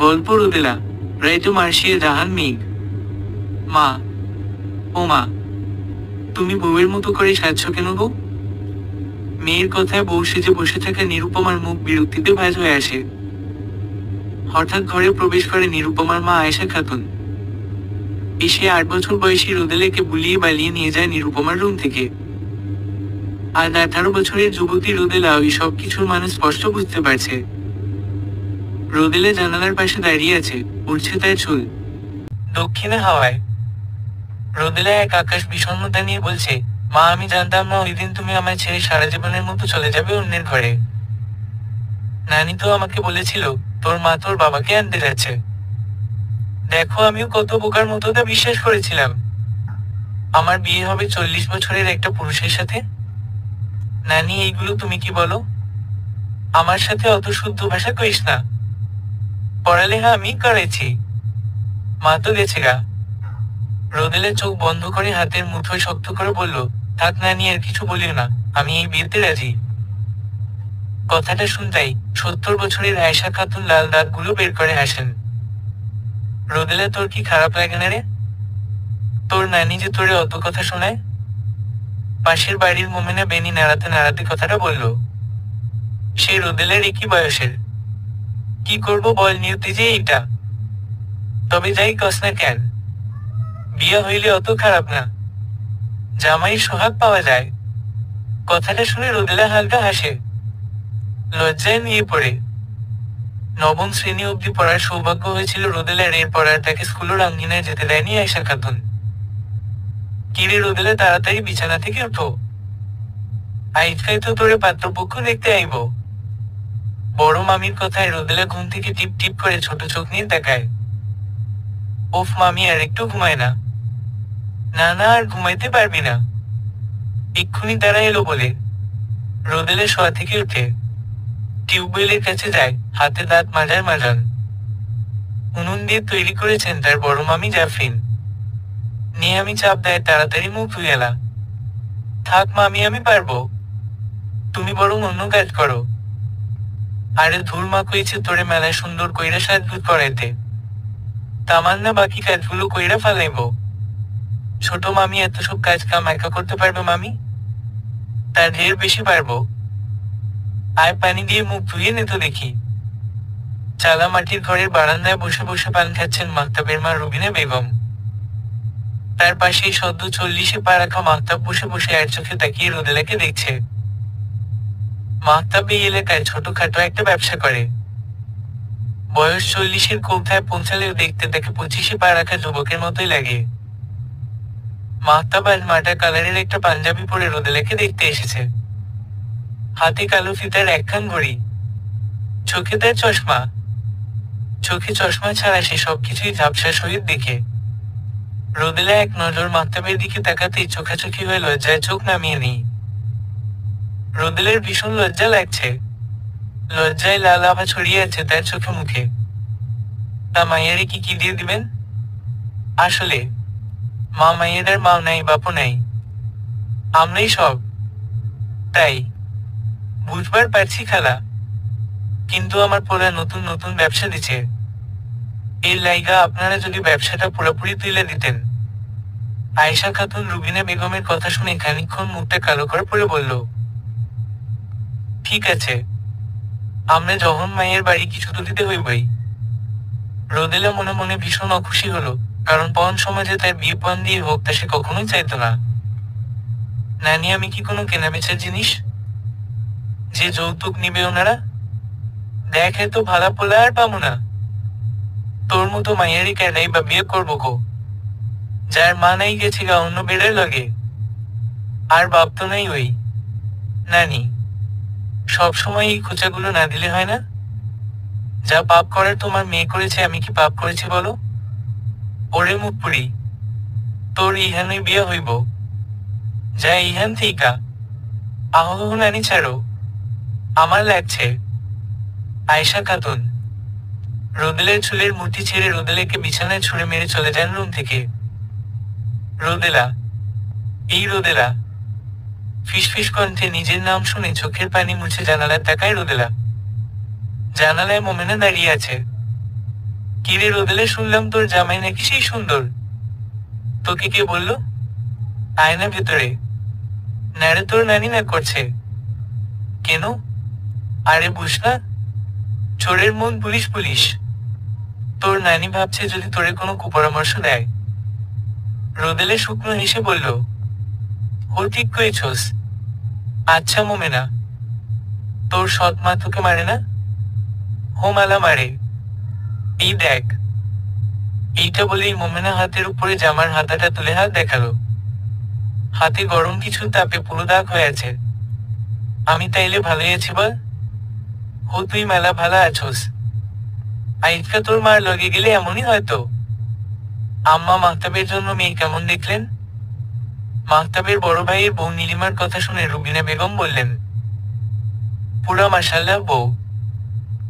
গল্প রোদেলা, রাইতো মার্শিয়া জাহান মেঘ। মা, ও মা, তুমি বউয়ের মতো করে সাজছ কেন গো? মেয়ের কথায় বউ সেজে বসে থাকা নিরুপমার মুখ বিরক্তিতে ভাঁজ হয়ে আসে। হঠাৎ ঘরে প্রবেশ করে নিরুপমার মা আয়েশা খাতুন। এসে 8 বছর বয়সী রোদেলাকে বুলিয়ে বালিয়ে নিয়ে যায় নিরুপমার রুম থেকে। আর 18 বছরের যুবতী রোদেলা ওই সব কিছুর মানে স্পষ্ট বুঝতে পারছে। রোদেলা জানালার পাশে দাঁড়িয়ে আছে, উড়ছে তার চুল দক্ষিণে হাওয়ায়। রোদেলা এক আকাশ বিষণ্ণতা নিয়ে বলছে, মা আমি জানতাম না ওই দিন তুমি আমায় ছেড়ে সারা জীবনের মতো চলে যাবে অন্যের ঘরে। নানি তো আমাকে বলেছিল তোর মা তোর বাবাকে আনতে যাচ্ছে। দেখো আমিও কত বোকার মতো তা বিশ্বাস করেছিলাম। আমার বিয়ে হবে 40 বছরের একটা পুরুষের সাথে। নানি এইগুলো তুমি কি বলো? আমার সাথে অত শুদ্ধ ভাষা কইস না। পড়ালেখা আমি করেছি, মা তো গেছে গা। রোদেলা চোখ বন্ধ করে হাতের মুঠোয় শক্ত করে বলল, থাক নানি আর কিছু বলিও না, আমি এই বিয়েতে রাজি। কথাটা শুনতেই 70 বছরের আয়েশা খাতুন লাল দাঁতগুলো বের করে হাসেন। রোদেলা তোর কি খারাপ লাগে না রে? তোর নানি যে তোরে অত কথা শোনায়। পাশের বাড়ির মোমেনা বেনি নাড়াতে নাড়াতে কথাটা বলল। সে রোদেলার একই বয়সের। কি করব বল নিয়তি যে এইটা। তবে যাই কস না কেন, বিয়ে হইলে অত খারাপ না, জামাই সোহাগ পাওয়া যায়। কথাটা শুনে রোদেলা হালকা হাসে, লজ্জায় নিয়ে পড়ে। নবম শ্রেণী অবধি পড়ার সৌভাগ্য হয়েছিল রোদেলার, এরপর আর তাকে স্কুলের আঙ্গিনায় যেতে দেয়নি আয়েশা খাতুন। কিরে রোদেলা তাড়াতাড়ি বিছানা থেকে উঠো, আজকাই তো তোরে পাত্রপক্ষ দেখতে আইব। বড় মামির কথায় রোদেলা ঘুম থেকে টিপ টিপ করে ছোট চোখ নিয়ে তাকায়। ওফ মামি আর একটু ঘুমায় না? না না আর ঘুমাইতে পারবি না, এক্ষুনি তারা এলো বলে। রোদেলা শোয়া থেকে উঠে টিউবওয়েলের কাছে যায়, হাতে দাঁত মাজান। উনুন দিয়ে তৈরি করেছেন তার বড় মামি জাফরিন। নিয়ে আমি চাপ দেয়, তাড়াতাড়ি মুখ ধুয়ে এলা। থাক মামি আমি পারবো, তুমি বরং অন্য কাজ করো। আরে ধুর মা কইছে তোরে মেলায় সুন্দর কইরা সাজগুজ করাইতে, তামান্না বাকি কাজগুলো কইরা ফালাইব। ছোট মামি এত সব কাজ কাম একা করতে পারবে মামি? তার ঢের বেশি পারবো। আয় পানি দিয়ে মুখ ধুয়ে নে তো দেখি। চালা মাটির ঘরের বারান্দায় বসে বসে পান খাচ্ছেন মাহতাবের মা রুবিনা বেগম। তার পাশেই সদ্য 40-এ পা রাখা মাহতাব বসে বসে এক চোখে তাকিয়ে রোদেলাকে দেখছে। মাহতাব এই এলাকায় ছোটখাটো একটা ব্যবসা করে। বয়স 40-এর কোথায় পৌঁছালেও দেখতে তাকে 25-এ পা রাখা যুবকের মতোই লাগে। মাহতাব আজ মাটা কালারের একটা পাঞ্জাবি পরে রোদেলাকে দেখতে এসেছে। হাতে কালো ফিতার একখান ঘড়ি, চোখে তার চশমা। চোখে চশমা ছাড়া সে সবকিছুই ঝাপসা সহিত দেখে। রোদেলা এক নজর মাহতাবের দিকে তাকাতেই চোখাচোখি হয়ে লজ্জায় চোখ নামিয়ে নেই। রোদেলার ভীষণ লজ্জা লাগছে, লজ্জায় লাল আভা ছড়িয়ে আছে তার চোখে মুখে। তা মাইয়ারে কি কি দিয়ে দিবেন? আসলে মা মাইয়েদার মাও নাই বাপও নাই, আমরাই সব। তাই বুঝবার পারছি খালা, কিন্তু আমার পোলা নতুন নতুন ব্যবসা দিছে। এর লাইগা আপনারা যদি ব্যবসাটা পুরোপুরি তুলে দিতেন। আয়েশা খাতুন রুবিনা বেগমের কথা শুনে খানিকক্ষণ মুখটা কালো করে পড়ে বলল, ঠিক আছে, আমরা যখন মায়ের বাড়ি কিছু তো দিতে হইবই। রোদেলা মনে মনে ভীষণ অখুশি হলো, কারণ পণ সমাজে তার বিয়ে পণ দিয়ে হোক তা সে কখনোই চাইতো না। নানি আমি কি কোনো কেনাবেচার জিনিস যে যৌতুক নিবে ওনারা? দেখ এত ভালা পোলা আর পাবো না। তোর মতো মাইয়ারি কেনাই বা বিয়ে করবো গো, যার মা নাই গেছে গা অন্য বেড়ার লাগে, আর বাপ তো নাই ওই। নানি সবসময় এই খোঁচাগুলো না দিলে হয় না? যা পাপ করার তোমার মেয়ে করেছে, আমি কি পাপ করেছি বলো? ওরে মুখ পুরি, তোর ইহানই বিয়ে হইব, যা ইহান থিকা। আহ নানি ছাড়ো, আমার লাগছে। আয়েশা খাতুন রোদেলার চুলের মুঠি ছেড়ে রোদেলাকে বিছানায় ছুঁড়ে মেরে চলে যান রুম থেকে। রোদেলা, এই রোদেলা। ফিসফিস কণ্ঠে নিজের নাম শুনে চোখের পানি মুছে জানালায় তাকায় রোদেলা। জানালায় মোমেনা দাঁড়িয়ে আছে। কিরে রোদেলা, শুনলাম তোর জামাই নাকি সেই সুন্দর। তোকে কে বললো? আয় না ভেতরে। নারে, তোর নানি না করছে। কেন? আরে বুঝ না, চোরের মন পুলিশ পুলিশ। তোর নানি ভাবছে যদি তোরে কোনো কুপরামর্শ দেয়। রোদেলে শুকনো হেসে বলল, ও ঠিক করেছস। আচ্ছা মোমেনা, তোর সৎ মা তোকে মারে না? হোমালা মারে। এই দেখ। এইটা বলেই মোমেনা হাতের উপরে জামার হাতাটা তুলে হাত দেখালো। হাতে গরম কিছু তাপে পুরো দাগ হয়ে আছে। আমি তাইলে ভালোই আছি বল। ও তুই মেলা ভালো আছোস। আইজকা তোর মার লগে গেলে এমনই হয়তো। আম্মা মাহতাবের জন্য মেয়ে কেমন দেখলেন? মাহতাবের বড় ভাইয়ের বউ নীলিমার কথা শুনে রুবিনা বেগম বললেন, পুরা মাশাআল্লাহ বউ।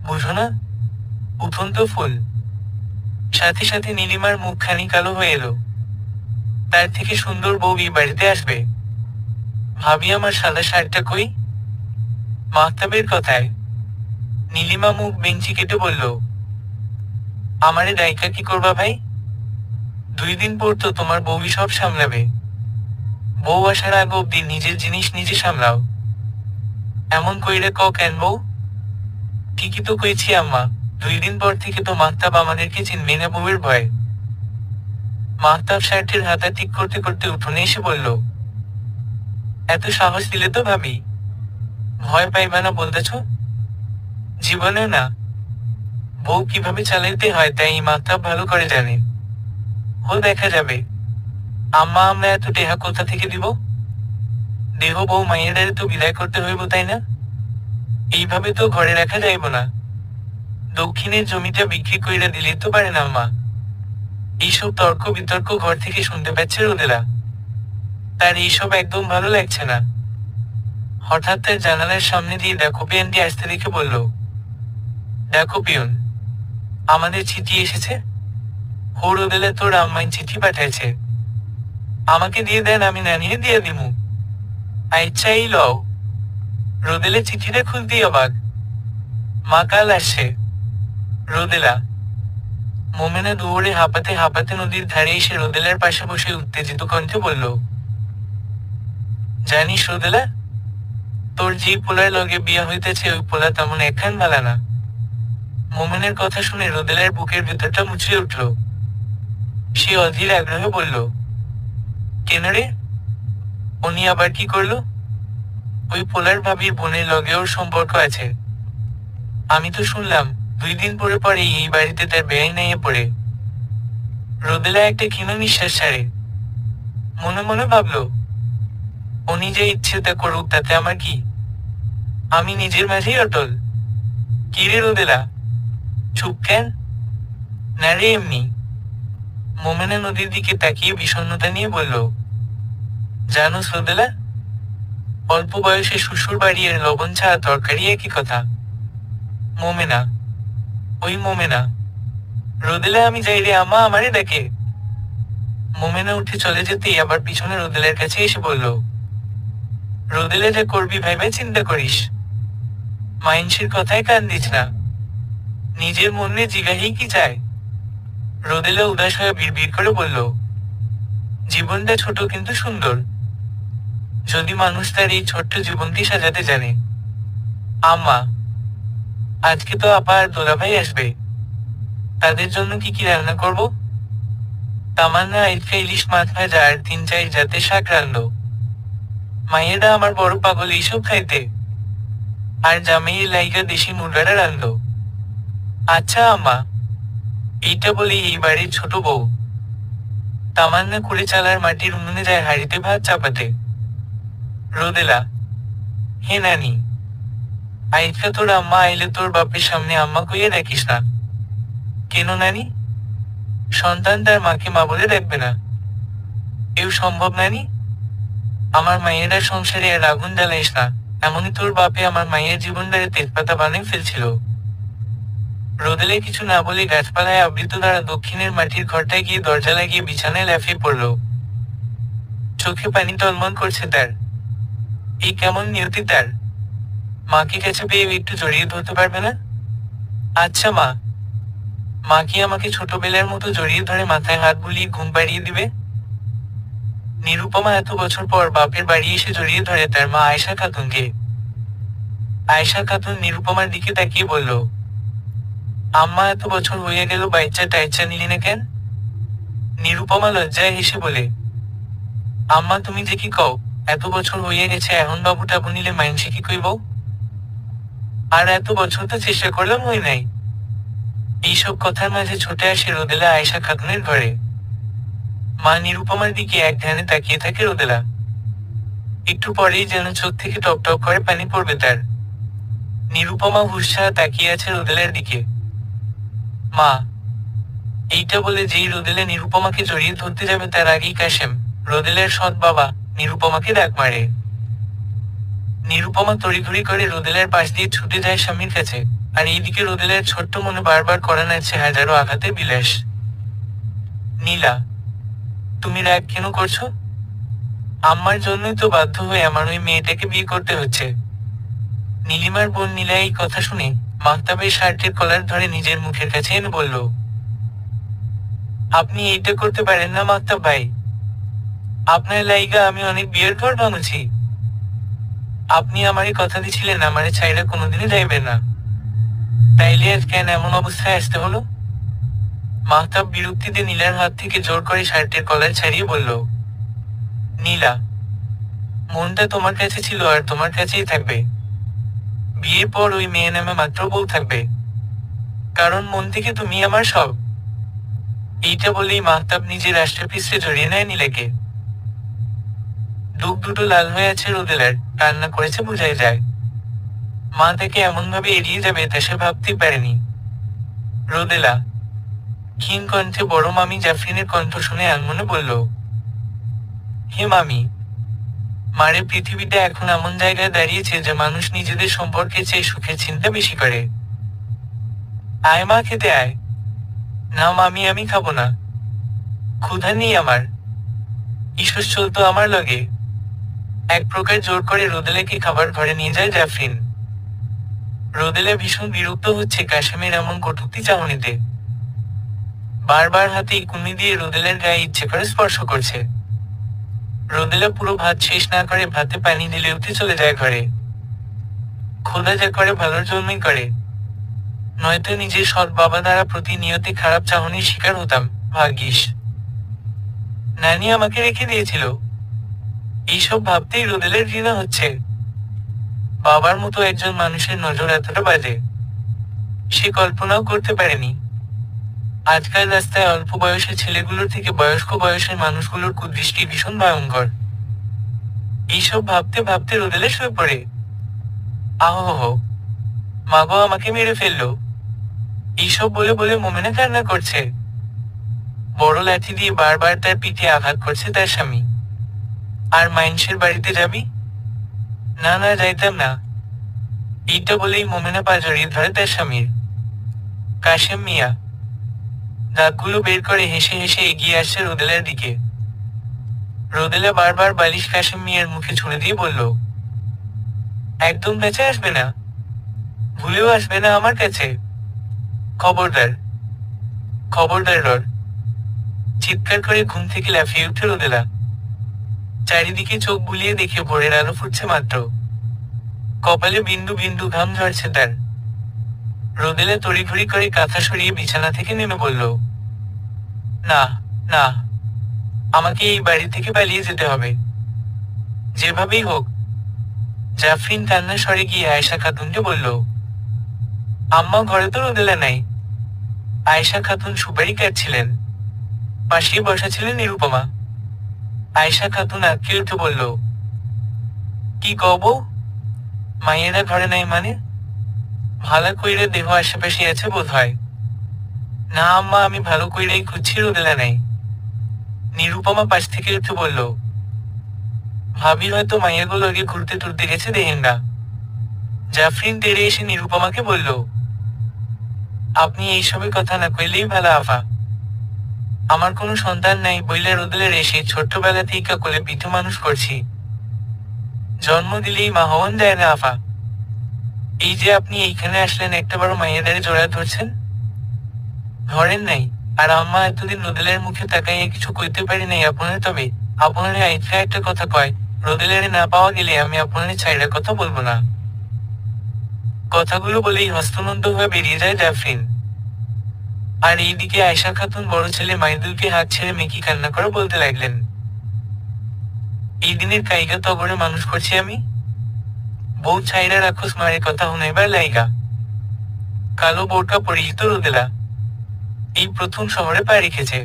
বুঝো না, উঠন্ত ফুল। সাথে সাথে নীলিমার মুখখানি কালো হয়ে এলো। তার থেকে সুন্দর বউ এই বাড়িতে আসবে? ভাবি, আমার সাদা শার্টটা কই? মাহতাবের কথায় নীলিমা মুখ বেঞ্চি কেটে বলল, আমারে ডাইকা কি করবা ভাই? 2 দিন পর তো তোমার বউই সব সামলাবে। বউ আসার আগ অব্দি নিজের জিনিস নিজে সামলাও। এমন কইরে ক কেন বউ? ঠিকই তো কইছি আম্মা, 2 দিন পর থেকে তো মাহতাব আমাদেরকে চিনবে না বউয়ের ভয়। মাহতাব শার্টের হাতা ঠিক করতে করতে উঠোনে এসে বলল, এত সাহস দিলে তো ভাবি। ভয় পাইবা না বলতেছ? জীবনে না। বউ কিভাবে চালাইতে হয় তাই মাহতাব ভালো করে জানে। ও দেখা যাবে। আম্মা, আমরা এত টেহা কোথা থেকে দিব? দেহ বউ মাইয়েদের তো বিদায় করতে হইব, তাই না? এইভাবে তো ঘরে রাখা যাইব না। দক্ষিণের জমিটা বিক্রি কইরা দিলে তো পারে না আম্মা। এইসব তর্ক বিতর্ক ঘর থেকে শুনতে পাচ্ছে রোদেলা। তার এইসব একদম ভালো লাগছে না। হঠাৎ তার জানালার সামনে দিয়ে দেখো পিয়নটি আসতে দেখে বলল, দেখো পিয়ন, আমাদের চিঠি এসেছে। হো রোদেলা, তোর আম্মাই চিঠি পাঠাইছে। আমাকে দিয়ে দেন, আমি নানিয়ে দিয়ে দিমু। আচ্ছা এই লও। রোদেলা চিঠিটা খুলতেই অবাক। মা কাল আসছে। রোদেলা। মোমেনা দৌড়ে হাঁপাতে হাঁপাতে নদীর ধারে এসে রোদেলার পাশে বসে উত্তেজিত কণ্ঠে বলল, জানিস রোদেলা, তোর যে পোলার লগে বিয়া হইতেছে ওই পোলা তেমন একখান ভালা না। মোমেনের কথা শুনে রোদেলার বুকের ভেতরটা মুচড়ে উঠল। সে অধীর আগ্রহে বলল, কেন রে? উনি আবার কি করলো? ওই পোলার ভাবির বোনের লগে ওর সম্পর্ক আছে। আমি তো শুনলাম 2 দিন পরে পরেই এই বাড়িতে তার বেআই নাইয়ে পড়ে। রোদেলা একটা ক্ষীণ নিঃশ্বাস ছাড়ে। মনে মনে ভাবল, উনি যে ইচ্ছে তা করুক, তাতে আমার কি? আমি নিজের মাঝেই অটল। কি রে রোদেলা, চুপ কেন? না রে, এমনি। মোমেনা নদীর দিকে তাকিয়ে বিষণ্ণতা নিয়ে বলল, জানোস রোদেলা, অল্প বয়সে শ্বশুর বাড়ি আর লবণ ছাড়া তরকারি একই কথা। মোমেনা, ওই মোমেনা। রোদেলা, আমি যাই রে, আম্মা আমারে ডাকে। মোমেনা উঠে চলে যেতেই আবার পিছনে রোদেলার কাছে এসে বলল, রোদেলা, যা করবি ভাইবে চিন্তা করিস। মাইনসের কথায় কান দিস না। নিজের মনে জিগাহি কি চায়? রোদেলা উদাস হয়ে বিড়বিড় করে বলল, জীবনটা ছোট কিন্তু সুন্দর। যদি মানুষ তার এই ছোট্ট জীবনটি সাজাতে জানে। আম্মা, আজকে তো আপা আর দোলাভাই আসবে। তাদের জন্য কি কি রান্না করব? তামান্না আইফা ইলিশ মাছ ভাজা আর 3-4 জাতের শাক রান্ধো। মাইয়েরা আমার বড় পাগল এইসব খাইতে। আর জামাইয়ের লাইগা দেশি মুরগাটা রান্ধো। আচ্ছা আম্মা। এইটা বলি এই বাড়ির ছোট বউ তামান্না করে চালার মাটির উনুনে যায় হাড়িতে ভাত চাপাতে। রোদেলা, হে নানি, আইফা তোর আম্মা আইলে তোর বাপের সামনে আম্মা কইয়া ডাকিস না। কেন নানি? সন্তান তার মাকে মা বলে ডাকবে না? এও সম্ভব নানি? আমার মায়েরা সংসারে আর আগুন জ্বালাইস না। এমনই তোর বাপে আমার মায়ের জীবনটারে তেজপাতা বানিয়ে ফেলছিল। রোদেলে কিছু না বলে গাছপালায় আবৃত দ্বারা দক্ষিণের মাটির ঘরটায় গিয়ে দরজা লাগিয়ে বিছানায় লাফিয়ে পড়ল। চোখে পানি টলমল করছে তার। এই কেমন নিয়তি তার! মাকে কাছে পেয়ে একটু জড়িয়ে ধরতে পারবে না? আচ্ছা মা। মা কি আমাকে ছোটবেলার মতো জড়িয়ে ধরে মাথায় হাত বুলিয়ে ঘুম পাড়িয়ে দিবে? নিরুপমা এত বছর পর বাপের বাড়ি এসে জড়িয়ে ধরে তার মা আয়েশা খাতুনকে। আয়েশা খাতুন নিরুপমার দিকে তাকিয়ে বলল, আম্মা এত বছর হয়ে গেল বাইচ্চা টাইচ্চা নিলি না কেন? নিরুপমা লজ্জায় হেসে বলে, আম্মা তুমি যে কি কও, এত বছর হয়ে গেছে এখন বাবু টাবু নিলে মাইনসে কি কইব? আর এত বছর তো চেষ্টা করলাম হই নাই। এইসব কথার মাঝে ছুটে আসে রোদেলা আয়েশা খাতুনের ঘরে। মা নিরুপমার দিকে এক ধ্যানে তাকিয়ে থাকে রোদেলা। একটু পরেই যেন চোখ থেকে টপ টপ করে পানি পড়বে তার। নিরুপমা হুঁশ ছাড়া তাকিয়ে আছে রোদেলার দিকে। মা, এইটা বলে যেই রোদেলা নিরুপমাকে জড়িয়ে ধরতে যাবে তার আগেই কাশেম, রোদেলার সৎ বাবা, নিরুপমাকে ডাক মারে। নিরুপমা তড়িঘড়ি করে রোদেলার পাশ দিয়ে ছুটে যায় স্বামীর কাছে, আর এইদিকে রোদেলার ছোট্ট মনে বারবার করা নাড়ছে হাজারো আঘাতের বিলাস। নীলা, তুমি রাগ কেন করছো? আম্মার জন্যই তো বাধ্য হয়ে আমার ওই মেয়েটাকে বিয়ে করতে হচ্ছে। নীলিমার বোন নীলা এই কথা শুনে মাহতাবের শার্টের কলার ধরে নিজের মুখের কাছে এনে বলল, আপনি এইটা করতে পারেন না মাহতাব ভাই। আপনার লাইগা আমি অনেক বিয়ের ঘর ভাঙছি। আপনি আমারে কথা দিছিলেন আমারে ছাইরা কোনোদিনই যাইবেন না, তাইলে আজ কেন এমন অবস্থায় আসতে হলো? মাহতাব বিরক্তিতে নীলার হাত থেকে জোর করে শার্টের কলার ছাড়িয়ে বলল, নীলা, মনটা তোমার কাছে ছিল আর তোমার কাছেই থাকবে। বিয়ের পর ওই মেয়ে নামে মাত্র বউ থাকবে, কারণ মন থেকে তুমি আমার সব। এইটা বলেই মাহতাব নিজের রাষ্ট্রপিসে জড়িয়ে নেয় নীলাকে। দুঃখ দুটো লাল হয়ে আছে রোদেলার, কান্না করেছে বোঝাই যায়। মা তাকে এমন ভাবে এড়িয়ে যাবে তা সে ভাবতেই পারেনি। রোদেলা ক্ষীণ কণ্ঠে বড় মামি জাফরিনের কণ্ঠ শুনে আনমনে বলল, হে মামি। মারে পৃথিবীটা এখন এমন জায়গায় দাঁড়িয়েছে যে মানুষ নিজেদের সম্পর্কে চেয়ে সুখের চিন্তা বেশি করে। আয় মা, খেতে আয়। না মামি, আমি খাবো না, ক্ষুধা নেই আমার। ঈশ্বর চলতো আমার লগে। এক প্রকার জোর করে রোদেলাকে খাবার ঘরে নিয়ে যায় জাফরিন। রোদেলা ভীষণ বিরক্ত হচ্ছে কাশেমের এমন কটূক্তি চাহনিতে। বারবার হাতে ইকুনি দিয়ে রোদেলার গায়ে ইচ্ছে করে স্পর্শ করছে। রোদেলা পুরো ভাত শেষ না করে ভাতে পানি ঢেলে উঠে চলে যায় ঘরে। খোদা যা করে ভালোর জন্যই করে, নয়তো নিজের সৎ বাবা দ্বারা প্রতিনিয়ত খারাপ চাহনির শিকার হতাম। ভাগ্যিস নানি আমাকে রেখে দিয়েছিল। এইসব ভাবতেই রোদেলার ঘৃণা হচ্ছে। বাবার মতো একজন মানুষের নজর এতটা বাজে সে কল্পনাও করতে পারেনি। আজকাল রাস্তায় অল্প বয়সের ছেলেগুলোর থেকে বয়স্ক বয়সের মানুষগুলোর কুদৃষ্টি ভীষণ ভয়ঙ্কর। এইসব ভাবতে ভাবতে রোদেলা শুয়ে পড়ে। আহ, মাগো আমাকে মেরে ফেললো, এইসব বলে বলে মোমেনা কান্না করছে। বড় লাঠি দিয়ে বারবার তার পিঠে আঘাত করছে তার স্বামী। আর মাইনসের বাড়িতে যাবি? না না, যাইতাম না। এইটা বলেই মোমেনা পা জড়িয়ে ধরে তার স্বামীর। কাশেম মিয়া দাঁতগুলো বের করে হেসে হেসে এগিয়ে আসছে রোদেলার দিকে। রোদেলা বারবার বালিশ কাশেম মিয়ার মুখে ছুঁড়ে দিয়ে বলল, একদম কাছে আসবে না, ভুলেও আসবে না আমার কাছে। খবরদার, খবরদার রর। চিৎকার করে ঘুম থেকে লাফিয়ে উঠে রোদেলা। চারিদিকে চোখ বুলিয়ে দেখে ভোরের আলো ফুটছে মাত্র। কপালে বিন্দু বিন্দু ঘাম ঝরছে তার। রোদেলা তড়িঘড়ি করে কাঁথা সরিয়ে বিছানা থেকে নেমে বলল, না না, আমাকে এই বাড়ি থেকে পালিয়ে যেতে হবে, যেভাবেই হোক। জাফরিন কান্না স্বরে গিয়ে আয়েশা খাতুনকে বলল, আম্মা, ঘরে তো রোদেলা নাই। আয়েশা খাতুন সুপারি কাটছিলেন, পাশেই বসা ছিলেন নিরুপমা। আয়েশা খাতুন আটকে উঠে বলল, কি কব? মাইয়েরা ঘরে নাই মানে? ভালো কইরে দেহ আশেপাশে আছে বোধ হয়। না আম্মা, আমি ভালো কইরেই খুঁজছি, রোদেলা নাই। নিরুপমা পাশ থেকে উঠে বলল, ভাবি হয়তো মাইয়াগুলো আগে ঘুরতে টুরতে গেছে, দেখেন না। জাফরিন তেড়ে এসে নিরুপমাকে বলল, আপনি এইসবের কথা না কইলেই ভালো আফা। আমার কোনো সন্তান নাই বইলে রোদেলার এসে ছোট্টবেলাতেই কোলে পিঠে মানুষ করছি। জন্ম দিলেই মা হওয়ান যায় না আফা। এই যে আপনি এইখানে আসলেন, একটা বড় মাইয়াদারে জোড়া ধরছেন। ধরেন নাই। আর আম্মা এতদিন রোদেলের মুখে তাকাইয়া কিছু কইতে পারি নাই আপনারে, তবে আপনারে আইফা একটা কথা কয়, রোদেলারে না পাওয়া গেলে আমি আপনারে ছাইড়া কথা বলবো না। কথাগুলো বলেই হস্তনন্দ হয়ে বেরিয়ে যায় জাফরিন। আর এইদিকে আয়শা খাতুন বড় ছেলে মাইদুলকে হাত ছেড়ে মেকি কান্না করে বলতে লাগলেন, এই দিনের কাইগা তগরে মানুষ করছি আমি। বউ ছাইরা রাখোস মায়ের কথা হুনাইবার লাইগা। কালো বোরকা পরিহিত রোদেলা এই প্রথম শহরে পা রেখেছে।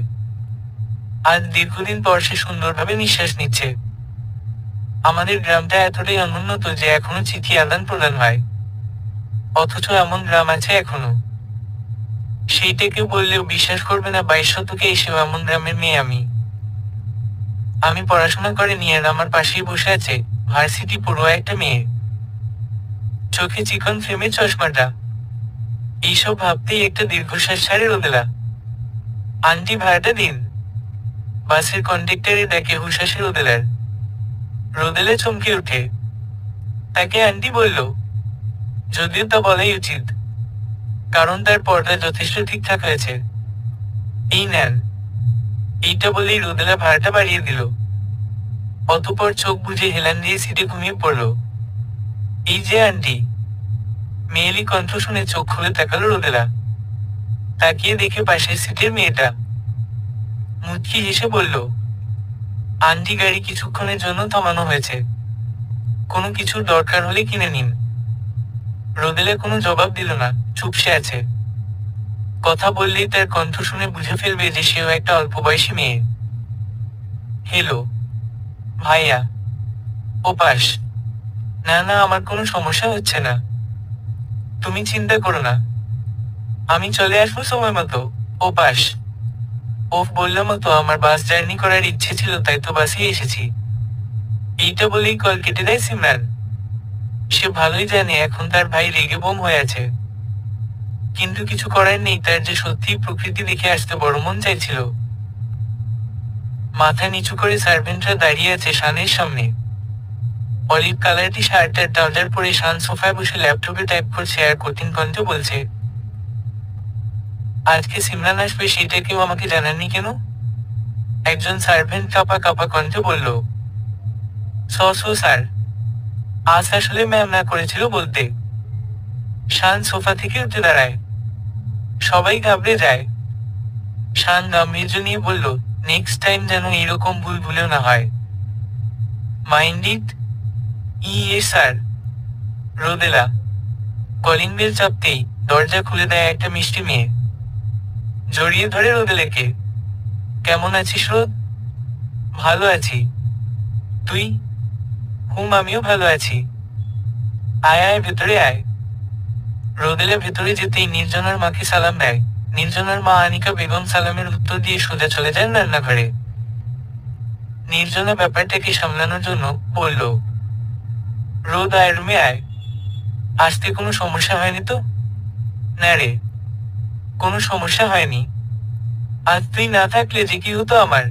আজ দীর্ঘদিন পর সে সুন্দরভাবে নিঃশ্বাস নিচ্ছে। আমাদের গ্রামটা এতটাই অনুন্নত যে এখনো চিঠি আদান প্রদান হয়, অথচ এমন গ্রাম আছে এখনো। সেইটা কেউ বললেও বিশ্বাস করবে না, 22 শতকে এসেও এমন গ্রামের মেয়ে আমি। আমি পড়াশোনা করে নিয়ে আমার পাশেই বসে আছে ভার্সিটি পড়ুয়া একটা মেয়ে, চোখে চিকন ফ্রেমে চশমাটা। এইসব ভাবতেই একটা দীর্ঘশ্বাস ছাড়ে রোদেলা। আন্টি ভাড়াটা দিন। বাসের কন্ডাক্টরে ডাকে হুশাসে রোদেলার। রোদেলা চমকে ওঠে। তাকে আন্টি বলল, যদিও তা বলাই উচিত, কারণ তার পর্দা যথেষ্ট ঠিকঠাক হয়েছে। এই নেন। এইটা বলেই রোদেলা ভাড়াটা বাড়িয়ে দিল। অতঃপর চোখ বুজে হেলান দিয়ে সিটে ঘুমিয়ে পড়ল। এই যে আন্টি। মেয়েলি কণ্ঠ শুনে চোখ খুলে তাকালো রোদেলা। তাকিয়ে দেখে পাশের সিটের মেয়েটা। মুচকি হেসে বলল, আন্টি গাড়ি কিছুক্ষণের জন্য থামানো হয়েছে, কোনো কিছুর দরকার হলে কিনে নিন। রোদেলা কোনো জবাব দিল না, চুপসে আছে। কথা বললেই তার কণ্ঠ শুনে বুঝে ফেলবে যে সেও একটা অল্প বয়সী মেয়ে। হ্যালো ভাইয়া। ওপাস। না না, আমার কোনো সমস্যা হচ্ছে না, তুমি চিন্তা করো না, আমি চলে আসবো সময় মতো। ওপাস। ওফ, বললাম মতো আমার বাস জার্নি করার ইচ্ছে ছিল, তাই তো বাসে এসেছি। এইটা বলেই কল কেটে দেয় সিমরান। সে ভালোই জানে এখন তার ভাই রেগে বোম হয়ে আছে, কিন্তু কিছু করার নেই। তার যে সত্যি প্রকৃতি দেখে আসতে বড় মন চাইছিল। মাথা নিচু করে সার্ভেন্টরা দাঁড়িয়ে আছে শানের সামনে। অলিভ কালারটি শার্ট আর ট্রাউজার পরে শান সোফায় বসে ল্যাপটপে টাইপ করছে আর কঠিন কণ্ঠে বলছে, আজকে সিমরান আসবে সেটা কেউ আমাকে জানাননি কেন? একজন সার্ভেন্ট কাঁপা কাঁপা কণ্ঠে বলল, স্যার, আজ আসলে ম্যাম না করেছিল বলতে। শান সোফা থেকে উঠে দাঁড়ায়। সবাই ঘাবড়ে যায়। শান গাম্ভীর্য নিয়ে বলল, নেক্সট টাইম যেন এরকম ভুল ভুলেও না হয়। Mind it. ইয়ে স্যার। রোদেলা। কলিং বেল চাপতেই দরজা খুলে দেয় একটা মিষ্টি মেয়ে। জড়িয়ে ধরে রোদেলাকে। কেমন আছিস রোদ? ভালো আছি। তুই? আমিও ভালো আছি। আয় আয়, ভেতরে আয়। রোদেলা ভেতরে যেতেই নির্জনার মাকে সালাম দেয়। নির্জনার মা আনিকা বেগম সালামের উত্তর দিয়ে সোজা চলে যান রান্নাঘরে। নির্জনা ব্যাপারটাকে সামলানোর জন্য বলল, রোদ আয়, রুমে আয়। আসতে কোনো সমস্যা হয়নি তো? না রে, কোনো সমস্যা হয়নি। আজ তুই না থাকলে যে কি হতো আমার।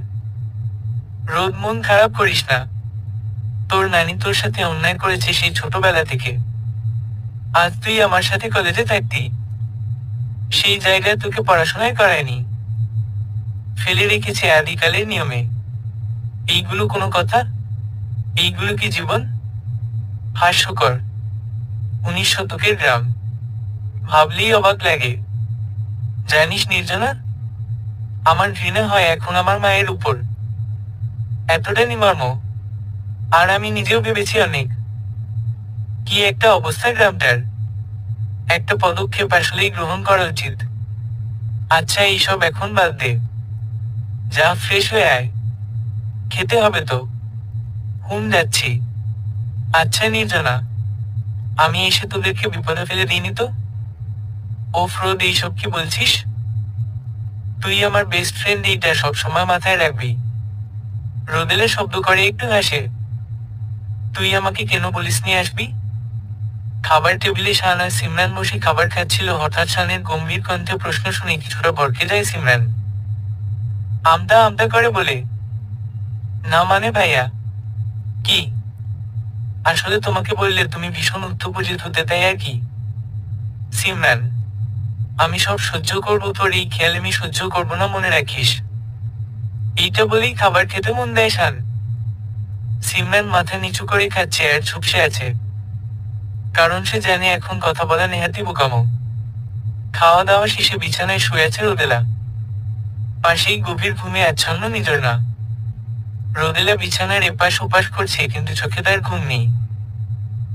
রোদ, মন খারাপ করিস না। তোর নানি তোর সাথে অন্যায় করেছে সেই ছোটবেলা থেকে। আজ তুই আমার সাথে কলেজে থাকতি, সেই জায়গায় তোকে পড়াশোনায় করায়নি, ফেলে রেখেছে আদিকালের নিয়মে। এইগুলো কোনো কথা? এইগুলো কি জীবন? হাস্যকর। 19 শতকের গ্রাম, ভাবলেই অবাক লাগে। জানিস নির্জনা, আমার ঘৃণা হয় এখন আমার মায়ের উপর। এতটা নিমর্ম। আর আমি নিজেও ভেবেছি অনেক। কি একটা অবস্থা গ্রামটার। একটা পদক্ষেপ আসলেই গ্রহণ করা উচিত। আচ্ছা, এইসব এখন বাদ দে, যা ফ্রেশ হয়ে আয়। খেতে হবে তো। যাচ্ছি। আচ্ছা নির্জনা, আমি এসে তোদেরকে বিপদে ফেলে দিইনি তো? ওফ রোদ, এইসব কি বলছিস? তুই আমার বেস্ট ফ্রেন্ড, এইটা সবসময় মাথায় রাখবি। রোদেলা শব্দ করে একটু হাসে। তুই আমাকে কেন বলিস নিয়ে আসবি? খাবার টেবিলে শান আর সিমরান বসে খাবার খাচ্ছিল। হঠাৎ শানের গম্ভীর কণ্ঠে প্রশ্ন শুনে কিছুটা ভড়কে যায় সিমরান। আমতা আমতা করে বলে, না মানে ভাইয়া। কি? আসলে তোমাকে বললে তুমি ভীষণ উত্তেজিত হতে, তাই আর কি। সিমরান। আমি সব সহ্য করব, তোর এই খেয়াল আমি সহ্য করব না, মনে রাখিস। এইটা বলেই খাবার খেতে মন দেয় শান। সিমরান মাথা নিচু করে খাচ্ছে আর চুপসে আছে, কারণ সে জানে এখন কথা বলা নেহাতি বোকামো। খাওয়া দাওয়া শেষে বিছানায় শুয়ে আছে রোদেলা। পাশেই গভীর ঘুমে আচ্ছন্ন নির্জনা। রোদেলা বিছানার এপাশ ওপাশ করছে, কিন্তু চোখে তার ঘুম নেই।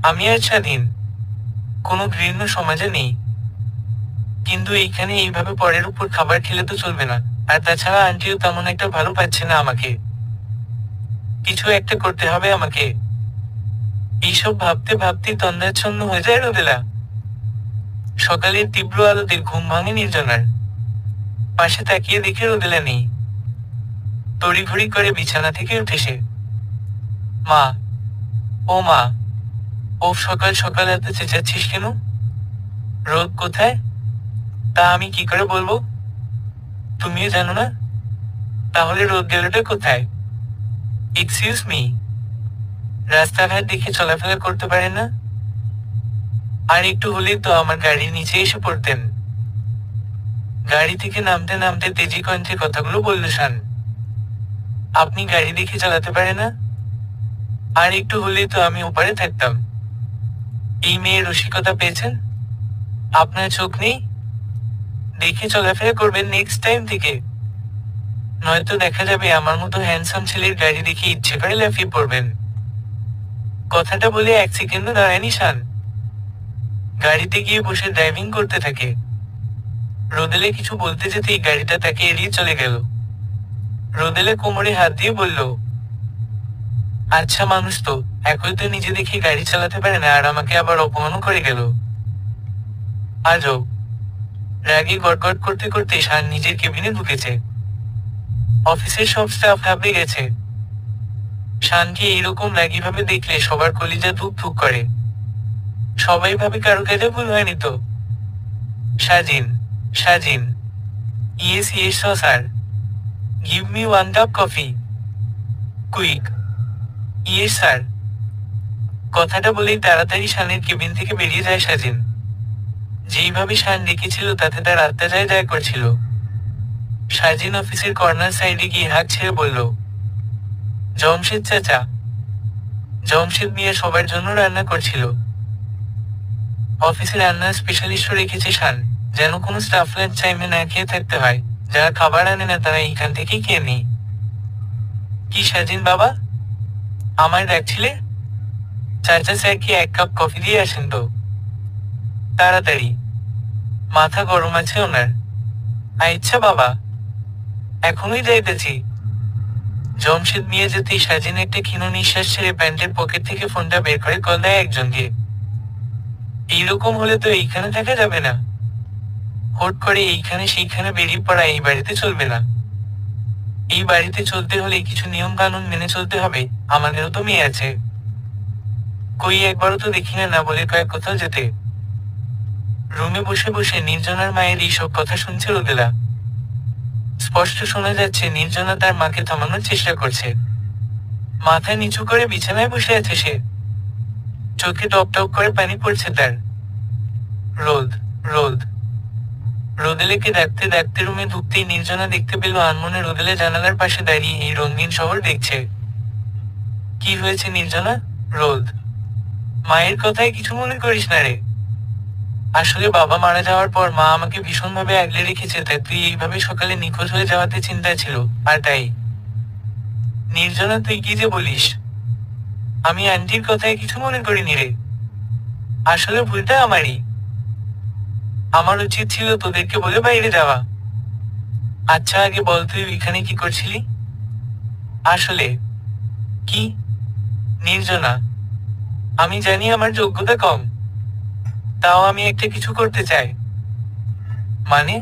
আমি আর স্বাধীন, কোনো ঘৃণ্য সমাজে নেই। কিন্তু এইখানে এইভাবে পরের উপর খাবার খেলে তো চলবে না। আর তাছাড়া আন্টিও তেমন একটা ভালো পাচ্ছে না আমাকে। কিছু একটা করতে হবে আমাকে। এইসব ভাবতে ভাবতেই তন্দ্রাচ্ছন্ন হয়ে যায় রোদেলা। সকালের তীব্র আলোতে ঘুম ভাঙে নির্জনার। পাশে তাকিয়ে দেখে রোদেলা নেই। তড়িঘড়ি করে বিছানা থেকে উঠে সে। মা, ও মা। ও সকাল সকাল এত চেঁচাচ্ছিস কেন? রোদ কোথায়? তা আমি কি করে বলবো? তুমিও জানো না? তাহলে রোদ গেলটা কোথায়? এক্সকিউজ মি, রাস্তাঘাট দেখে চলাফেরা করতে পারে না? আর একটু হলেই তো আমার গাড়ির নিচে এসে পড়তেন। গাড়ি থেকে নামতে নামতে তেজি কণ্ঠে কথাগুলো বলল শান। আপনি গাড়ি দেখে চালাতে পারে না? আর একটু হলেই তো আমি ওপারে থাকতাম। এই মেয়ের রসিকতা পেয়েছেন? আপনার চোখ নেই? দেখে চলাফেরা করবেন নেক্সট টাইম থেকে, নয়তো দেখা যাবে আমার মতো হ্যান্ডসাম ছেলের গাড়ি দেখে ইচ্ছে করে লাফিয়ে পড়বেন। কথাটা বলে 1 সেকেন্ডও দাঁড়ায়নি শান। গাড়িতে গিয়ে বসে ড্রাইভিং করতে থাকে। রোদেলে কিছু বলতে যেতেই গাড়িটা তাকে এড়িয়ে চলে গেল। রোদেলে কোমরে হাত দিয়ে বলল, আচ্ছা মানুষ তো, একই তো নিজে দেখে গাড়ি চালাতে পারে না, আর আমাকে আবার অপমানও করে গেল। আজব। রাগে গড়গড় করতে করতে শান নিজের কেবিনে ঢুকেছে। অফিসের সব স্টাফ ঘাবড়ে গেছে। শানকে এইরকম রাগীভাবে দেখলে সবার কলিজা ধুক ধুক করে। সবাই ভাবে কারো কাজে ভুল হয়নি তো। Sajin, Sajin. Yes yes sir. Give me 1 cup coffee. Quick. Yes sir. কথাটা বলেই তাড়াতাড়ি শানের কেবিন থেকে বেরিয়ে যায় সাজিন। যেইভাবে শান ডেকেছিল তাতে তার আত্মা যায় যায় করছিল। সাজিন অফিসের কর্নার সাইডে গিয়ে হাঁক ছেড়ে বলল, জমশেদ চাচা। জমশেদ মিয়া সবার জন্য রান্না করছিল। অফিসে রান্নার স্পেশালিস্টও রেখেছে শান, যেন কোনো স্টাফ লাঞ্চ টাইমে না খেয়ে থাকতে হয়। যারা খাবার আনে না তারা এইখান থেকেই খেয়ে নেই। কি সাজিন বাবা, আমায় ডাকছিলে? চাচা স্যারকে 1 কাপ কফি দিয়ে আসেন তো, তাড়াতাড়ি। মাথা গরম আছে ওনার। আচ্ছা বাবা, এখনই যাইতেছি। জমশেদ মিয়া যেতেই সাজিন একটা ক্ষীণ নিঃশ্বাস ছেড়ে প্যান্টের পকেট থেকে ফোনটা বের করে কল দেয় একজনকে। এইরকম হলে তো এইখানে থাকা যাবে না। হুট করে এইখানে সেইখানে বেরিয়ে পড়া এই বাড়িতে চলবে না। এই বাড়িতে চলতে হলে কিছু নিয়ম কানুন মেনে চলতে হবে। আমাদেরও তো মেয়ে আছে। কই একবারও তো দেখি না বলে কয়েক কোথাও যেতে। রুমে বসে বসে নির্জনার মায়ের এইসব কথা শুনছে রোদেলা। স্পষ্ট শোনা যাচ্ছে নির্জনা তার মাকে থামানোর চেষ্টা করছে। মাথা নিচু করে বিছানায় বসে আছে সে। চোখে টপ টপ করে পানি পড়ছে তার। রোদ, রোদ। রোদেলেকে ডাকতে ডাকতে রুমে ঢুকতেই নির্জনা দেখতে পেল আনমনে রোদেলে জানালার পাশে দাঁড়িয়ে এই রঙিন শহর দেখছে। কি হয়েছে নির্জনা? রোদ। মায়ের কথায় কিছু মনে করিস না রে। আসলে বাবা মারা যাওয়ার পর মা আমাকে ভীষণভাবে আগলে রেখেছে, তাই তুই এইভাবে সকালে নিখোঁজ হয়ে যাওয়াতে চিন্তা ছিল, আর তাই। নির্জনা তুই কি যে বলিস? আমি আন্টির কথায় কিছু মনে করিনি রে। আসলে ভুলটা আমারই। আমার উচিত ছিল তোদেরকে বলে বাইরে যাওয়া। আচ্ছা আগে বল, তুই এখানে কি করছিলি? আসলে কি? নির্জনা, আমি জানি আমার যোগ্যতা কম, তাও আমি একটা কিছু করতে চাই। মানে?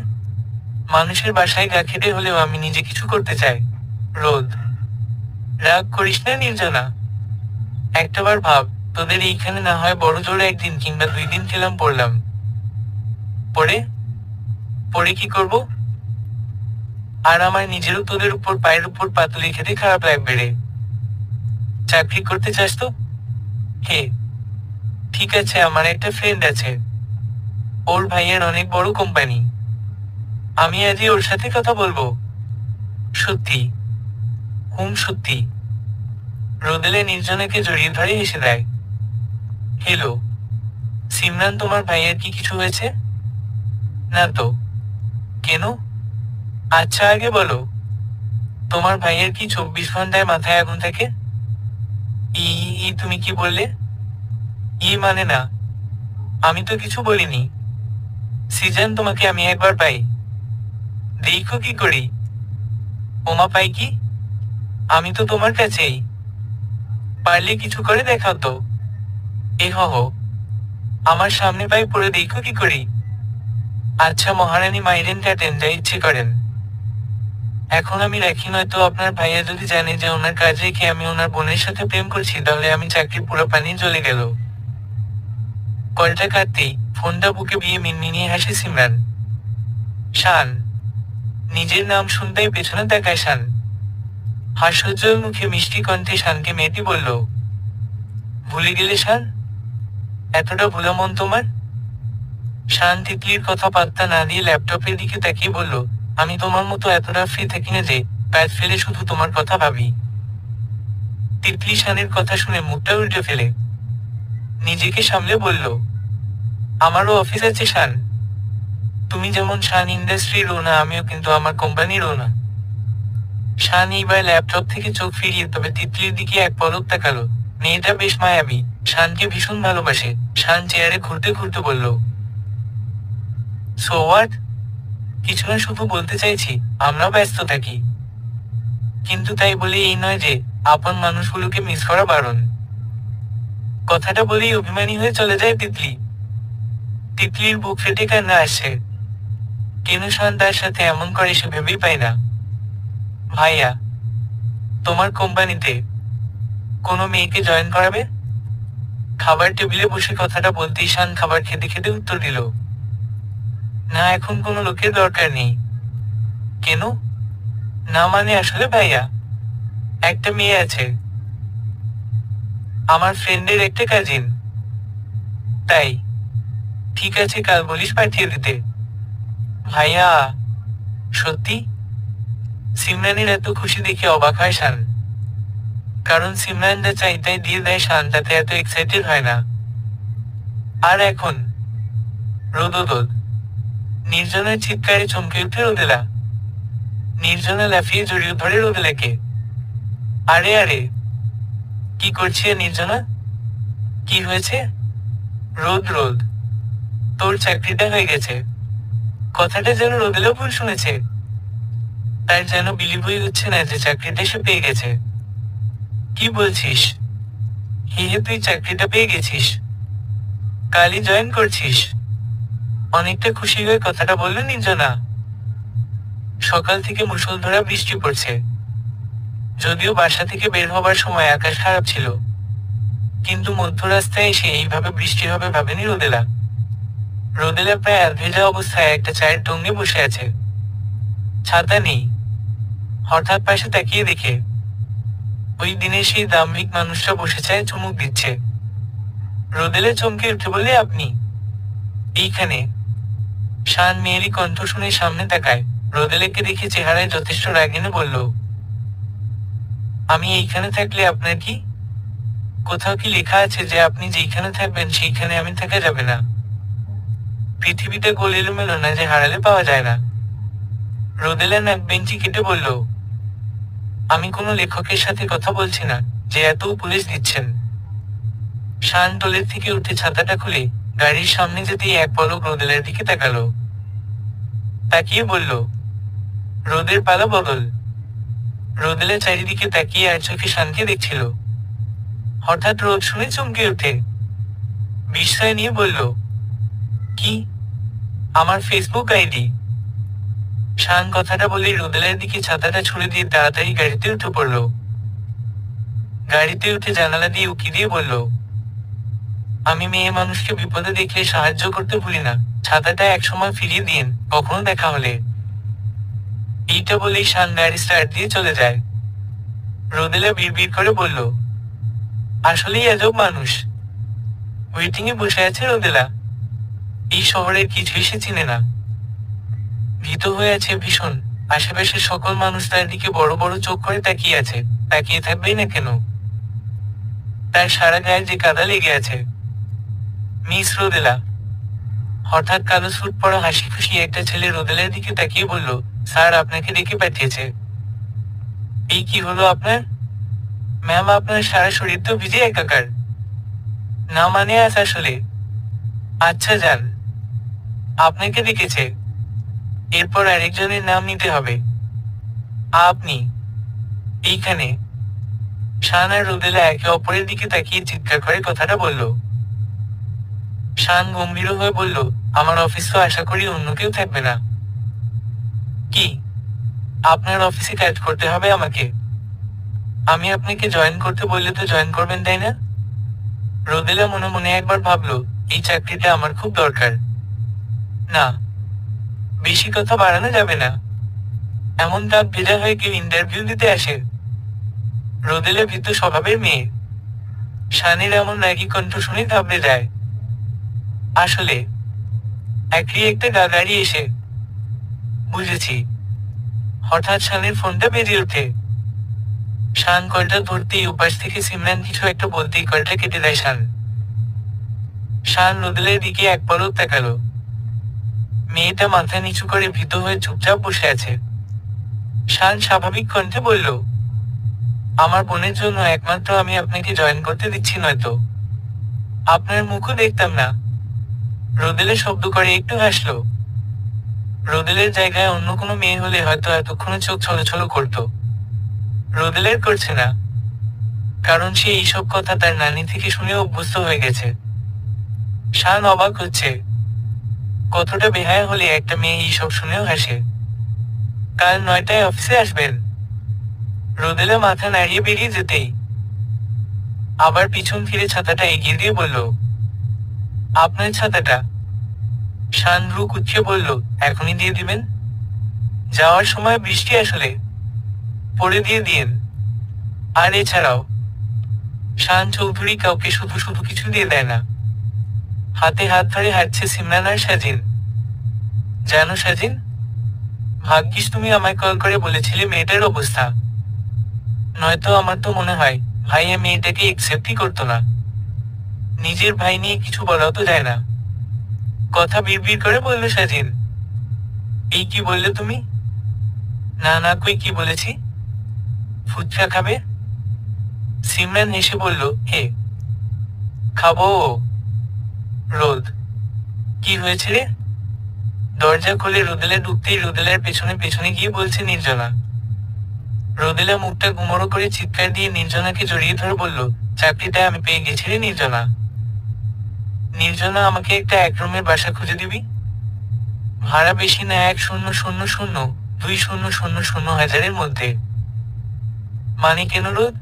মানুষের বাসায় গা খেতে হলেও আমি নিজে কিছু করতে চাই। রোদ। রাগ করিস না নির্জনা। একটাবার ভাব, তোদের এইখানে না হয় বড় জোরে 1 দিন কিংবা 2 দিন খেলাম পড়লাম। পরে? পরে কি করব? আর আমার নিজেরও তোদের উপর পায়ের উপর পাতুলি খেতে খারাপ লাগবে রে। চাকরি করতে চাস তো? হে, ঠিক আছে, আমার একটা ফ্রেন্ড আছে। ওর ভাইয়ের অনেক বড় কোম্পানি। আমি আজই ওর সাথে কথা বলবো। সত্যি? সত্যি। রোদেলে নির্জনাকে জড়িয়ে ধরে হেসে দেয়। হ্যালো সিমরান, তোমার ভাইয়ের কি কিছু হয়েছে? না তো। কেন? আচ্ছা আগে বলো, তোমার ভাইয়ের কি 24 ঘন্টায় মাথায় আগুন থাকে? ই তুমি কি বললে? মানে না, আমি তো কিছু বলিনি। সিজান, তোমাকে আমি একবার পাই। দেখো কি করি। ওমা, পাই কি? আমি তো তোমার কাছেই। পারলে কিছু করে দেখাও তো। আমার সামনে পাই পড়ে দেখো কি করি। আচ্ছা মহারানী, মাইরেন কাটেন যা ইচ্ছে করেন। এখন আমি রাখি, নয়তো আপনার ভাইয়া যদি জানে যে ওনার কাজ রেখে আমি ওনার বোনের সাথে প্রেম করছি, তাহলে আমি চাকরির পুরো পানি জ্বলে গেল। কলটা কাটতেই ফোনটা বুকে বিয়ে মিনমিনিয়ে হাসে সিমরান। শান। নিজের নাম শুনতেই পেছনে তাকায় শান। হাস্যোজ্জ্বল মুখে মিষ্টি কণ্ঠে শানকে মেয়েটি বলল, ভুলে গেলে শান? এতটা ভোলা মন তোমার? শান তিতলির কথা পাত্তা না দিয়ে ল্যাপটপের দিকে তাকিয়ে বলল, আমি তোমার মতো এতটা ফ্রি থাকি না যে প্যাড ফেলে শুধু তোমার কথা ভাবি। তিতলি শানের কথা শুনে মুখটা উল্টে ফেলে নিজেকে সামলে বলল, আমারও অফিস আছে শান। তুমি যেমন শান ইন্ডাস্ট্রির ওনা, আমিও কিন্তু আমার কোম্পানির ওনা। শান এইবার ল্যাপটপ থেকে চোখ ফিরিয়ে তবে তিতলির দিকে এক পলক তাকালো। মেয়েটা বেশ মায়াবী, শানকে ভীষণ ভালোবাসে। শান চেয়ারে ঘুরতে ঘুরতে বলল, সো হোয়াট? কিছু না, শুধু বলতে চাইছি আমরা ব্যস্ত থাকি, কিন্তু তাই বলে এই নয় যে আপন মানুষগুলোকে মিস করা বারণ। কথাটা বলেই অভিমানী হয়ে চলে যায় তিতলি। তিতলির বুক ফেটে কান্না আসছে। কেন শান তার সাথে এমন করে সে ভেবেই পায় না। ভাইয়া, তোমার কোম্পানিতে কোনো মেয়েকে জয়েন করাবে? খাবার টেবিলে বসে কথাটা বলতেই শান খাবার খেতে খেতে উত্তর দিল, না, এখন কোনো লোকের দরকার নেই। কেন? না মানে আসলে ভাইয়া, একটা মেয়ে আছে, আমার ফ্রেন্ডের একটা কাজিন। তাই? ঠিক আছে, কাল বলিস পাঠিয়ে দিতে। ভাইয়া, সত্যি? সিমরানের এত খুশি দেখে অবাক হয় শান। কারণ সিমরান যা চাই তাই দিয়ে দেয় শান, তাতে এত এক্সাইটেড হয় না। আর এখন রোদোদ। নির্জনের চিৎকারে চমকে উঠে রোদেলা। নির্জনা লাফিয়ে জড়িয়ে ধরে রোদেলাকে। আরে আরে, কি করছে নির্জনা? কি হয়েছে? রোদ রোদ, তোর চাকরিটা হয়ে গেছে। কথাটা যেন রোদেলা ভুল শুনেছে। তার যেন বিলিভই হচ্ছে না যে চাকরিটা সে পেয়ে গেছে। কি বলছিস? তুই চাকরিটা পেয়ে গেছিস? কালই জয়েন করছিস? অনেকটা খুশি হয়ে কথাটা বলল নির্জনা। সকাল থেকে মুষলধারা বৃষ্টি পড়ছে। যদিও বাসা থেকে বের হবার সময় আকাশ খারাপ ছিল, কিন্তু মধ্যরাস্তায় এসে এইভাবে বৃষ্টি হবে ভাবেনি রোদেলা। রোদেলা প্রায় আধভেজা অবস্থায় একটা চায়ের টঙ্গে বসে আছে। ছাতা নেই। হঠাৎ পাশে তাকিয়ে দেখে ওই দিনে সেই দাম্ভিক মানুষটা বসে চায়ে চুমুক দিচ্ছে। রোদেলা চমকে উঠে বলে, আপনি এইখানে? শান মেয়েরই কণ্ঠ শুনে সামনে তাকায়। রোদেলাকে দেখে চেহারায় যথেষ্ট রাগ এনে বলল, আমি এইখানে থাকলে আপনার কি? কোথাও কি লেখা আছে যে আপনি যেইখানে থাকবেন সেইখানে আমি থাকা যাবে না? পৃথিবীতে গোল এলোমেলো না যে হারালে পাওয়া যায় না। রোদেলা নাক বেঞ্চি কেটে বলল, আমি কোনো লেখকের সাথে কথা বলছি না যে এত উপদেশ দিচ্ছেন। শান টোলের থেকে উঠে ছাতাটা খুলে গাড়ির সামনে যেতেই এক পলক রোদেলার দিকে তাকালো। তাকিয়ে বলল, রোদের পালা বদল। রোদেলা চারিদিকে তাকিয়ে আর চোখে শানকে দেখছিল। হঠাৎ রোদ শুনে চমকে উঠে বিস্ময় নিয়ে বলল, কি? আমার ফেসবুক আইডি? শান কথাটা বলে রোদেলার দিকে ছাতাটা ছুড়ে দিয়ে তাড়াতাড়ি গাড়িতে উঠে পড়ল। গাড়িতে উঠে জানালা দিয়ে উকি দিয়ে বলল, আমি মেয়ে মানুষকে বিপদে দেখলে সাহায্য করতে ভুলি না। ছাতাটা একসময় ফিরিয়ে দিন, কখনো দেখা হলে। এইটা বলেই শান গাড়ি স্টার্ট দিয়ে চলে যায়। রোদেলা বিড়বিড় করে বলল, আসলেই আজব মানুষ। ওয়েটিং এ বসে আছে রোদেলা। এই শহরের কিছুই সে চিনে না। ভীত হয়ে আছে ভীষণ। আশেপাশের সকল মানুষ তার দিকে বড় বড় চোখ করে তাকিয়ে আছে। তাকিয়ে থাকবেই না কেন? তার সারা গায়ে যে কাদা লেগে আছে। মিস রোদেলা। হঠাৎ কালো স্যুট পরা হাসি খুশি একটা ছেলে রোদেলার দিকে তাকিয়ে বলল, স্যার আপনাকে ডেকে পাঠিয়েছে। এই কি হলো আপনার? ম্যাম, আপনার সারা শরীর তো ভিজে একাকার। না মানে আজ আসলে। আচ্ছা যান, আপনাকে ডেকেছে। এরপর আরেকজনের নাম নিতে হবে। আপনি এইখানে। শান আর রোদেলা একে অপরের দিকে তাকিয়ে চিৎকার করে কথাটা বলল। শান গম্ভীর হয়ে বলল, আমার অফিস তো আশা করি অন্য কেউ থাকবে না। কি? আপনার অফিসে কাজ করতে হবে আমাকে? আমি আপনাকে জয়েন করতে বললে তো জয়েন করবেন, তাই না? রোদেলা মনে মনে একবার ভাবলো, এই চাকরিটা আমার খুব দরকার। না, বেশি কথা বাড়ানো যাবে না। এমন দাঁত ভেজা হয়ে কেউ ইন্টারভিউ দিতে আসে? রোদেলা ভীত স্বভাবের মেয়ে। শানের এমন রাগী কণ্ঠ শুনে ঘাবড়ে যায়। আসলে একটা গাড়ি এসে। বুঝেছি। হঠাৎ শানের ফোনটা বেজে ওঠে। শান কলটা ধরতেই উপাস থেকে সিমরান কিছু একটা বলতেই কলটা কেটে দেয় শান। শান রোদেলের দিকে এক পলক তাকালো। মেয়েটা মাথা নিচু করে ভীত হয়ে চুপচাপ বসে আছে। শান স্বাভাবিক কণ্ঠে বলল, আমার বোনের জন্য একমাত্র আমি আপনাকে জয়েন করতে দিচ্ছি, নয়তো আপনার মুখও দেখতাম না। রোদেলে শব্দ করে একটু হাসলো। রোদেলের জায়গায় অন্য কোনো মেয়ে হলে হয়তো এতক্ষণে চোখ ছলছল করত। রোদেলের করছে না, কারণ সে এইসব কথা তার নানি থেকে শুনে অভ্যস্ত হয়ে গেছে। শান অবাক হচ্ছে, কতটা বেহায়া হলে একটা মেয়ে এইসব শুনেও হাসে। কাল 9টায় অফিসে আসবেন? রোদেলা মাথা নাড়িয়ে বেরিয়ে যেতেই আবার পিছন ফিরে ছাতাটা এগিয়ে দিয়ে বলল, আপনার ছাতাটা? শান ভ্রু কুঁচকে বলল, এখনই দিয়ে দিবেন? যাওয়ার সময় বৃষ্টি আসলে, পরে দিয়ে দিন। আর এছাড়াও শান চৌধুরী কাউকে শুধু শুধু কিছু দিয়ে দেয় না। হাতে হাত ধরে হাঁটছে সিমরান আর সাজিন। জানো সাজিন, ভাগ্যিস তুমি আমায় কল করে বলেছিলে মেয়েটার অবস্থা। নয়তো আমার তো মনে হয় ভাইয়া মেয়েটাকে একসেপ্টই করতো না। নিজের ভাই নিয়ে কিছু বলাও তো যায় না। কথা বিড়বিড় করে বলল সাজিন। এই কি বললে তুমি? না না, কই কি বলেছি? ফুচকা খাবে? সিমরান হেসে বলল, হে, খাবো। রোদ, কি হয়েছে রে? দরজা খুলে রোদেলা ঢুকতেই রোদেলার পেছনে পেছনে গিয়ে বলছে নির্জনা। রোদেলা মুখটা গুমড়ো করে চিৎকার দিয়ে নির্জনাকে জড়িয়ে ধরে বলল, চাকরিটা আমি পেয়ে গেছি রে নির্জনা। নির্জনা, আমাকে একটা এক রুমের বাসা খুঁজে দিবি? ভাড়া বেশি না, 1,000,000-2,000,000 মধ্যে। মানে কেন রোদ?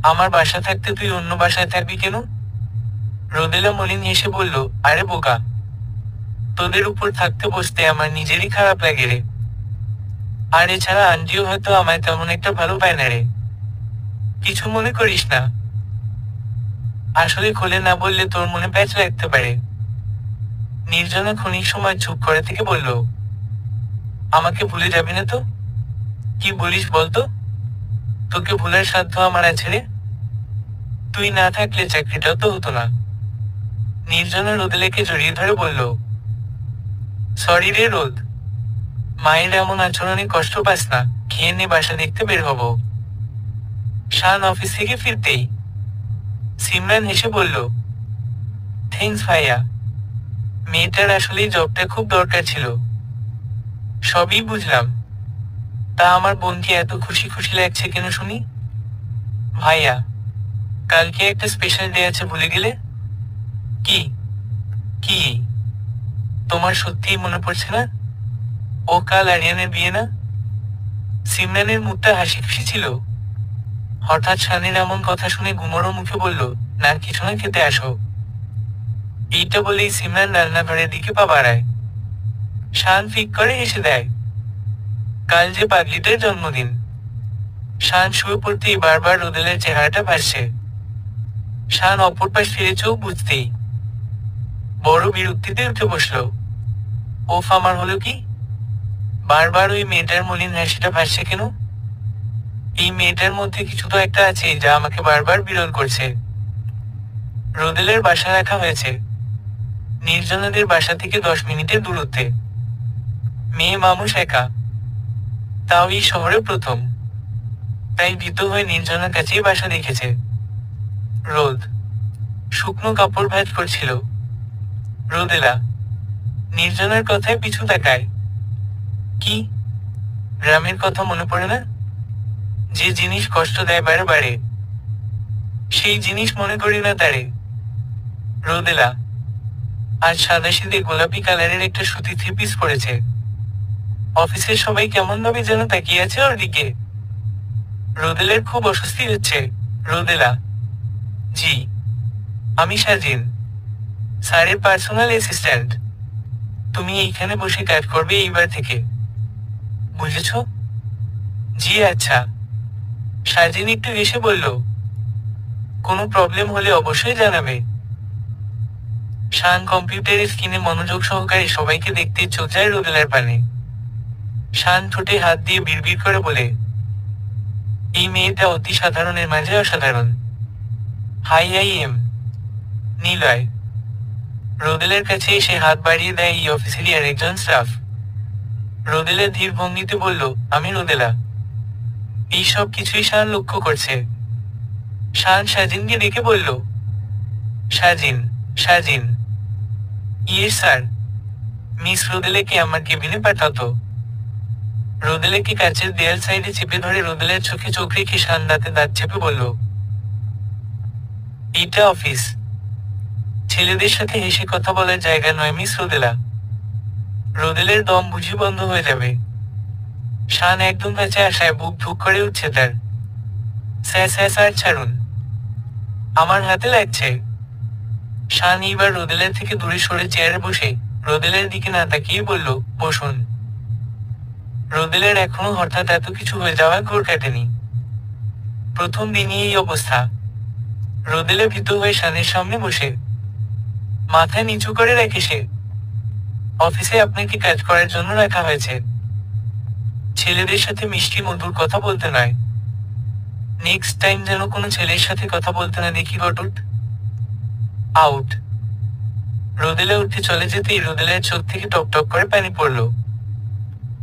আমার বাসা থাকতে তুই অন্য বাসায় থাকবি কেন? রোদেলা মলিন হেসে বলল, আরে বোকা, তোদের উপর থাকতে বসতে আমার নিজেরই খারাপ লাগে রে। আর এছাড়া আন্টিও হয়তো আমায় তেমন একটা ভালো পায় না রে। কিছু মনে করিস না। আসলে খুলে না বললে তোর মনে প্যাঁচ লাগতে পারে। নির্জনা ক্ষণিক সময় চুপ করে থেকে বলল, আমাকে ভুলে যাবি না তো? কি বলিস বলতো? তোকে ভুলার সাধ্য আমার আছে রে। তুই না থাকলে চাকরিটাও তো হতো না। নির্জনা রোদেলাকে জড়িয়ে ধরে বলল, সরি রে রোদ, মায়ের এমন আচরণে কষ্ট পাস না। খেয়ে নে, বাসা দেখতে বের হব। শান অফিস থেকে ফিরতেই সিমরান হেসে বলল, থ্যাঙ্কস ভাইয়া, মেয়েটার আসলেই জবটা খুব দরকার ছিল। সবই বুঝলাম। তা আমার বোনকে এত খুশি খুশি লাগছে কেন শুনি? ভাইয়া, কালকে একটা স্পেশাল ডে আছে, ভুলে গেলে? কি? কি? তোমার সত্যিই মনে পড়ছে না? ও কাল আরিয়ানের বিয়ে না? সিমরানের মুখটা হাসি খুশি ছিল। হঠাৎ শানের এমন কথা শুনে গুমড়ো মুখে বলল, না কিছু না, খেতে আসো। এইটা বলেই সিমরান রান্নাঘরের দিকে পা বাড়ায়। শান ফিক করে হেসে দেয়। কাল যে পাগলিটার জন্মদিন। শান শুয়ে পড়তেই বারবার রোদেলের চেহারাটা ভাসছে। শান অপর পাশ ফিরে চোখ বুঝতেই বড় বিরক্তিতে উঠে বসল। ওফ, আমার হলো কি? বারবার ওই মেয়েটার মলিন হাসিটা ভাসছে কেন? এই মেয়েটার মধ্যে কিছু তো একটা আছে যা আমাকে বারবার বিরল করছে। রোদেলের বাসা রাখা হয়েছে নির্জনাদের বাসা থেকে 10 মিনিটের দূরত্বে। মেয়ে মানুষ একা, তাও এই শহরে প্রথম। তাই ভীত হয়ে নির্জনার কাছেই বাসা দেখেছে। রোদ শুকনো কাপড় ভাঁজ করছিল। রোদেলা নির্জনার কথায় পিছু তাকায়। কি? গ্রামের কথা মনে পড়ে না? যে জিনিস কষ্ট দেয় বারে বারে, সেই জিনিস মনে করি না তারে। রোদেলা আজ সাদাসিধে গোলাপি কালারের একটা সুতি থ্রি পিস পরেছে। অফিসের সবাই কেমন ভাবে যেন তাকিয়ে আছে ওর দিকে। রোদেলের খুব অস্বস্তি হচ্ছে। রোদেলা জি, আমি সাজিন, স্যারের পার্সোনাল অ্যাসিস্ট্যান্ট। তুমি এইখানে বসে কাজ করবে এইবার থেকে, বুঝেছ? জি আচ্ছা। সাজিন একটু হেসে বলল, কোনো প্রবলেম হলে অবশ্যই জানাবে। শান কম্পিউটারের স্ক্রিনে মনোযোগ সহকারে সবাইকে দেখতে চোখ যায় রোদেলার পানে। শান ঠোঁটে হাত দিয়ে বিড়বিড় করে বলে, এই মেয়েটা অতি সাধারণের মাঝে অসাধারণ। Hi I am Niloy. রোদেলের কাছে এসে হাত বাড়িয়ে দেয় এই অফিসেরই আরেকজন স্টাফ। রোদেলা ধীর ভঙ্গিতে বলল, আমি রোদেলা। এই সব কিছুই শান লক্ষ্য করছে। শান সাজিনকে ডেকে বলল, Sajin, Sajin. Yes sir. Miss রোদেলাকে আমার কেবিনে পাঠাতো। রোদেলাকে কাচের দেয়াল সাইডে চেপে ধরে রোদেলার চোখে চোখ রেখে শান দাঁতে দাঁত চেপে বলল, এইটা অফিস, ছেলেদের সাথে হেসে কথা বলার জায়গা নয় মিস রোদেলা। রোদেলের দম বুঝি বন্ধ হয়ে যাবে। শান একদম কাছে আসায় বুক ধুক করে উঠছে তার। স্যার স্যার স্যার ছাড়ুন, আমার হাতে লাগছে। শান এইবার রোদেলের থেকে দূরে সরে চেয়ারে বসে রোদেলের দিকে না তাকিয়ে বলল, বসুন। রোদেলের এখনো হঠাৎ এত কিছু হয়ে যাওয়া ঘোর কাটেনি। প্রথম দিনই এই অবস্থা। রোদেলে ভীত হয়ে শানের সামনে বসে মাথা নিচু করে রেখে সে, অফিসে আপনাকে কাজ করার জন্য রাখা হয়েছে, ছেলেদের সাথে মিষ্টি মধুর কথা বলতে নয়। নেক্সট টাইম যেন কোনো ছেলের সাথে কথা বলতে না দেখি গটুট। আউট। রোদেলা উঠে চলে যেতেই রোদেলার চোখ থেকে টক টক করে পানি পড়ল।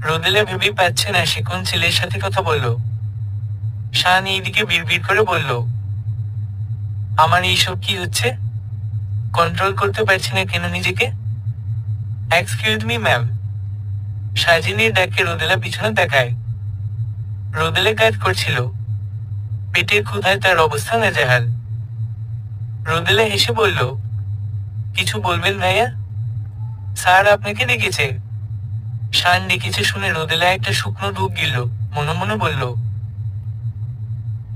রোদেলা ভেবেই পাচ্ছে না সে কোন ছেলের সাথে কথা বলল। শান এইদিকে বিড়বিড় করে বলল, আমার এইসব কি হচ্ছে? কন্ট্রোল করতে পারছি না কেন নিজেকে। Excuse me ma'am. সাজিনের ডাকে রোদেলা পিছনে তাকায়। রোদেলা কাজ করছিল, পেটের ক্ষুধায় তার অবস্থা নাজেহাল। রোদেলা হেসে বলল, কিছু বলবেন ভাইয়া? স্যার আপনাকে ডেকেছে। শান ডেকেছে শুনে রোদেলা একটা শুকনো ঢুক গিলল, মনে মনে বলল,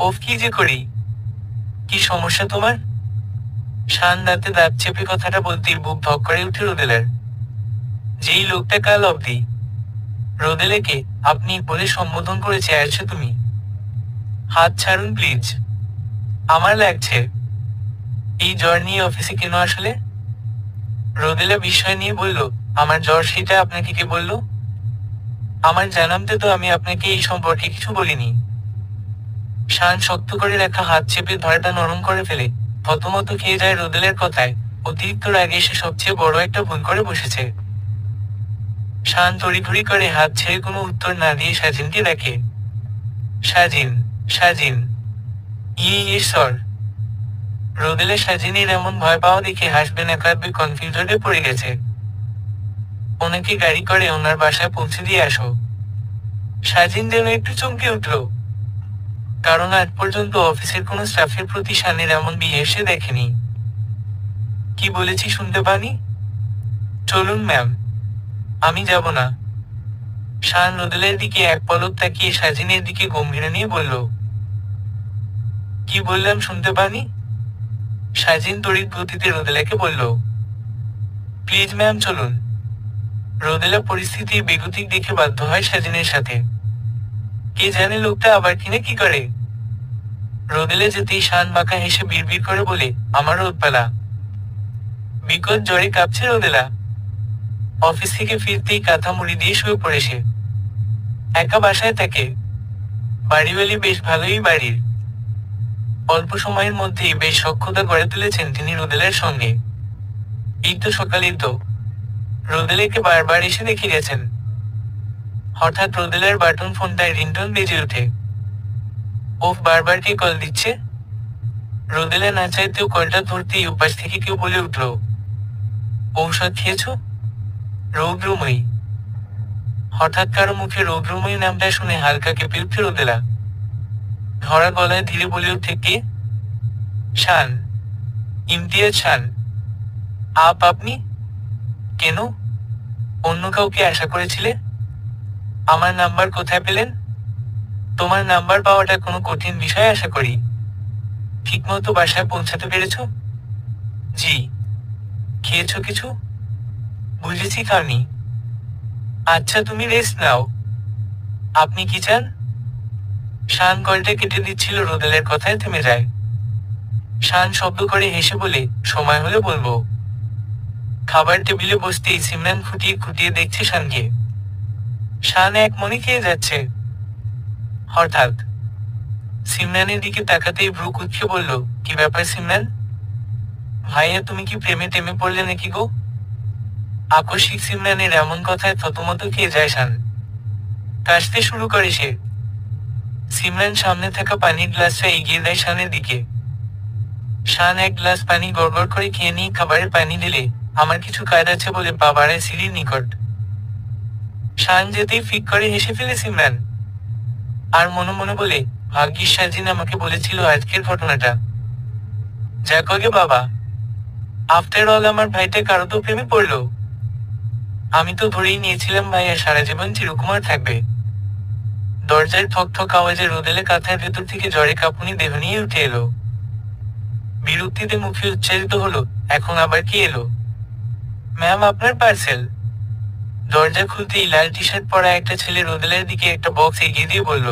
ওফ কি যে করি। কি সমস্যা তোমার? শান দাঁতে দাঁত চেপে কথাটা বলতেই বুক ধক করে উঠে রোদেলার। যেই লোকটা কাল অবধি রোদেলাকে আপনি বলে সম্বোধন করেছে আসছো তুমি, হাত ছাড়ুন প্লিজ, আমার লাগছে। এই জ্বর নিয়ে অফিসে কেন আসলে? রোদেলা বিস্ময় নিয়ে বলল, আমার জ্বর সেটা আপনাকে কে বলল? আমার জানামতে তো আমি আপনাকে এই সম্পর্কে কিছু বলিনি। শান শক্ত করে রাখা হাত চেপে ধরাটা নরম করে ফেলে থতমত খেয়ে যায় রোদেলের কথায়। অতিরিক্ত রাগে এসে সবচেয়ে বড় একটা ভুল করে বসেছে। শান তড়িঘড়ি করে হাত ছেড়ে কোনো উত্তর না দিয়ে সাজিনকে ডাকে, সাজিন, সাজিন। ইয়ে সর। রোদেলা সাজিনের এমন ভয় পাওয়া দেখে হাসবে না কাঁদবে কনফিউজনে পড়ে গেছে। ওনাকে গাড়ি করে ওনার বাসায় পৌঁছে দিয়ে আসো। সাজিন যেন একটু চমকে উঠল, কারণ আজ পর্যন্ত অফিসের কোনো স্টাফের প্রতি শানের এমন বিহেভ সে দেখেনি। কি বলেছি শুনতে পানি? চলুন ম্যাম, আমি যাব না। শান রোদেলের দিকে এক পলক তাকিয়ে সাজিনের দিকে গম্ভীর নিয়ে বলল, কি বললাম শুনতে পানি? সাজিন তড়িৎ গতিতে রোদেলাকে বলল, প্লিজ ম্যাম চলুন। রোদেলা পরিস্থিতির বেগতিক দেখে বাধ্য হয় সাজিনের সাথে। কে জানে লোকটা আবার কিনে কি করে। রোদেলা যেতেই শান বাঁকা হেসে বিড়বিড় করে বলে, আমার রোদপালা। বিকট জ্বরে কাঁপছে রোদেলা। অফিস থেকে ফিরতেই কাঁথা মুড়ি দিয়ে শুয়ে পড়ে সে। একা বাসায় থাকে। বাড়িওয়ালি বেশ ভালোই বাড়ির। অল্প সময়ের মধ্যেই বেশ সখ্যতা গড়ে তুলেছেন তিনি রোদেলের সঙ্গে। এই তো সকালেই তো রোদেলেকে বারবার এসে দেখে গেছেন। হঠাৎ রোদেলের বাটন ফোনটায় রিংটোন বেজে ওঠে। ওফ, বারবার কে কল দিচ্ছে? রোদেলা না চাইতেও কলটা ধরতেই উপাস থেকে কেউ বলে উঠল, ঔষধ খেয়েছ? রৌদ্রময়ী। হঠাৎ কারো মুখে রৌদ্রময়ী নামটা শুনে হালকা কেঁপে উঠে রোদেলা। ধরা গলায় ধীরে বলে উঠে, কে? শান, ইমতিয়াজ শান। আপনি? কেন? অন্য কাউকে আশা করেছিলে? আমার নাম্বার কোথায় পেলেন? তোমার নাম্বার পাওয়াটা কোনো কঠিন বিষয় আশা করি। ঠিকমতো বাসায় পৌঁছাতে পেরেছ? জি। খেয়েছ কিছু? বুঝেছি খাওনি। আচ্ছা, তুমি রেস্ট নাও। আপনি কি চান? শান কলটা কেটে দিচ্ছিল, রোদেলের কথায় থেমে যায়। শান শব্দ করে হেসে বলে, সময় হলে বলবো। খাবার টেবিলে বসতেই সিমরান খুঁটিয়ে খুঁটিয়ে দেখছে শানকে। শান এক মনে খেয়ে যাচ্ছে। হঠাৎ সিমরানের দিকে তাকাতেই ভ্রু কুঁচকে বলল, কি ব্যাপার সিমরান? ভাইয়া, তুমি কি প্রেমে টেমে পড়লে নাকি গো? আকস্মিক সিমরানের এমন কথায় থতমত খেয়ে যায় শান। কাশতে শুরু করে সে। সিমরান সামনে থাকা পানির গ্লাসটা এগিয়ে দেয় শানের দিকে। শান এক গ্লাস পানি গড়গড় করে খেয়ে নিয়ে খাবারের পানি দিলে, আমার কিছু কাজ আছে বলে পা বাড়ায় সিঁড়ির নিকট। শান যেতেই ফিক করে হেসে ফেলে সিমরান। আর মনে মনে বলে, ভাগ্যিস সাজিন আমাকে বলেছিল আজকের ঘটনাটা। যাক গে বাবা, আফটার অল আমার ভাইটা কারো তো প্রেমে পড়লো। আমি তো ধরেই নিয়েছিলাম ভাইয়া সারা জীবন চিরকুমার থাকবে। দরজায় ঠক ঠক আওয়াজে রোদেলে কাঁথার ভেতর থেকে জ্বরে কাঁপুনি দেহ নিয়ে উঠে এলো। বিরক্তিতে মুখে উচ্চারিত হলো, এখন আবার কি এলো? ম্যাম, আপনার পার্সেল। দরজা খুলতেই লাল টি শার্ট পরা একটা ছেলে রোদেলের দিকে একটা বক্স এগিয়ে দিয়ে বলল।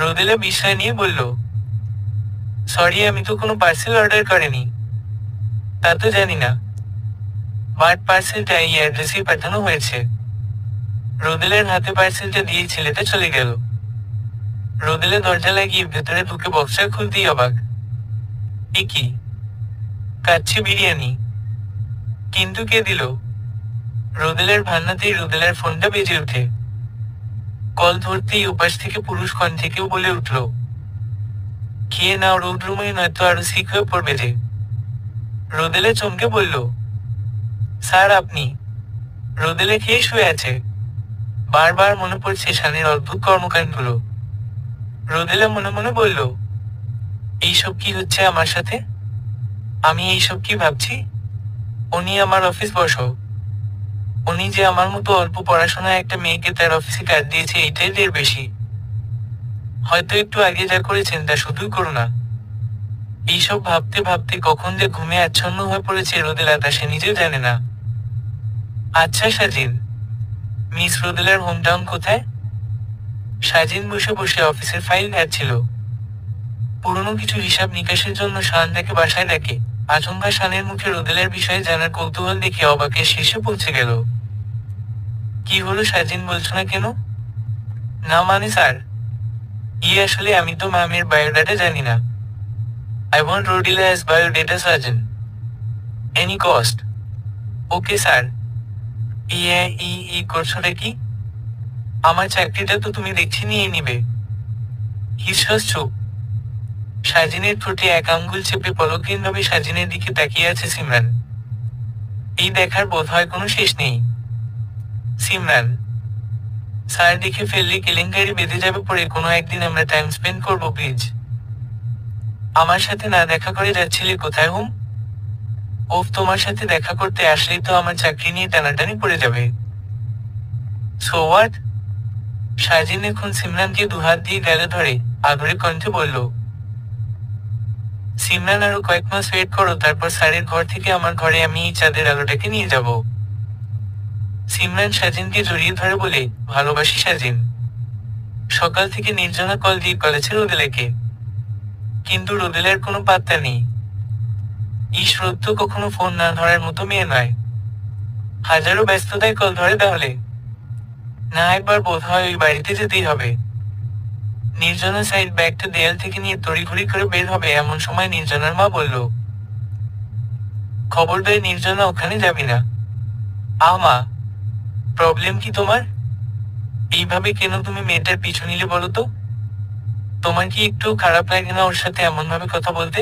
রোদেলা বিস্ময় নিয়ে বলল, সরি, আমি তো কোনো পার্সেল অর্ডার করিনি। তা তো জানি না, বাট পার্সেলটা এই অ্যাড্রেসেই পাঠানো হয়েছে। রোদেলের হাতে পার্সেলটা দিয়ে ছেলেটা চলে গেল। রোদেলে দরজা লাগিয়ে ভেতরে ঢুকে বক্সটা খুলতেই অবাক। এ কি? কাচ্চি বিরিয়ানি। কিন্তু কে দিল? রোদেলের ভান্নাতেই রোদেলার ফোনটা বেজে ওঠে। কল ধরতেই উপাস থেকে পুরুষ কণ্ঠে কেউ বলে উঠল, খেয়ে নাও রৌদ্রময়ী, নয়তো আরো সিক হয়ে পড়বে যে। রোদেলে চমকে বলল, স্যার আপনি? রোদেলে খেয়ে শুয়ে আছে। বারবার মনে পড়ছে শানের অদ্ভুত কর্মকাণ্ডগুলো। রোদেলা মনে মনে বলল, এইসব কি হচ্ছে আমার সাথে? আমি এইসব কি ভাবছি? উনি আমার অফিস বসো। উনি যে আমার মতো অল্প পড়াশোনায় একটা মেয়েকে তার অফিসে কাজ দিয়েছে, এইটাই ঢের বেশি। হয়তো একটু আগে যা করেছেন তা শুধুই করুণা। এইসব ভাবতে ভাবতে কখন যে ঘুমে আচ্ছন্ন হয়ে পড়েছে রোদেলা, তা সে নিজেও জানে না। আচ্ছা সাজিন, মিস রোদেলার হোমটাউন কোথায়? সাজিন বসে বসে অফিসের ফাইল ঘাটছিল। পুরনো কিছু হিসাব নিকাশের জন্য শান তাকে বাসায় ডাকে। আচমকা শানের মুখে রোদেলার বিষয়ে জানার কৌতূহল দেখে অবাকের শীর্ষে পৌঁছে গেল। কি হলো সাজিন, বলছো না কেন? না মানে স্যার, আসলে আমি তো ম্যামের বায়োডাটা জানি না। I want Rodela as biodata surgeon. Any cost. Okay sir. করছোটা কি? আমার চাকরিটা তো তুমি দেখছি নিয়ে নিবে। হিসস চুপ। সাজিনের ঠোঁটে এক আঙ্গুল চেপে পলকহীনভাবে সাজিনের দিকে তাকিয়ে আছে সিমরান। এই দেখার বোধ হয় কোনো শেষ নেই। সিমরান, স্যার দেখে ফেললে কেলেঙ্কারি বেঁধে যাবে, পরে কোনো একদিন আমরা টাইম স্পেন্ড করবো প্লিজ। আমার সাথে না দেখা করে যাচ্ছিলে কোথায় হুম? ওফ, তোমার সাথে দেখা করতে আসলেই তো আমার চাকরি নিয়ে টানাটানি পড়ে যাবে। So what? সাজিন এখন সিমরানকে দুহাত দিয়ে গালে ধরে আদরে কণ্ঠে বলল, সিমরান আরো কয়েক মাস ওয়েট করো, তারপর স্যারের ঘর থেকে আমার ঘরে আমি এই চাঁদের আলোটাকে নিয়ে যাব। সিমরান সাজিনকে জড়িয়ে ধরে বলে, ভালোবাসি সাজিন। সকাল থেকে নির্জনা কল দিয়ে কলেছে রোদেলাকে, কিন্তু রোদেলার কোনো পাত্তা নেই। রোদ তো কখনো ফোন না ধরার মতো মেয়ে নয়। হাজারো ব্যস্ততায় কল ধরে তাহলে। না, একবার বোধ হয় ওই বাড়িতে যেতেই হবে। নির্জনা সাইড ব্যাগটা দেয়াল থেকে নিয়ে তড়িঘড়ি করে বের হবে এমন সময় নির্জনার মা বলল, খবরদার নির্জনা, ওখানে যাবি না। মা, প্রবলেম কি তোমার? এইভাবে কেন তুমি মেয়েটার পিছু নিলে বলো তো? তোমার কি একটু খারাপ লাগে না ওর সাথে এমন ভাবে কথা বলতে?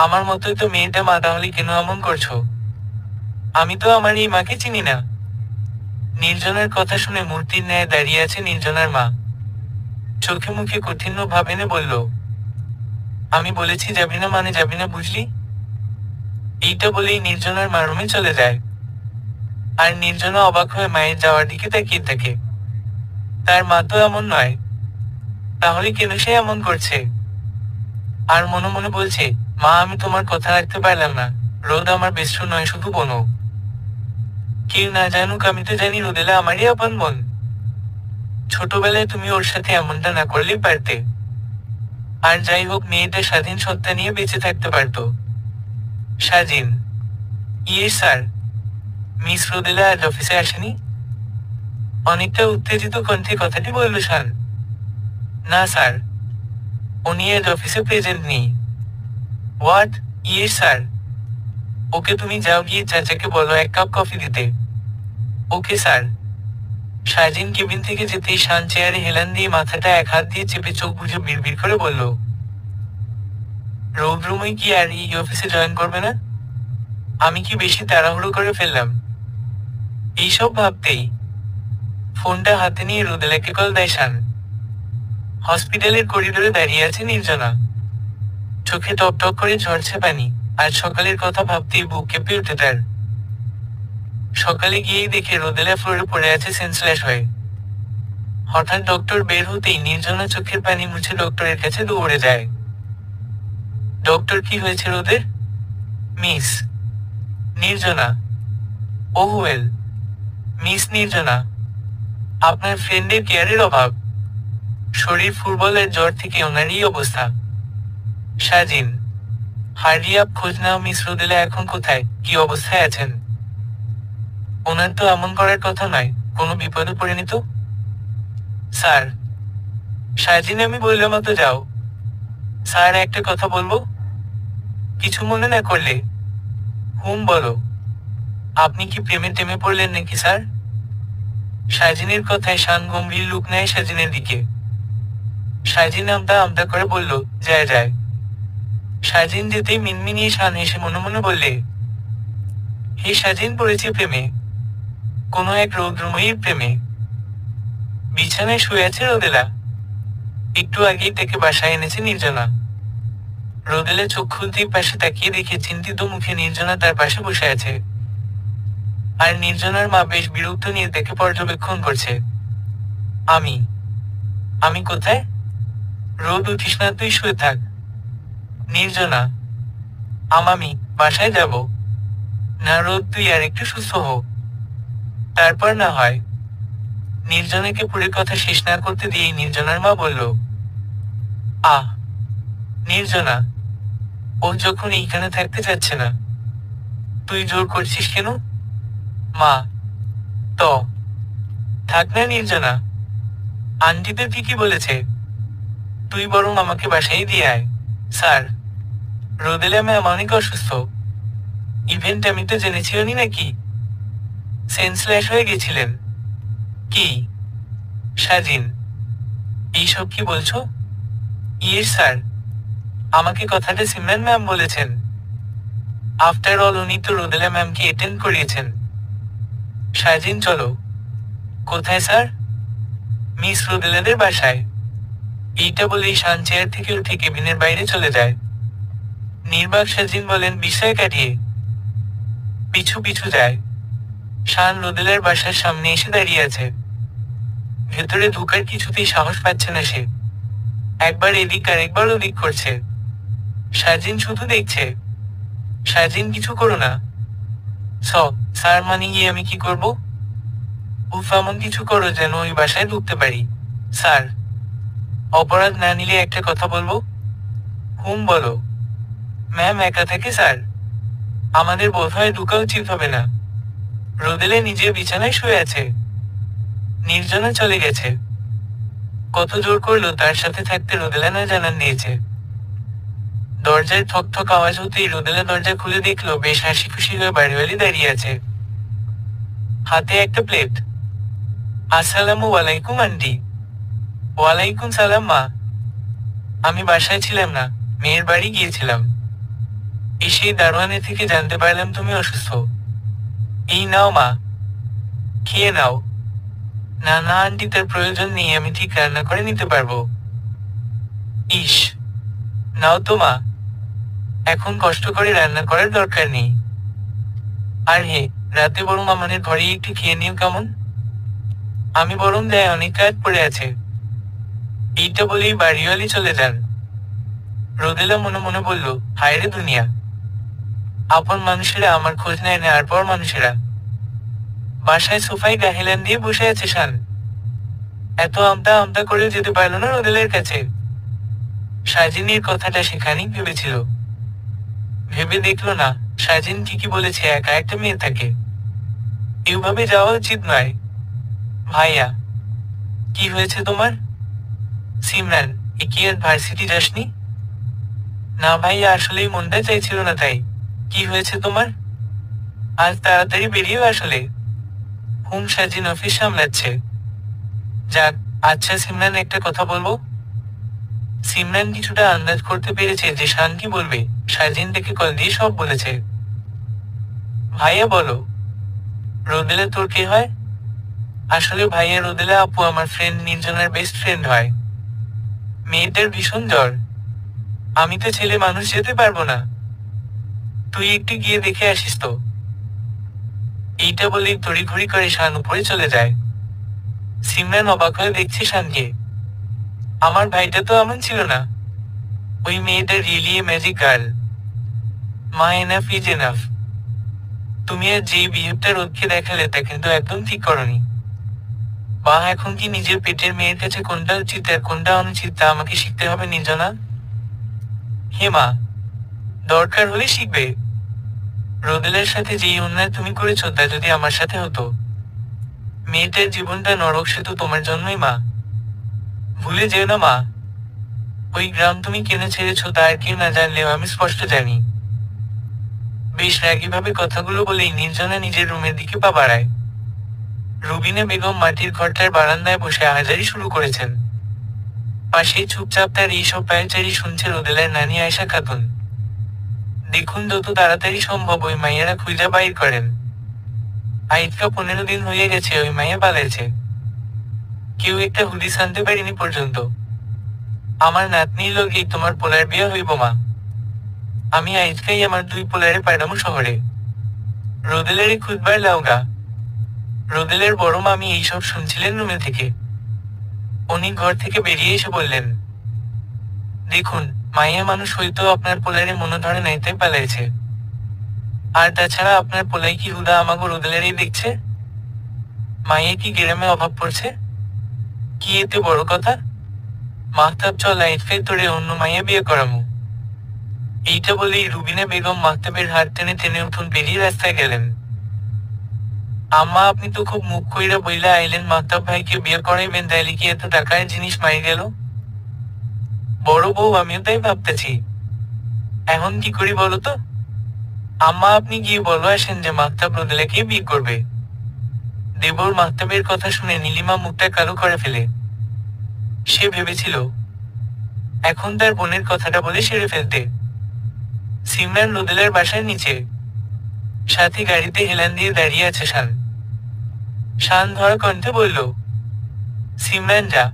আমার মতোই তো মেয়েটা, মা, তাহলে কেন এমন করছো? আমি তো আমার এই মাকে চিনি না। নির্জনার কথা শুনে মূর্তির ন্যায় দাঁড়িয়ে আছে নির্জনার মা। চোখে মুখে কঠিন্য ভাব এনে বলল, আমি বলেছি যাবি না মানে যাবি না, বুঝলি? এইটা বলেই নির্জনার মা রুমে চলে যায়। আর নির্জনা অবাক হয়ে মায়ের যাওয়ার দিকে তাকিয়ে থাকে। তার মা তো এমন নয়, তাহলে কেন সে এমন করছে? আর মনে মনে বলছে, মা, আমি তোমার কথা রাখতে পারলাম না। রোদ আমার বেস্ট নয়, শুধু বোনও। কেউ না জানুক, আমি তো জানি রোদেলা আমারই আপন বোন। ছোটবেলায় তুমি ওর সাথে এমনটা না করলেই পারতে। আর যাই হোক, মেয়েটা স্বাধীন সত্তা নিয়ে বেঁচে থাকতে পারতো। স্বাধীন? ইয়ে স্যার, মিস রোদেলা আজ অফিসে আসেনি? অনেকটা উত্তেজিত কণ্ঠে কথাটি বলল শান। না স্যার, উনি আজ অফিসে প্রেজেন্ট নেই। হোয়াট? ইয়ে স্যার। ওকে তুমি যাও, গিয়ে চাচাকে বলো 1 কাপ কফি দিতে। Okay sir. শাহজিন কেবিন থেকে যেতেই শান চেয়ারে হেলান দিয়ে মাথাটা এক হাত দিয়ে চেপে চোখ বুজে বিড়বিড় করে বলল, রৌদ্রময় কি আর এই অফিসে জয়েন করবে না? আমি কি বেশি তাড়াহুড়ো করে ফেললাম? এইসব ভাবতেই ফোনটা হাতে নিয়ে রোদেলাকে কল দেয় শান। হসপিটালের করিডোরে দাঁড়িয়ে আছে নির্জনা। চোখে টপ টপ করে ঝরছে পানি। আজ সকালের কথা ভাবতেই বুক কেঁপে ওঠে তার। সকালে গিয়েই দেখে রোদেলা ফ্লোরে পড়ে আছে সেন্সলেস হয়ে। হঠাৎ ডক্টর বের হতেই নির্জনা চোখের পানি মুছে ডক্টরের কাছে দৌড়ে যায়। ডক্টর, কি হয়েছে রোদের? মিস নির্জনা। ওহ ওয়েল, মিস নির্জনা, আপনার ফ্রেন্ডের কেয়ারের অভাব। শরীর ফুটবলের জ্বর থেকে ওনারই অবস্থা। সাজিন, হার্ডি আপ, খোঁজ নাও মিস রোদেলা এখন কোথায়, কি অবস্থায় আছেন। ওনার তো এমন করার কথা নয়, কোনো বিপদে পড়েনি তো? স্যার। সাজিন, আমি বললাম তো যাও। স্যার, একটা কথা বলবো? কিছু মনে না করলে। বলো। আপনি কি প্রেমে টেমে পড়লেন নাকি স্যার? সাজিনের কথায় শান গম্ভীর লুক নেয় সাজিনের দিকে। সাজিন আমতা আমতা করে বলল, যায় যায়। সাজিন যেতেই মিনমিনিয়ে শান হেসে মনে মনে বললে, হে সাজিন, পড়েছে প্রেমে, কোনো এক রৌদ্রময়ীর প্রেমে। বিছানায় শুয়ে আছে রোদেলা। একটু আগেই তাকে বাসায় এনেছে নির্জনা। রোদেলা চোখ খুলতেই পাশে তাকিয়ে দেখে চিন্তিত মুখে নির্জনা তার পাশে বসে আছে। আর নির্জনার মা বেশ বিরক্ত নিয়ে তাকে পর্যবেক্ষণ করছে। আমি আমি কোথায়? রোদ, উঠিস না, তুই শুয়ে থাক। নির্জনা, আমি বাসায় যাব না। রোদ, তুই আর একটু সুস্থ হো, তারপর না হয়। নির্জনাকে পুরো কথা শেষ না করতে দিয়েই নির্জনার মা বলল, আহ নির্জনা, ও যখন এইখানে থাকতে চাচ্ছে না, তুই জোর করছিস কেন? মা, তো থাক না নির্জনা, আন্টিতে ঠিকই বলেছে, তুই বরং আমাকে বাসায় দিয়ে আয়। স্যার, রোদেলা ম্যাম অনেক অসুস্থ। ইভেন্ট আমি তো জেনেছিলনি নাকি? সেন্সলেস হয়ে গেছিলেন। কি? সাজিন, এইসব কি বলছো? ইয়েস স্যার, আমাকে কথাটা সিমরান ম্যাম বলেছেন। আফটার অল উনি তো রোদেলা ম্যামকে অ্যাটেন্ড করিয়েছেন। সাজিন, চলো। কোথায় স্যার? মিস রোদেলাদের বাসায়। এইটা বলেই শান চেয়ার থেকে উঠে কেবিনের বাইরে চলে যায়। নির্বাক সাজিন বলেন বিষয় কাটিয়ে পিছু পিছু যায়। শান রোদেলার বাসার সামনে এসে দাঁড়িয়ে আছে। ভেতরে ঢুকার কিছুতেই সাহস পাচ্ছে না সে। একবার এদিক আর একবার ওদিক করছে। সাজিন শুধু দেখছে। সাজিন, কিছু করো না। স্যার, মানে গিয়ে আমি কি করব? উফ, এমন কিছু করো যেন ওই বাসায় ঢুকতে পারি। স্যার, অপরাধ না নিলে একটা কথা বলবো। বলো। ম্যাম একা থাকে স্যার, আমাদের বোধহয় ঢুকা উচিত হবে না। রোদেলা নিজে বিছানায় শুয়ে আছে। নির্জনে চলে গেছে। কত জোর করলো তার সাথে থাকতে রোদেলা না জানান নিয়েছে। দরজায় ঠক ঠক আওয়াজ হতেই রোদেলা দরজা খুলে দেখলো বেশ হাসি খুশি হয়ে বাড়িওয়ালি দাঁড়িয়ে আছে, হাতে একটা প্লেট। আসসালামু আলাইকুম আন্টি। ওয়ালাইকুম সালাম মা। আমি বাসায় ছিলাম না, মেয়ের বাড়ি গিয়েছিলাম। এসেই দারোয়ানের থেকে জানতে পারলাম তুমি অসুস্থ। এই নাও মা, খেয়ে নাও। না না আন্টি, তার প্রয়োজন নেই, আমি ঠিক রান্না করে নিতে পারবো। ইস, নাও তো মা, এখন কষ্ট করে রান্না করার দরকার নেই। আর হে, রাতে বরং আমাদের ঘরেই একটু খেয়ে নিও কেমন? আমি বরং দেয় অনেক কাজ পড়ে আছে। এইটা বলেই বাড়িওয়ালি চলে যান। রোদেলা মনে মনে বলল, হায় রে দুনিয়া, আপন মানুষেরা আমার খোঁজ নেয় না, আর পর মানুষেরা। বাসায় সোফায় গাহেলান দিয়ে বসে আছে শান। এত আমতা আমতা করেও যেতে পারল না রোদেলের কাছে। সাজিনীর কথাটা সেখানেই ভেবেছিল, ভেবে দেখলো না সাজিন ঠিকই বলেছে, একা একটা মেয়ে থাকে, এভাবে যাওয়া উচিত নয়। ভাইয়া, কি হয়েছে তোমার? সিমরান, এ কি আর ভার্সিটি যাসনি? না ভাইয়া, আসলেই মনটা চাইছিল না তাই। কি হয়েছে তোমার? আজ তাড়াতাড়ি বেরিয়েও আসলে। সাজিন অফিস সামলাচ্ছে। যাক, আচ্ছা সিমরান, একটা কথা বলবো। সিমরান কিছুটা আন্দাজ করতে পেরেছে যে শান কি বলবে। সাজিন থেকে কল দিয়ে সব বলেছে। ভাইয়া বলো। রোদেলা তোর কে হয়? আসলে ভাইয়া, রোদেলা আপু আমার ফ্রেন্ড নির্জনার বেস্ট ফ্রেন্ড হয়। মেয়েটার ভীষণ জ্বর, আমি তো ছেলে মানুষ যেতে পারবো না। তুই একটু গিয়ে দেখে আসিস তো। এইটা বলেই তড়িঘড়ি করে শান উপরে চলে যায়। সিমরান অবাক হয়ে দেখছে শানকে। আমার ভাইটা তো এমন ছিল না। ওই মেয়েটা রিয়েলি এ ম্যাজিক গার্ল। মা, এনাফ ইজ এনাফ। তুমি আর যেই বিহেভটা রোদকে দেখালে তা কিন্তু একদম ঠিক করনি। বা এখন কি নিজের পেটের মেয়ের কাছে কোনটা উচিত আর কোনটা অনুচিত তা আমাকে শিখতে হবে নির্জনা। হে মা, দরকার হলে শিখবে। রোদেলার সাথে যেই অন্যায় তুমি করেছো তা যদি আমার সাথে হতো। মেয়েটার জীবনটা নরক, সে তো তোমার জন্যই মা। ভুলে যেও না মা, ওই গ্রাম তুমি কেন ছেড়েছো তা আর কেউ না জানলেও আমি স্পষ্ট জানি। বেশ রাগীভাবে কথাগুলো বলেই নির্জনা নিজের রুমের দিকে পা বাড়ায়। রুবিনা বেগম মাটির ঘরটার বারান্দায় বসে আহাজারি শুরু করেছেন। পাশেই চুপচাপ তার এইসব পায়চারি শুনছে রোদেলার নানি আয়শা খাতুন। দেখুন, যত তাড়াতাড়ি সম্ভব ওই মাইয়ারা খুঁজা বাইর করেন। আইজকা 15 দিন হয়ে গেছে ওই মাইয়া পালাইছে, কেউ একটা হুদিস আনতে পারিনি পর্যন্ত। আমার নাতনির লগেই তোমার পোলার বিয়ে হইব মা। আমি আইজকাই আমার 2 পোলারে পাঠামো শহরে। রোদেলারে খুঁজবার লাউগা। রোদেলের বড় মামি এইসব শুনছিলেন রুমে থেকে। উনি ঘর থেকে বেরিয়ে এসে বললেন, দেখুন, মাইয়া মানুষ হয়তো আপনার পোলারে মনে ধরে নাইতে পালাইছে। আর তাছাড়া আপনার পোলাই কি হুদা আমাগো রোদেলেরই দেখছে? মাইয়া কি গ্রামে অভাব পড়ছে? কি এতে বড় কথা? মাহতাব, চল আইজকাই তোরে অন্য মাইয়া বিয়ে করামু। এইটা বলেই রুবিনা বেগম মাহতাবের হাত টেনে টেনে উঠুন পেরিয়ে রাস্তায় গেলেন। আম্মা, আপনি তো খুব মুখ কইরা বইলা আইলেন মাহতাব ভাইকে বিয়ে করাইবেন, তাইলে কি এত টাকার জিনিস মারি গেল? বড় বউ, আমিও তাই ভাবতেছি। এখন কি করি বলো তো? আম্মা, আপনি গিয়ে বলো আসেন যে মাহতাব রোদেলাকে বিয়ে করবে। দেবর মাহতাবের কথা শুনে নীলিমা মুখটা কালো করে ফেলে। সে ভেবেছিল এখন তার বোনের কথাটা বলে সেরে ফেলতে। সিমরান রোদেলার বাসার নিচে, সাথে গাড়িতে হেলান দিয়ে দাঁড়িয়ে আছে শান। শান ধরা কণ্ঠে বলল, সিমরান যা।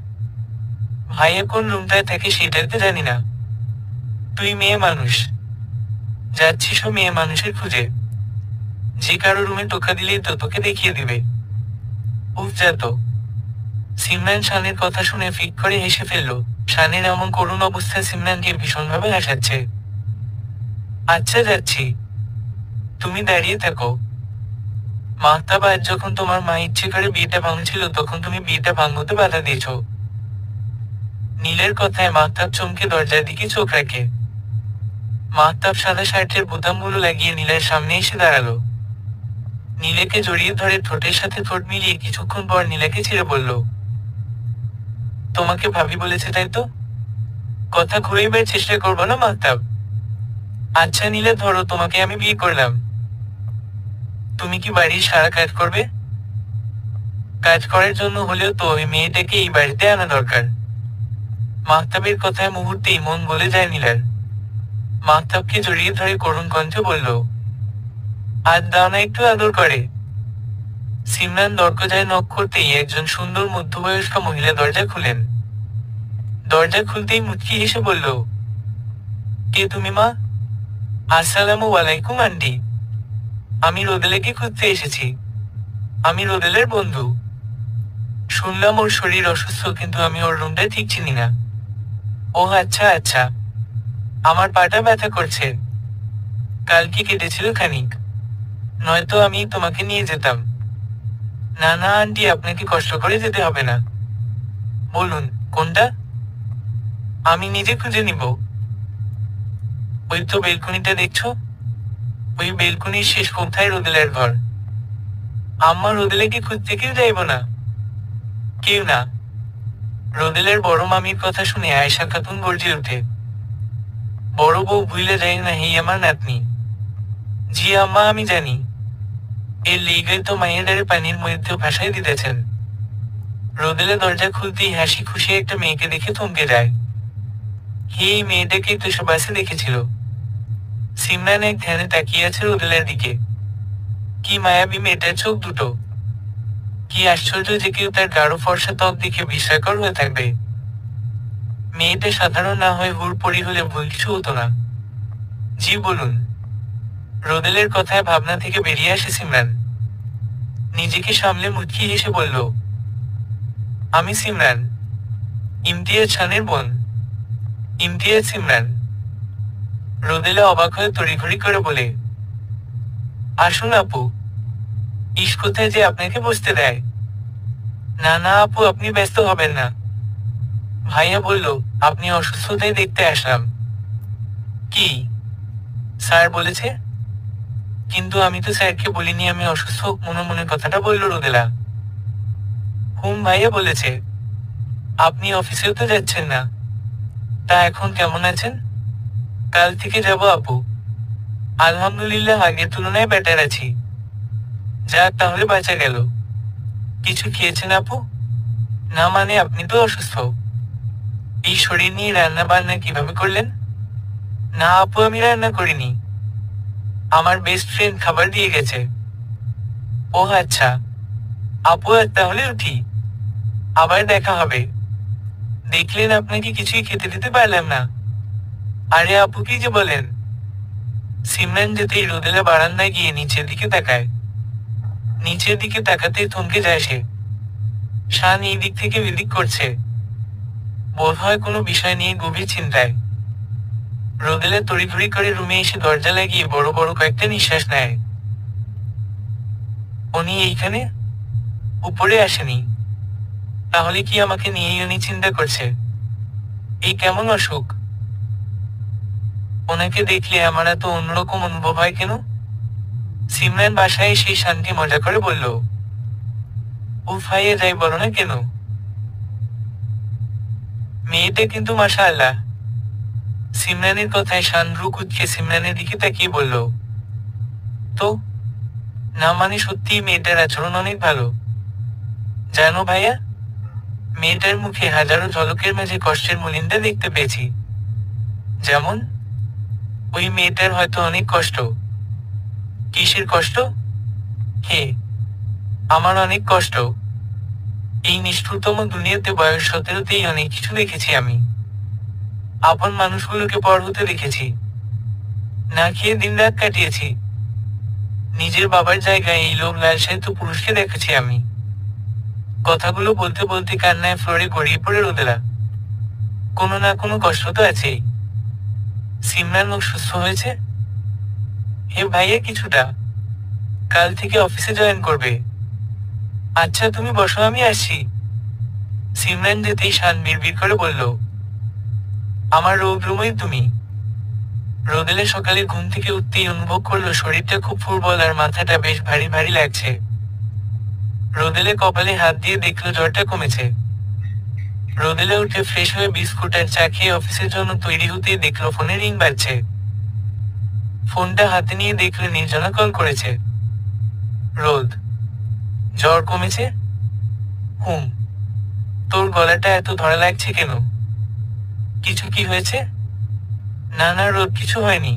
ভাইয়া কোন রুমটায় থাকে সেটাতে জানি না। তুই মেয়ে মানুষ, যাচ্ছিস ও মেয়ে মানুষের খুঁজে। যে কারো রুমে টোকা দিলেই তো তোকে দেখিয়ে দিবে। উফ, যা তো। সিমরান শানের কথা শুনে ফিক করে হেসে ফেলল। শানের এমন করুণ অবস্থা সিমরানকে ভীষণভাবে হাসাচ্ছে। আচ্ছা, যাচ্ছি, তুমি দাঁড়িয়ে থাকো। মাহতাব, আজ যখন তোমার মা ইচ্ছে করে বিয়েটা ভাঙছিল তখন তুমি বিয়েটা ভাঙতে বাধা দিয়েছ। নীলের কথায় মাহতাব চমকে দরজার দিকে চোখ রাখে। মাহতাব সাদা শার্টের বোতামগুলো লাগিয়ে নীলের সামনে এসে দাঁড়ালো। নীলাকে জড়িয়ে ধরে ঠোঁটের সাথে ঠোঁট মিলিয়ে কিছুক্ষণ পর নীলাকে ছেড়ে বলল, তোমাকে ভাবি বলেছে তাই তো? কথা ঘুরাইবার চেষ্টা করবো না মাহতাব। আচ্ছা নীলা, ধরো তোমাকে আমি বিয়ে করলাম, তুমি কি বাড়ির সারা কাজ করবে? কাজ করার জন্য হলেও তো ওই মেয়েটাকে এই বাড়িতে আনা দরকার। মাহতাবের কথায় মুহূর্তেই মন গলে যায় নীলার। মাহতাবকে জড়িয়ে ধরে করুণ কণ্ঠে বলল, আজ দাও না একটু আদর করে। সিমরান দরজায় নক করতেই একজন সুন্দর মধ্যবয়স্ক মহিলা দরজা খুলেন। দরজা খুলতেই মুচকি হেসে বলল, কে তুমি মা? আসসালামু আলাইকুম আন্টি। আমি রোদেলাকে খুঁজতে এসেছি। আমি রোদেলের বন্ধু। শুনলাম ওর শরীর অসুস্থ, কিন্তু আমি ওর রুমটা ঠিক চিনি না। ও আচ্ছা আচ্ছা, আমার পাটা ব্যথা করছে, কাল কি কেটেছিল খানিক, নয়তো আমি তোমাকে নিয়ে যেতাম। না না আন্টি, আপনাকে কষ্ট করে যেতে হবে না। বলুন কোনটা, আমি নিজে খুঁজে নিব। ওই তো বেলকনিটা দেখছো, ওই বেলকনির শেষ কোথায় রোদেলের ঘর। আম্মা, রোদেলাকে খুঁজতে কেউ যাইব না? কেউ না। রোদেলের বড় মামির কথা শুনে আয়েশা খাতুন গর্জে ওঠে, বড় বউ ভুলে যায় না হে আমার নাতনি। জি আম্মা, আমি জানি, এর লিগাই তো মাইয়াদারে পানির মধ্যে ভাসাই দিতেছেন। রোদেলা দরজা খুলতেই হাসি খুশি একটা মেয়েকে দেখে থমকে যায়। হে, এই মেয়েটাকে তো সবাসে দেখেছিল। সিমরান এক ধ্যানে তাকিয়ে আছে রোদেলার দিকে। কি মায়াবী মেয়েটার চোখ দুটো, কি আশ্চর্য যে কেউ তার গাঢ় ফর্সা ত্বক দেখে বিস্ময়কর হয়ে থাকবে। মেয়েটা সাধারণ না হয়ে হুড়পড়ি হলে ভুল কিছু হতো না। জি বলুন। রোদেলের কথায় ভাবনা থেকে বেরিয়ে আসে সিমরান। নিজেকে সামলে মুচকি হেসে বলল, আমি সিমরান, ইমতিয়াজ খানের বোন। ইমতিয়াজ সিমরান। রোদেলা অবাক হয়ে তড়িঘড়ি করে বলে, আসুন আপু। ইস, কোথায় যে আপনাকে বসতে দেয়। না না আপু, আপনি ব্যস্ত হবেন না। ভাইয়া বলল আপনি অসুস্থতায় দেখতে আসলাম। কি স্যার বলেছে? কিন্তু আমি তো স্যারকে বলিনি আমি অসুস্থ, মনে মনে কথাটা বলল রোদেলা। ভাইয়া বলেছে। আপনি অফিসেও তো যাচ্ছেন না, তা এখন কেমন আছেন? কাল থেকে যাব আপু। আলহামদুলিল্লাহ, আগের তুলনায় বেটার আছি। যাক, তাহলে বাঁচা গেল। কিছু খেয়েছেন আপু? না মানে আপনি তো অসুস্থ, এই শরীর নিয়ে রান্না বান্না কিভাবে করলেন? না আপু, আমি রান্না করিনি, আমার বেস্ট ফ্রেন্ড খাবার দিয়ে গেছে। ও আচ্ছা আপু, আজ তাহলে উঠি, আবার দেখা হবে। দেখলেন, আপনাকে কিছুই খেতে দিতে পারলাম না। আরে আপু, কি যে বলেন। সিমরান যেতেই রোদেলা বারান্দায় গিয়ে নিচের দিকে তাকায়। নিচের দিকে তাকাতেই থমকে যায় সে। শান এই দিক থেকে বিদিক করছে, বোধ হয় কোনো বিষয় নিয়ে গভীর চিন্তায়। রোদেলা তড়িঘড়ি করে রুমে এসে দরজা লাগিয়ে বড় বড় কয়েকটা নিঃশ্বাস নেয়। উনি এইখানে উপরে আসেনি? তাহলে কি আমাকে নিয়েই উনি চিন্তা করছে? এই কেমন অসুখ? ওনাকে দেখলে আমার এত অন্যরকম অনুভব হয় কেন? সিমরান বাসায় সেই শান্তি মজা করে বলল, উফ ভাইয়া, যাই বলো না কেন, মেয়েটা কিন্তু মাশাআল্লাহ। সিমরানের কথায় শান ভ্রু কুঁচকে সিমরানের দিকে তাকিয়ে বলল, তো? না মানে সত্যিই মেয়েটার আচরণ অনেক ভালো। জানো ভাইয়া, মেয়েটার মুখে হাজারো ঝলকের মাঝে কষ্টের মলিনটা দেখতে পেয়েছি। যেমন? ওই মেয়েটার হয়তো অনেক কষ্ট। কিসের কষ্ট? হে, আমার অনেক কষ্ট। এই নিষ্ঠুরতম দুনিয়াতে বয়স 17তেই অনেক কিছু দেখেছি আমি। আপন মানুষগুলোকে পর হতে দেখেছি, না খেয়ে দিনরাত কাটিয়েছি। নিজের বাবার জায়গায় এই লোভ লালসায়িত পুরুষকে দেখেছি আমি। কথাগুলো বলতে বলতে কান্নায় ফ্লোরে গড়িয়ে পড়ে রোদেলা। কোনো না কোনো কষ্ট তো আছেই। সিমরান অসুস্থ হয়েছে? হে ভাইয়া, কিছুটা। কাল থেকে অফিসে জয়েন করবে। আচ্ছা তুমি বসো, আমি আসছি। সিমরান যেতেই শান বিড়বিড় করে বলল, আমার রুমই তুমি। রোদেলা সকালে ঘুম থেকে উঠতেই অনুভব করলো শরীরটা খুব দুর্বল আর মাথাটা বেশ ভারী ভারী লাগছে। রোদেলা কপালে হাত দিয়ে দেখলো জ্বরটা কমেছে। রোদেলা উঠে ফ্রেশ হয়ে বিস্কুট আর চা খেয়ে অফিসের জন্য তৈরি হতেই দেখলো ফোনে রিং বাজছে। ফোনটা হাতে নিয়ে দেখলো নির্জনা কল করেছে। রোদ, জ্বর কমেছে? হুম। তোর গলাটা এত ধরা লাগছে কেন? কিছু কি হয়েছে? না না রোদ, কিছু হয়নি।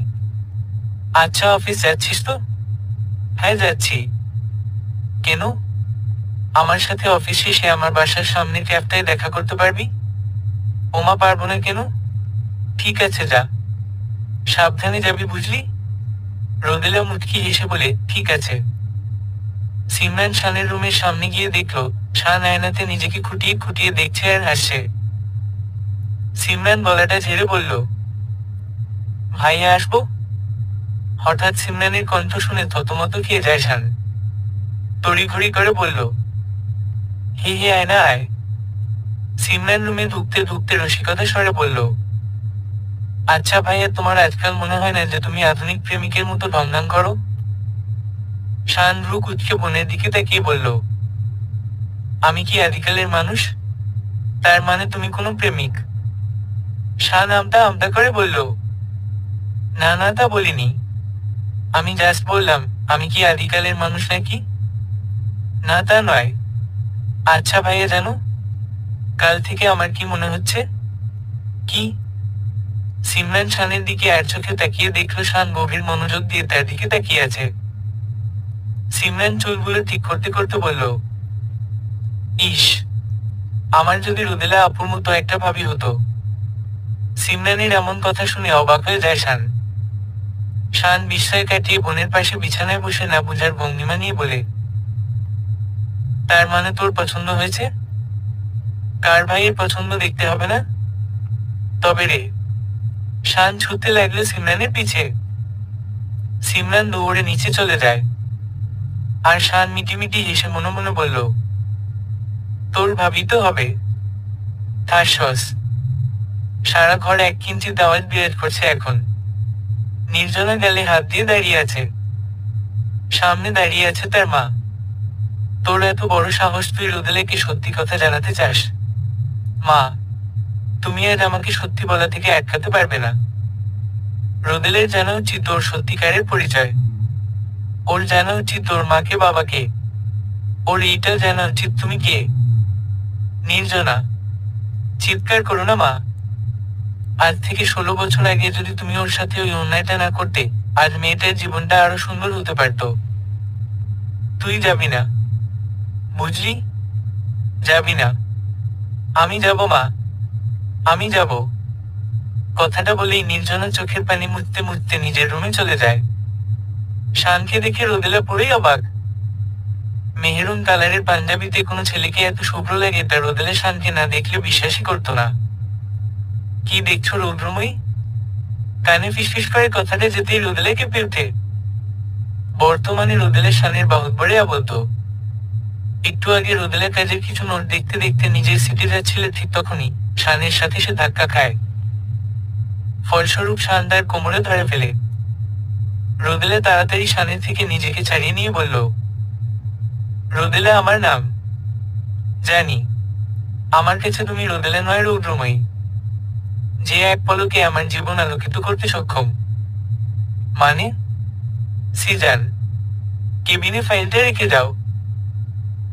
আচ্ছা, অফিস যাচ্ছিস তো? হ্যাঁ যাচ্ছি। কেন? আমার সাথে অফিস শেষে আমার বাসার সামনে ক্যাফটায় দেখা করতে পারবি? ওমা, পারবো না কেন? ঠিক আছে যা, সাবধানে যাবি বুঝলি? রোদেলা মুচকি হেসে বলে ঠিক আছে। সিমরান শানের রুমের সামনে গিয়ে দেখলো শান আয়নাতে নিজেকে খুঁটিয়ে খুঁটিয়ে দেখছে আর হাসছে। সিমরান গলাটা ঝেড়ে বলল, ভাইয়া আসবো? হঠাৎ সিমরানের কণ্ঠ শুনে থতমত খেয়ে যায় শান। তড়িঘড়ি করে বলল, হে হে আয়না আয়। সিমরান রুমে ঢুকতে ঢুকতে রসিকতা স্বরে বলল, আচ্ছা ভাইয়া, তোমার আজকাল মনে হয় না যে তুমি আধুনিক প্রেমিকের মতো ঢংঢং করো? শান ভ্রু কুঁচকে বোনের দিকে তাকিয়ে বলল, আমি কি আদিকালের মানুষ? তার মানে তুমি কোনো প্রেমিক? শান আমতা আমতা করে বলল, না না, তা বলিনি। আমি জাস্ট বললাম, আমি কি আদিকালের মানুষ নাকি? না তা নয়। আচ্ছা ভাইয়া, জানো কাল থেকে আমার কি মনে হচ্ছে? কি? সিমরান শানের দিকে এক চোখে তাকিয়ে দেখলো শান গভীর মনোযোগ দিয়ে তার দিকে তাকিয়ে আছে। সিমরান চুলগুলো ঠিক করতে করতে বলল, ইস, আমার যদি রোদেলা আপুর মতো একটা ভাবি হতো। সিমরানের এমন কথা শুনে অবাক হয়ে যায় শান। শান বিস্ময় কাটিয়ে বোনের পাশে বিছানায় বসে না বুঝার ভঙ্গিমা নিয়ে বলে, তার মানে তোর পছন্দ হয়েছে? কার ভাইয়ের পছন্দ দেখতে হবে না? তবে রে। শান ছুটতে লাগলো সিমরানের পিছে। সিমরান দৌড়ে নিচে চলে যায়। আর শান মিটিমিটি হেসে মনে মনে বলল, তোর ভাবি তো হবে। ঠাসস। সারা ঘর এক কিঞ্চিত আওয়াজ বিরাজ করছে এখন। নির্জনা গালে হাত দিয়ে দাঁড়িয়ে আছে। সামনে দাঁড়িয়ে আছে তার মা। তোর এত বড় সাহস, তুই রোদেলাকে সত্যি কথা জানাতে চাস? মা, তুমি আজ আমাকে সত্যি বলা থেকে আটকাতে পারবে না। রোদেলের জানা উচিত তোর সত্যিকারের পরিচয়। ওর জানা উচিত তোর মাকে বাবাকে। ওর এইটা জানা উচিত তুমি কে। নির্জনা, চিৎকার করো না মা। আজ থেকে 16 বছর আগে যদি তুমি ওর সাথে ওই অন্যায়টা না করতে, আজ মেয়েটার জীবনটা আরো সুন্দর হতে পারত। তুই যাবি না, বুঝলি? যাবি না। আমি যাব মা, আমি যাব। কথাটা বলেই নির্জনা চোখের পানি মুছতে মুছতে নিজের রুমে চলে যায়। শানকে দেখে রোদেলা পুরোই অবাক। মেহেরুন কালারের পাঞ্জাবিতে কোনো ছেলেকে এত শুভ্র লাগে তা রোদেলা শানকে না দেখলে বিশ্বাসই করতো না। কি দেখছো রৌদ্রময়ী? কানে ফিসফিস করে কথাটা যেতেই রোদেলা কেঁপে ওঠে। বর্তমানে রোদেলা শানের বাহুবরে আবদ্ধ। একটু আগে রোদেলা কাজের কিছু নোট দেখতে দেখতে নিজের সিটে যাচ্ছিল, ঠিক তখনই শানের সাথে সে ধাক্কা খায়। ফলস্বরূপ শান তার কোমরে ধরে ফেলে। রোদেলা তাড়াতাড়ি শানের থেকে নিজেকে ছাড়িয়ে নিয়ে বলল, রোদেলা আমার নাম। জানি, আমার কাছে তুমি রোদেলা নয়, রৌদ্রময়ী, যে এক পলকে আমার জীবন আলোকিত করতে সক্ষম। মানে? সিজান, কেবিনে ফাইলটা রেখে যাও।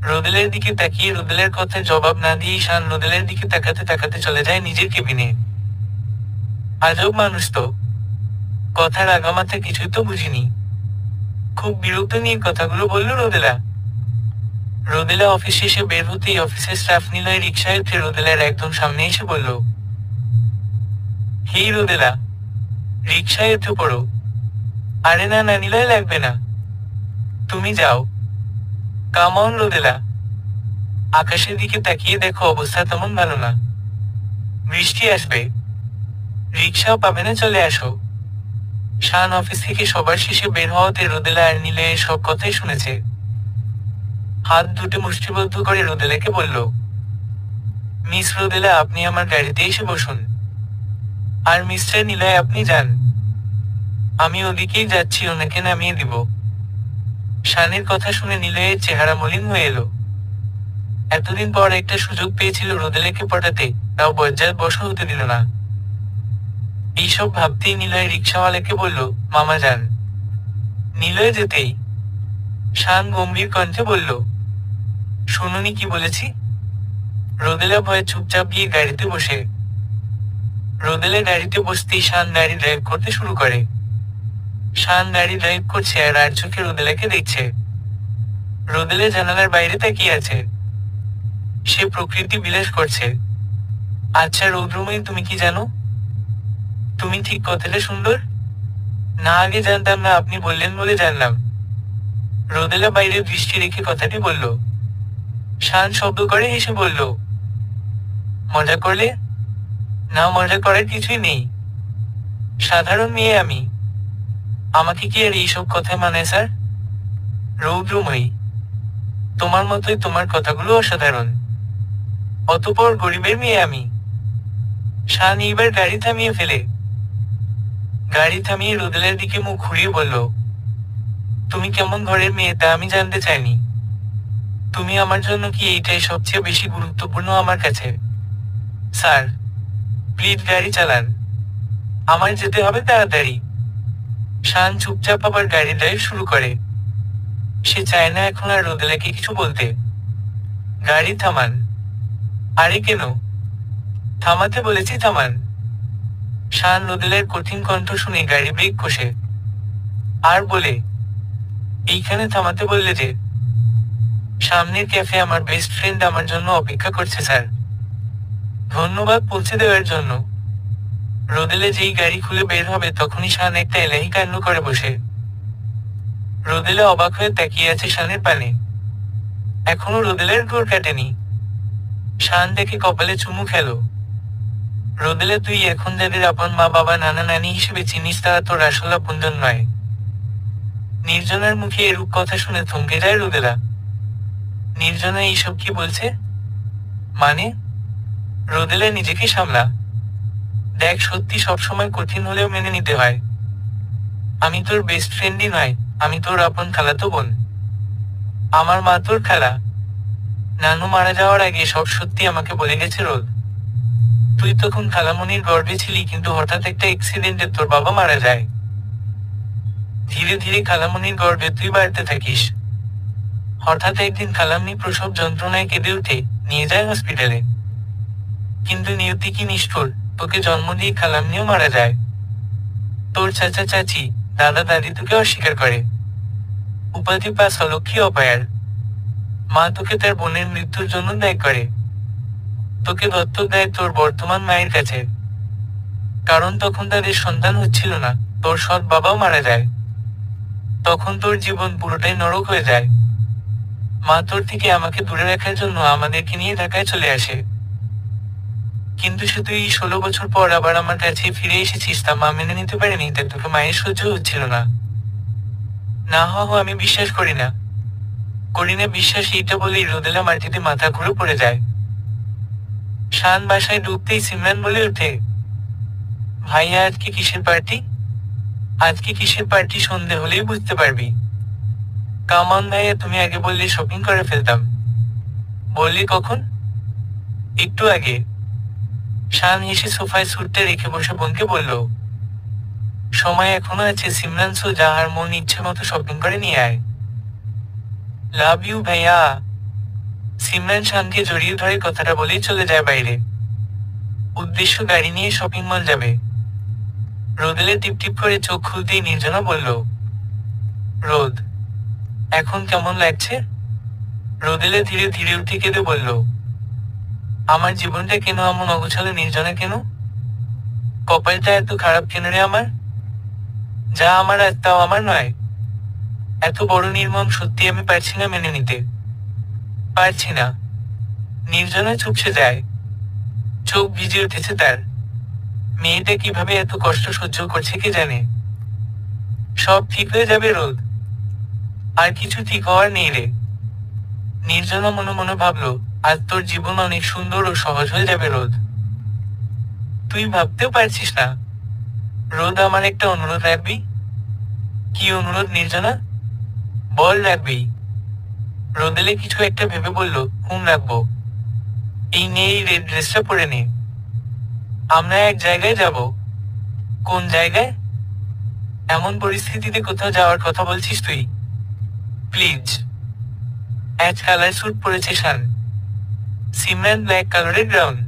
রোদেলের দিকে তাকিয়ে রোদেলের কথার জবাব না দিয়েই শান রোদেলের দিকে তাকাতে তাকাতে চলে যায় নিজের কেবিনে। আজব মানুষ তো, কথার আগামাথা কিছুই তো বুঝিনি। খুব বিরক্ত নিয়ে কথাগুলো বলল রোদেলা। রোদেলা অফিস শেষে বের হতেই অফিসের স্টাফ নিলয় রিকশায় উঠে রোদেলার একদম সামনে এসে বলল, হেই রোদেলা, রিকশায় উঠে পড়ো। আরে না না নিলয়, লাগবে না, তুমি যাও। কাম অন রোদেলা। আকাশের দিকে তাকিয়ে দেখো, অবস্থা তেমন ভালো না, বৃষ্টি আসবে, রিকশাও পাবে না, চলে আসো। শান অফিস থেকে সবার শেষে বের হওয়াতে রোদেলা আর নিলয়ের সব কথাই শুনেছে। হাত দুটো মুষ্টিবদ্ধ করে রোদেলাকে বলল, মিস রোদেলা, আপনি আমার গাড়িতে এসে বসুন। আর মিস্টার নিলয়, আপনি যান। আমি ওদিকেই যাচ্ছি, ওনাকে নামিয়ে দিব। শানের কথা শুনে নিলয়ের চেহারা মলিন হয়ে এলো। এতদিন পর একটা সুযোগ পেয়েছিল রোদেলাকে পটাতে, তাও বজ্জাত বশ হতে দিল না। এইসব ভাবতেই নিলয় রিকশাওয়ালাকে বলল, মামা যান। নিলয় যেতেই শান গম্ভীর কণ্ঠে বলল, শুনুনি কি বলেছি? রোদেলা ভয়ে চুপচাপ গিয়ে গাড়িতে বসে। রোদেলা গাড়িতে বসতেই শান গাড়ি ড্রাইভ করতে শুরু করে। শান গাড়ি ড্রাইভ করছে আর চোখে রোদেলাকে দেখছে। রোদেলা জানালার বাইরে তাকিয়ে আছে। সে প্রকৃতি বিলাস করছে। আচ্ছা রৌদ্রময়ী, তুমি কি জানো? তুমি ঠিক কতটা সুন্দর? না, আগে জানতাম না, আপনি বললেন বলে জানলাম। রোদেলা বাইরে দৃষ্টি রেখে কথাটি বলল। শান শব্দ করে হেসে বলল, মজা করলে? না, মজা করার কিছুই নেই। সাধারণ মেয়ে আমি। আমাকে কি আর এইসব কথা মানে স্যার? রৌদ্রময়ী, তোমার মতোই তোমার কথাগুলো অসাধারণ। অতঃপর গরিবের মেয়ে আমি। শান এইবার গাড়ি থামিয়ে ফেলে। গাড়ি থামিয়ে রোদেলার দিকে মুখ ঘুরিয়ে বলল, তুমি কেমন ঘরের মেয়ে তা আমি জানতে চাইনি। তুমি আমার জন্য কি এইটাই সবচেয়ে বেশি গুরুত্বপূর্ণ আমার কাছে? স্যার প্লিজ গাড়ি চালান, আমার যেতে হবে তাড়াতাড়ি। শান চুপচাপ আবার গাড়ি ড্রাইভ শুরু করে। সে চায় না এখন আর রোদেলাকে কিছু বলতে। গাড়ি থামান। আরে কেন? থামাতে বলেছি, থামান। শান রোদেলার কঠিন কণ্ঠ শুনে গাড়ি ব্রেক কষে। আর বলে, এইখানে থামাতে বললে যে? সামনের ক্যাফে আমার বেস্ট ফ্রেন্ড আমার জন্য অপেক্ষা করছে স্যার। ধন্যবাদ পৌঁছে দেওয়ার জন্য। রোদেলা যেই গাড়ি খুলে বের হবে তখনই শান একটা এলাহি কাণ্ড করে বসে। রোদেলা অবাক হয়ে তাকিয়ে আছে শানের পানে। এখনো রোদেলার ঘোর কাটেনি। শান দেখে কপালে চুমু খেলো। রোদেলা, তুই এখন যাদের আপন মা বাবা নানা নানি হিসেবে চিনিস তারা তোর আসল আপনজন নয়। নির্জনার মুখে এরূপ কথা শুনে থমকে যায় রোদেলা। নির্জনা এইসব কি বলছে? মানে? রোদেলা নিজেকে সামলা। দেখ, সত্যি সবসময় কঠিন হলেও মেনে নিতে হয়। আমি তোর বেস্ট ফ্রেন্ডই নয়, আমি তোর আপন খালাতো বোন। আমার মা তোর খালা। নানু মারা যাওয়ার আগে সব সত্যি আমাকে বলে গেছে রোদ। তুই তখন খালামণির গর্ভে ছিলি, কিন্তু হঠাৎ একটা অ্যাক্সিডেন্টে তোর বাবা মারা যায়। ধীরে ধীরে খালামণির গর্ভে তুই বাড়তে থাকিস। হঠাৎ একদিন খালামণি প্রসব যন্ত্রণায় কেঁদে উঠে নিয়ে যায় হসপিটালে। কিন্তু নিয়তি কি নিষ্ঠুর, তোকে জন্ম দিয়ে খালামনিও মারা যায়। তোর চাচা চাচি দাদা দাদি তোকে অস্বীকার করে। উপাধি পাস অলক্ষী অপায়ার। মা তোকে তার বোনের মৃত্যুর জন্য দায়ী করে। তোকে দত্তক দেয় তোর বর্তমান মায়ের কাছে। কারণ তখন তাদের সন্তান হচ্ছিল না, তোর সৎ বাবাও মারা যায়। তখন তোর জীবন পুরোটাই নরক হয়ে যায়। মা তোর থেকে আমাকে দূরে রাখার জন্য আমাদেরকে নিয়ে ঢাকায় চলে আসে। কিন্তু শুধু এই 16 বছর পর আবার আমার কাছে ফিরে এসেছিস, তা মা মেনে নিতে পারেনি, তাই তোকে মায়ের সহ্য হচ্ছিল না। না আমি বিশ্বাস করি না। করি না বিশ্বাস, এইটা বলেই রোদেলা মাটিতে মাথা ঘুরে পড়ে যায়। শান বাসায় ঢুকতেই সিমরান বলে ওঠে, ভাইয়া আজকে কিসের পার্টি? আজকে কিসের পার্টি সন্ধে হলেই বুঝতে পারবি। কামান ভাইয়া, তুমি আগে বললে শপিং করে ফেলতাম। বললি কখন? একটু আগে। শান হেসে সোফায় স্যুটটা রেখে বসে বোনকে বলল, সময় এখনো আছে সিমরান, সো যা আর মন ইচ্ছে মতো শপিং করে নিয়ে আয়। লাভ ইউ ভাইয়া। সিমরান শানকে জড়িয়ে ধরে কথাটা বলেই চলে যায় বাইরে। উদ্দেশ্য গাড়ি নিয়ে শপিং মল যাবে। রোদেলা টিপ টিপ করে চোখ খুলতেই নির্জনা বলল, রোদ, এখন কেমন লাগছে? রোদেলা ধীরে ধীরে উঠে কেঁদে বলল, আমার জীবনটা কেন এমন অগোছালো নির্জনা, কেন? কপালটা এত খারাপ কেন রে আমার? যা আমার আর তাও আমার নয়। এত বড় নির্মম সত্যি আমি পারছি না মেনে নিতে। পারছি না। নির্জনা চুপসে যায়। চোখ ভিজে উঠেছে তার। মেয়েটা কিভাবে এত কষ্ট সহ্য করছে কে জানে। সব ঠিক হয়ে যাবে রোদ। আর কিছু ঠিক হওয়ার নেই রে। নির্জনা মনে মনে ভাবল, আজ তোর জীবন অনেক সুন্দর ও সহজ হয়ে যাবে রোদ। তুই ভাবতেও পারছিস না। রোদ, আমার একটা অনুরোধ রাখবি? কি অনুরোধ নির্জনা? বল, রাখবি? রোদেলে কিছু একটা ভেবে বলল, রাখবো। এই নিয়ে এই রেড ড্রেসটা পরে নে। আমরা এক জায়গায় যাব। কোন জায়গায়? এমন পরিস্থিতিতে কোথাও যাওয়ার কথা বলছিস তুই? প্লিজ। অ্যাশ কালার স্যুট পরেছে শান। সিমরান ব্ল্যাক কালারের গ্রাউন্ড।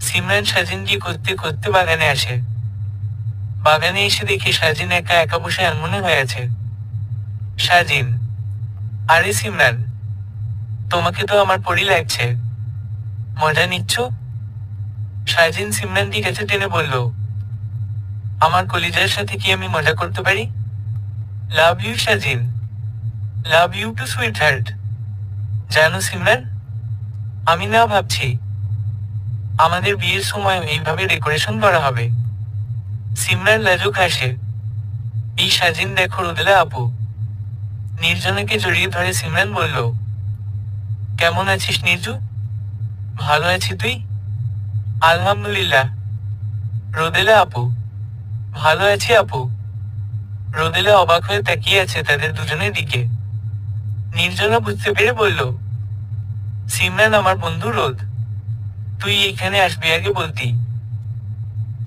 সিমরান সাজিনকে খুঁজতে খুঁজতে বাগানে আসে। বাগানে এসে দেখে সাজিন একা একা বসে আনমনে হয়ে আছে। সাজিন: আরে সিমরান, তোমাকে তো আমার পরই লাগছে। মজা নিচ্ছ? সাজিন সিমরানকে কাছে টেনে বলল, আমার কলিজার সাথে কি আমি মজা করতে পারি? Love you Sajin. Love you too sweetheart. জানো সিমরান, আমি না ভাবছি আমাদের বিয়ের সময় এইভাবে ডেকোরেশন করা হবে। সিমরান লাজুক হাসে। এই সাজিন দেখো রোদেলা আপু। নির্জনাকে জড়িয়ে ধরে সিমরান বলল, কেমন আছিস নির্জু? ভালো আছি, তুই? আলহামদুলিল্লাহ। রোদেলা আপু: ভালো আছি আপু। রোদেলা অবাক হয়ে তাকিয়ে আছে তাদের দুজনের দিকে। নির্জনা বুঝতে পেরে বলল, সিমরান আমার বন্ধু রোদ, তুই এখানে আসবি আগে বলতি।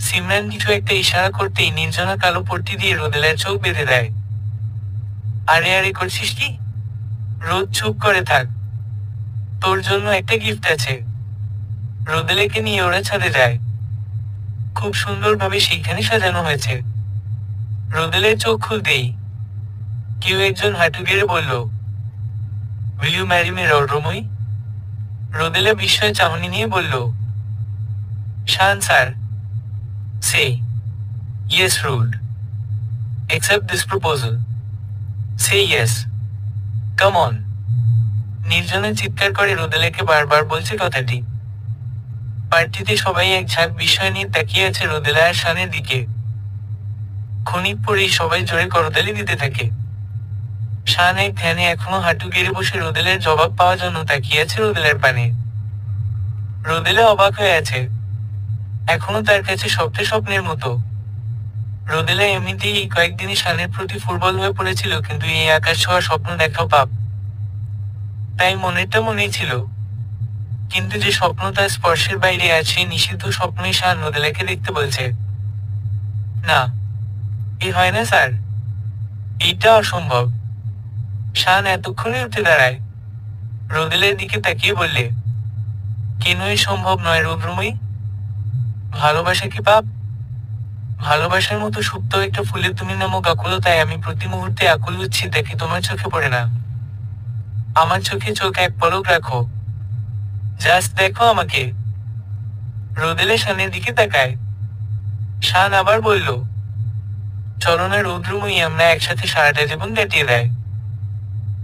সিমরান কিছু একটা ইশারা করতেই নির্জনা কালো পট্টি দিয়ে রোদেলার চোখ বেঁধে দেয়। আরে আরে করছিস কি? রোদ চুপ করে থাক, তোর জন্য একটা গিফট আছে। রোদেলাকে নিয়ে ওরা ছাদে যায়। খুব সুন্দরভাবে সেখানে সাজানো হয়েছে। রোদেলের চোখ খুলতেই কেউ একজন হাঁটু গেড়ে বলল, উইল ইউ ম্যারি মি রোডরময়ী? রোদেলা বিস্ময়ে চাহনি নিয়ে বলল, শান স্যার। সে ইয়েস রুড। Accept this proposal. Say yes. Come on. নির্জনে চিৎকার করে রোদেলাকে বারবার বলছে কথাটি। পার্টিতে সবাই এক ঝাঁক বিষয় নিয়ে তাকিয়ে আছে রোদেলা আর শানের দিকে। ক্ষণিক পরেই সবাই জোরে করতালি দিতে থাকে। শান এক ধ্যানে এখনো হাঁটু গেড়ে বসে রোদেলের জবাব পাওয়ার জন্য তাকিয়ে আছে রোদেলার পানে। রোদেলা অবাক হয়ে আছে। এখনো তার কাছে সবটা স্বপ্নের মতো। রোদেলা এমনিতেই এই কয়েকদিনই শানের প্রতি ফুটবল হয়ে পড়েছিল, কিন্তু এই আকাশ ছোঁয়া স্বপ্ন দেখাও পাপ। তাই মনেরটা মনেই ছিল, কিন্তু যে স্বপ্ন তার স্পর্শের বাইরে আছে নিষিদ্ধ স্বপ্নই শান রোদেলাকে দেখতে বলছে। না, এ হয় না স্যার, এইটা অসম্ভব। শান এতক্ষণে উঠে দাঁড়ায়। রোদেলের দিকে তাকিয়ে বললে, কেন এ সম্ভব নয় রোদ্রময়ী? ভালোবাসা কি পাপ? ভালোবাসার মতো সুপ্ত একটা ফুলে তুমি নামক আকুলতায় আমি প্রতি মুহূর্তে আকুল হচ্ছি, দেখে তোমার চোখে পড়ে না। আমার চোখে চোখ এক পলক রাখো, জাস্ট দেখো আমাকে। রোদেলে শানের দিকে তাকায়। শান আবার বলল, চলো না রৌদ্রময়ী, আমরা একসাথে সারাটা জীবন কাটিয়ে দেয়।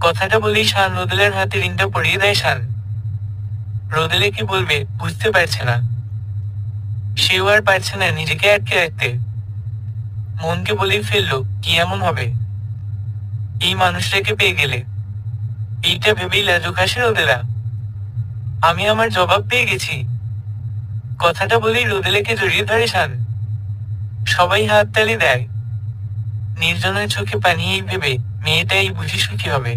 কথাটা বলেই শান রোদেলের হাতে রিংটা পরিয়ে দেয়। শান রোদেলে কি বলবে বুঝতে পারছে না। সেও আর পারছে না নিজেকে আটকে রাখতে। মনকে বলেই ফেললো, কি এমন হবে এই মানুষটাকে পেয়ে গেলে। এইটা ভেবেই লাজুক হাসে রোদেলা। আমি আমার জবাব পেয়ে গেছি। কথাটা বলেই রোদেলাকে জড়িয়ে ধরে শান। সবাই হাত তালি দেয়। নির্জনের চোখে পানি এই ভেবে, মেয়েটাই বুঝি সুখী হবে।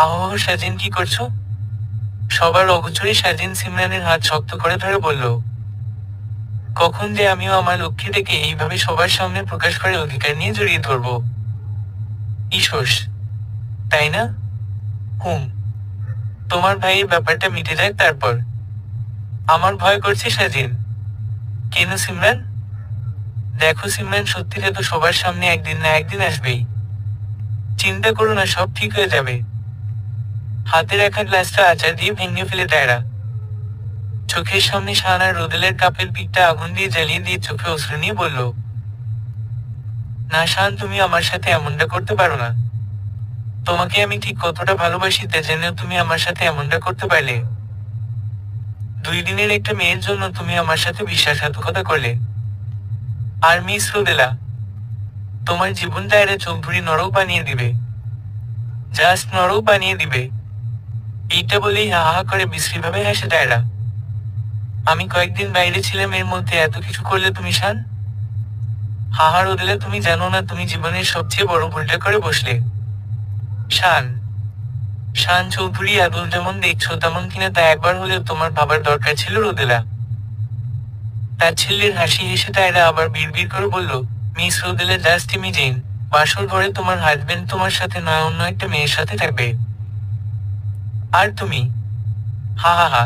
আহ সাজিন, কি করছো? সবার অগোচরে সাজিন সিমরানের হাত শক্ত করে ধরে বলল, কখন যে আমিও আমার লক্ষ্মীটাকে এইভাবে সবার সামনে প্রকাশ করে অধিকার নিয়ে জড়িয়ে ধরব। ইসোস, তাই না? তোমার ভাইয়ের ব্যাপারটা মিটে যাক তারপর। আমার ভয় করছে সাজিন। কেন সিমরান? দেখো সিমরান, সত্যিটা তো সবার সামনে একদিন না একদিন আসবেই। চিন্তা করো না, সব ঠিক হয়ে যাবে। হাতে রাখা গ্লাসটা আচার দিয়ে ভেঙে ফেলে দেয়রা। চোখের সামনে শান আর রোদেলের কাপের পিকটা আগুন দিয়ে জ্বালিয়ে দিয়ে চোখে অশ্রু নিয়ে বলল, না শান, তুমি আমার সাথে এমনটা করতে পারো না। তোমাকে আমি ঠিক কতটা ভালোবাসি তা জেনেও তুমি আমার সাথে এমনটা করতে পারলে। 2 দিনের একটা মেয়ের জন্য তুমি আমার সাথে বিশ্বাসঘাতকতা করলে। আর মিস রোদেলা, তোমার জীবনটা এরা চোখ ধুরি নরক বানিয়ে দিবে। জাস্ট নরক বানিয়ে দিবে। এইটা বলেই হা হা করে বিশ্রীভাবে হাসে ডায়রা। আমি কয়েকদিন বাইরে ছিলাম, এর মধ্যে এত কিছু করলে তুমি শান? হাহা রোদেলা, তুমি জানো না তুমি জীবনের সবচেয়ে বড় ভুলটা করে বসলে। শান শান চৌধুরী আদল যেমন দেখছো তেমন কিনা তা একবার হলেও তোমার ভাবার দরকার ছিল রোদেলা। তার ছেলের হাসি হেসে তাইরা আবার বিড়বিড় করে বলল, মিস রোদেলা, জাস্ট ইমিজিন, বাসর ঘরে তোমার হাজবেন্ড তোমার সাথে নয় অন্য একটা মেয়ের সাথে থাকবে। আর তুমি? হা হা হা।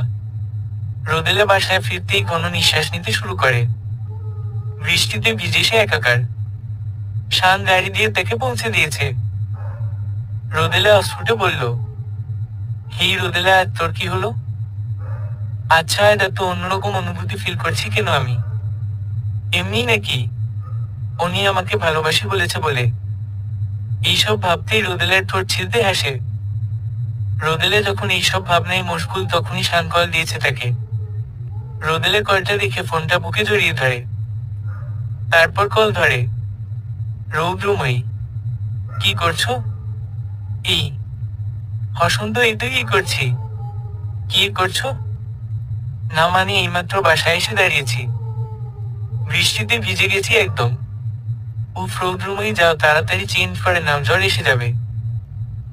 রোদেলা বাসায় ফিরতেই ঘন নিঃশ্বাস নিতে শুরু করে। বৃষ্টিতে ভিজে সে একাকার। শান গাড়ি দিয়ে তাকে পৌঁছে দিয়েছে। রোদেলা অস্ফুটে বলল, হেই রোদেলা, তোর কি হলো? আচ্ছা, এটা তো অন্যরকম অনুভূতি ফিল করছি কেন আমি? এমনি নাকি? উনি আমাকে ভালোবাসি বলেছে বলে? এইসব ভাবতেই রোদেলার ঠোঁট ছিঁড়তে হাসে। রোদেলা যখন এইসব ভাবনায় মশগুল তখনই শান কল দিয়েছে তাকে। রোদেলা কলটা দেখে ফোনটা বুকে জড়িয়ে ধরে। তারপর কল ধরে। রৌদ্রময়ী, কি করছো? এই হসন্ত, এই তো কি করছি। কি করছো? না মানে এইমাত্র বাসায় এসে দাঁড়িয়েছি। বৃষ্টিতে ভিজে গেছি একদম। উফ রৌদ্রময়ী, যাও তাড়াতাড়ি চেঞ্জ করে নাও, জ্বর এসে যাবে।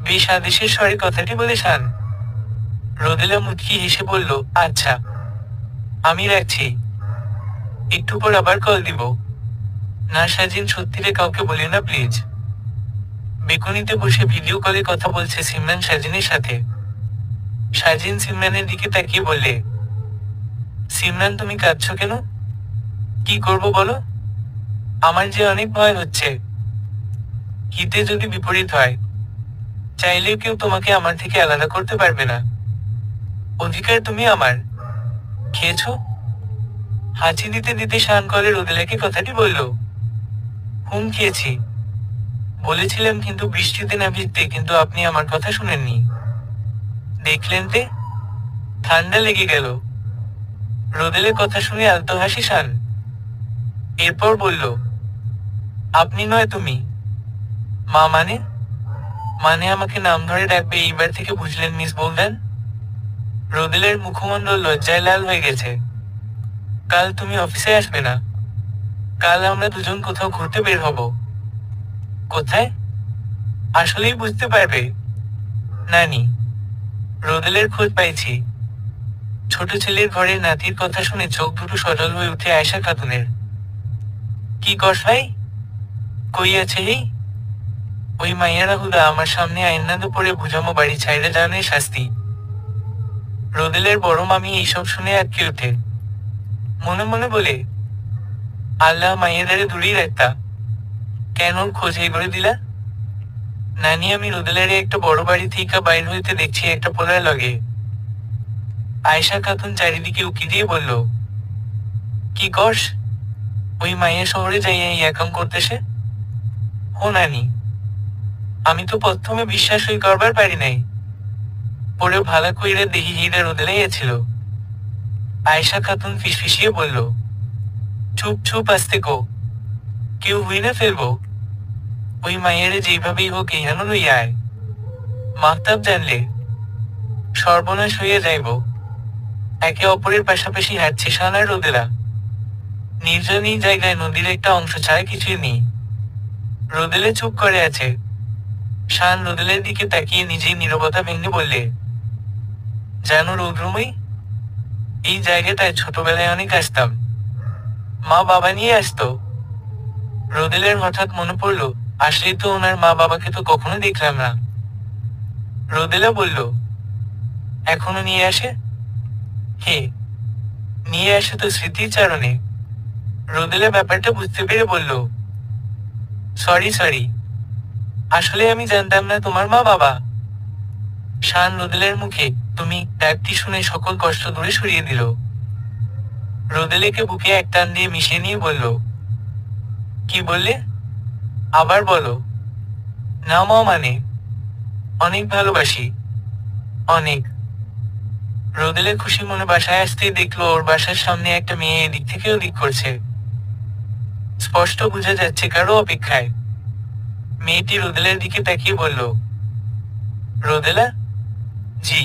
বেশ আদেশের স্বরে কথাটি বলে শান। রোদেলা মুচকি হেসে বলল, আচ্ছা, আমি রাখছি, একটু পর আবার কল দিব। না সাজিন, সত্যিরে কাউকে বলি না প্লিজ। বেকনিতে বসে ভিডিও কলে কথা বলছে সিমরান সাজিনের সাথে। সাজিন সিমরানের দিকে তাকিয়ে বললে, সিমরান তুমি কাঁদছো কেন? কি করব বলো? আমার যে অনেক ভয় হচ্ছে। হিতে যদি বিপরীত হয়? চাইলেও কেউ তোমাকে আমার থেকে আলাদা করতে পারবে না। অধিকার তুমি আমার। খেয়েছো? হাঁচি দিতে দিতে শান করে রোদেলাকে কথাটি বলল। হুম, খেয়েছি। বলেছিলাম কিন্তু বৃষ্টিতে না ভিজতে, কিন্তু আপনি আমার কথা শুনেননি। দেখলেন তে, ঠান্ডা লেগে গেল। রোদেলের কথা শুনে আলতো হাসি শান। এরপর বলল, আপনি নয় তুমি। মা মানে? মানে আমাকে নাম ধরে ডাকবে এইবার থেকে, বুঝলেন মিস বৌদান? রোদেলের মুখমণ্ডল লজ্জায় লাল হয়ে গেছে। কাল তুমি অফিসে আসবে না? কাল আমরা দুজন কোথাও ঘুরতে বের হব। কোথায়? আসলেই বুঝতে পারবে। নানি, রোদেলের খোঁজ পাইছি। ছোট ছেলের ঘরের নাতির কথা শুনে চোখ দুটো সজল হয়ে উঠে আয়েশা খাতুনের। কি কস ভাই? কই আছে এই? ওই মাইয়ারা হুদা আমার সামনে আইনা দুপুরে বুঝামো বাড়ি ছাইড়ে জানের শাস্তি। রোদেলের বড় মামি এইসব শুনে আটকে ওঠে। মনে মনে বলে, আল্লাহ মাইয়াদারে দূরেই রাখতা। কেন ওর খোঁজ এই করে দিলা? নানি, আমি রোদেলারে একটা বড় বাড়ি থেকে বাইর হইতে দেখছি একটা পোলার লগে। আয়েশা খাতুন চারিদিকে উকি দিয়ে বলল, কি কস? ওই মাইয়া শহরে যাইয়া এই একাম করতেছে? ও নানি, আমি তো প্রথমে বিশ্বাসই করবার পারি নাই। পরেও ভালা কইরা দেহি হিরা রোদেলাইয়াছিল। আয়েশা খাতুন ফিসফিসিয়ে বলল, চুপ চুপ, আস্তে কো, কেউ হুই না ফেলবো। ওই মাইয়ারে যেইভাবেই হোক ইহানো লইয়া আয়। মাহতাব জানলে সর্বনাশ হইয়া যাইব। একে অপরের পাশাপাশি হাঁটছে শান আর রোদেলা। নির্জন এই জায়গায় নদীর একটা অংশ ছাড়া কিছুই নেই। রোদেলে চুপ করে আছে। শান রোদেলের দিকে তাকিয়ে নিজেই নীরবতা ভেঙে বললে, জানো রৌদ্রময়ী, এই জায়গাটায় ছোটবেলায় অনেক আসতাম। মা বাবা নিয়ে আসতো। রোদেলের হঠাৎ মনে পড়ল, আসলেই তো ওনার মা বাবাকে তো কখনো দেখলাম না। রোদেলা বলল, এখনো নিয়ে আসে? হে, নিয়ে আসে তো স্মৃতিচারণে। রোদেলা ব্যাপারটা বুঝতে পেরে বলল, সরি সরি, আসলে আমি জানতাম না তোমার মা বাবা। শান রোদেলের মুখে তুমি ডাকটি শুনে সকল কষ্ট দূরে সরিয়ে দিল। রোদেলেকে বুকে এক টান দিয়ে মিশিয়ে নিয়ে বলল, কি বললে? আবার বলো। না মা মানে, অনেক ভালোবাসি, অনেক। রোদেলে খুশি মনে বাসায় আসতেই দেখলো ওর বাসার সামনে একটা মেয়ে এদিক থেকে ওদিক করছে। স্পষ্ট বোঝা যাচ্ছে কারো অপেক্ষায়। মেয়েটি রোদেলের দিকে তাকিয়ে বলল, রোদেলা? জি।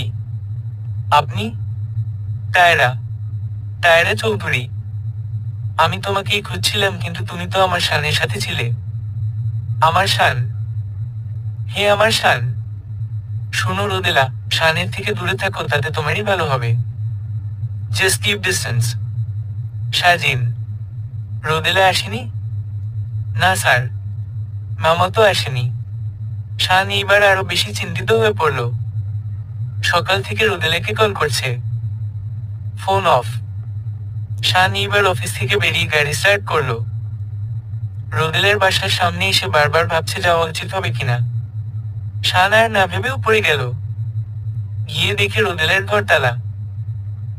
আপনি? Tiara, tiara Chowdhury. আমি তোমাকেই খুঁজছিলাম, কিন্তু তুমি তো আমার শানের সাথে ছিলে। আমার শান? হে আমার শান! শোনো রোদেলা, শানের থেকে দূরে থাকো, তাতে তোমারই ভালো হবে। Just keep distance. Sajin. Rodela আসেনি? না স্যার, মামা তো আসেনি। শান এইবার আরো বেশি চিন্তিত হয়ে পড়ল। সকাল থেকে রোদেলাকে কল করছে, ফোন অফ। শান এইবার অফিস থেকে বেরিয়ে গাড়ি স্টার্ট করলো। রোদেলার বাসার সামনে এসে বারবার ভাবছে যাওয়া উচিত হবে কিনা। শান আর না ভেবেও পড়ে গেল। গিয়ে দেখে রোদেলার ঘর তালা।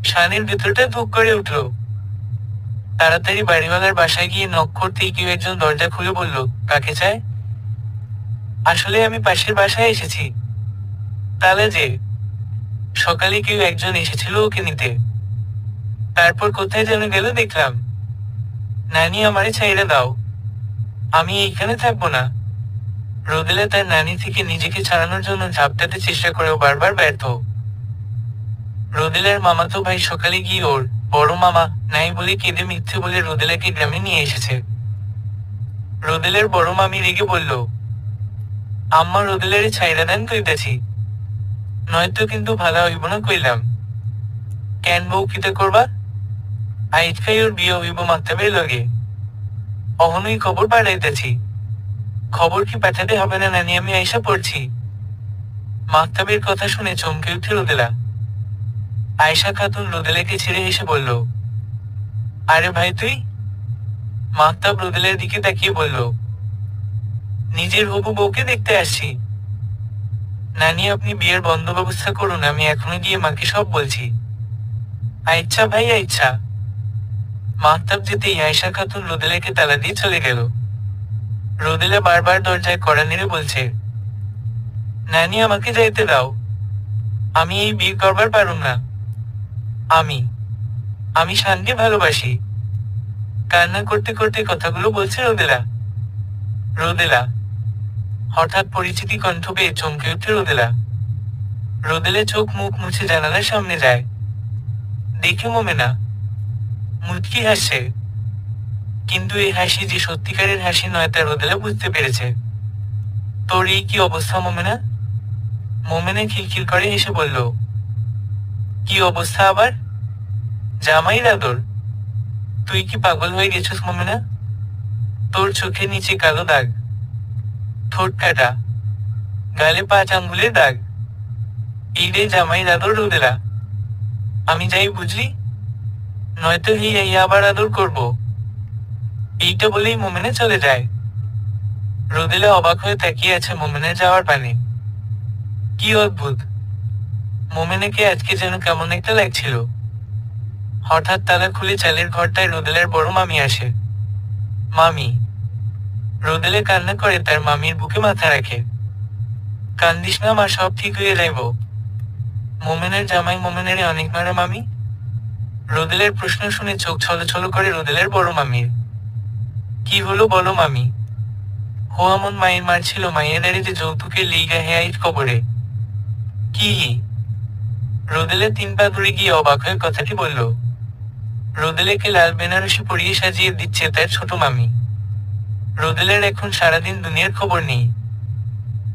শানের ভেতরটা ধুক করে উঠল। তাড়াতাড়ি বাড়িওয়ালার বাসায় গিয়ে নক করতেই কেউ একজন দরজা খুলে বলল, কাকে চায়? আসলে আমি পাশের বাসায় এসেছি। তাহলে যে সকালে কেউ একজন এসেছিল ওকে নিতে, তারপর কোথায় যেন গেল দেখলাম। নানি আমারে ছাইড়া দাও, আমি এইখানে থাকবো না। রোদেলা তার নানি থেকে নিজেকে ছাড়ানোর জন্য ঝাপটাতে চেষ্টা করেও বারবার ব্যর্থ। রোদেলার মামাতো ভাই সকালে গিয়ে ওর বড় মামা নাই বলে কেঁদে মিথ্যে বলে রোদেলাকে গ্রামে নিয়ে এসেছে। রোদেলার বড় মামি রেগে বলল, আম্মা রোদেলারে ছাইড়া দেন কইতাছি, নয়তো কিন্তু ভালো হইব না কইলাম। কেন বউ কিতা করবা? আইজকাই ওর বিয়ে হইব মাত্তাবের লগে। অহনই খবর পাঠাইতেছি। খবর কি পাঠাতে হবে না নানি, আমি আইসা পড়ছি। মাহতাবের কথা শুনে চমকে উঠে রোদেলা। আয়েশা খাতুন রোদেলাকে ছেড়ে এসে বলল, আরে ভাই তুই? মাহতাব রোদেলার দিকে তাকিয়ে বলল, নিজের হবু বউকে দেখতে আসছি। নানি আপনি বিয়ের বন্দোবস্ত করুন, আমি এখনো গিয়ে মাকে সব বলছি। আচ্ছা ভাই আচ্ছা। মাহতাব যেতেই আয়েশা খাতুন রোদেলাকে তালা দিয়ে চলে গেল। রোদেলা বারবার দরজায় কড়া নেড়ে বলছে, নানি আমাকে যাইতে দাও, আমি এই বিয়ে করবার পারুম না। আমি আমি শানকে ভালোবাসি। কান্না করতে করতে কথাগুলো বলছে রোদেলা। রোদেলা। হঠাৎ পরিচিতি কণ্ঠ পেয়ে চমকে উঠে রোদেলা। রোদেলা চোখ মুখ মুছে জানালার সামনে যায়। দেখে মোমেনা মুচকি হাসছে, কিন্তু এই হাসি যে সত্যিকারের হাসি নয় তা রোদেলা বুঝতে পেরেছে। তোর এই কি অবস্থা মোমেনা? মোমেনা খিলখিল করে হেসে বলল, কি অবস্থা আবার? জামাইর আদর? তুই কি পাগল হয়ে গেছিস মোমেনা? তোর চোখের নিচে কালো দাগ, ঠোঁট কাটা, গালে 5 আঙ্গুলের দাগ, এই রে জামাইর আদর রোদেলা। আমি যাই বুঝলি, নয়তো এই আবার আদর করব। এইটা বলেই মোমেনা চলে যায়। রোদেলা অবাক হয়ে তাকিয়ে আছে মোমেনের যাওয়ার পানে। কি অদ্ভুত, মোমেনাকে আজকে যেন কেমন একটা লাগছিল। হঠাৎ তালা খুলে চালের ঘরটায় রোদেলার বড় মামি আসে। মামি। রোদেলা কান্না করে তার মামির বুকে মাথা রাখে। কান্দিস না মা, সব ঠিক হয়ে যাইব। মোমেনের জামাই মোমেনের অনেক মারা মামি? রোদেলার প্রশ্ন শুনে চোখ ছলছল করে রোদেলার বড় মামির। কি হলো বলো মামি? হো আমন মায়ের মারছিল মাইয়াদারে যে যৌতুকের লিগা হেয়াইট কবরে। কি? রোদেলা 3 পা দূরে গিয়ে অবাক হয়ে কথাটি বলল। রোদেলাকে লাল বেনারসি পরিয়ে সাজিয়ে দিচ্ছে তার ছোট মামি। রোদেলার এখন সারাদিন দুনিয়ার খবর নেই।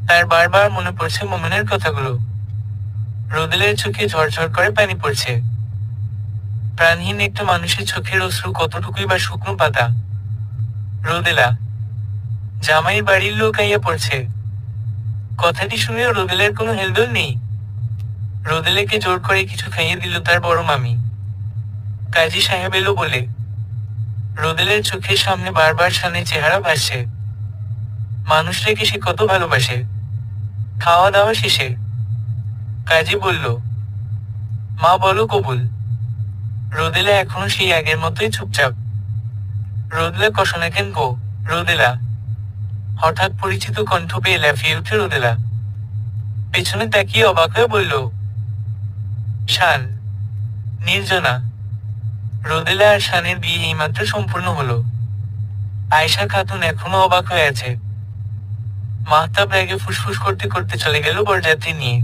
তার বারবার মনে পড়ছে মোমেনের কথাগুলো। রোদেলার চোখে ঝরঝর করে পানি পড়ছে। প্রাণহীন একটা মানুষের চোখের অশ্রু কতটুকুই বা শুকনো পাতা। রোদেলা। জামাই বাড়ির লোক আইয়া পড়ছে। কথাটি শুনেও রোদেলার কোনো হেলদোল নেই। রোদেলাকে জোর করে কিছু খাইয়ে দিল তার বড় মামি। কাজী সাহেব এলো বলে। রোদেলার চোখের সামনে বারবার শানের চেহারা ভাসছে। মানুষটাকে সে কত ভালোবাসে। খাওয়া দাওয়া শেষে কাজী বলল, মা বলো কবুল। রোদেলা এখনো সেই আগের মতোই চুপচাপ। রোদেলা কষনা কেন গো রোদেলা? হঠাৎ পরিচিত কণ্ঠ পেয়ে লাফিয়ে উঠে রোদেলা। পেছনে তাকিয়ে অবাক হয়ে বলল, শান। নির্জনা। রোদেলা আর শানের বিয়ে এইমাত্র সম্পূর্ণ হলো। আয়েশা খাতুন এখনো অবাক হয়ে আছে। মাহতাব রাগে ফুসফুস করতে করতে চলে গেল বরযাত্রী নিয়ে।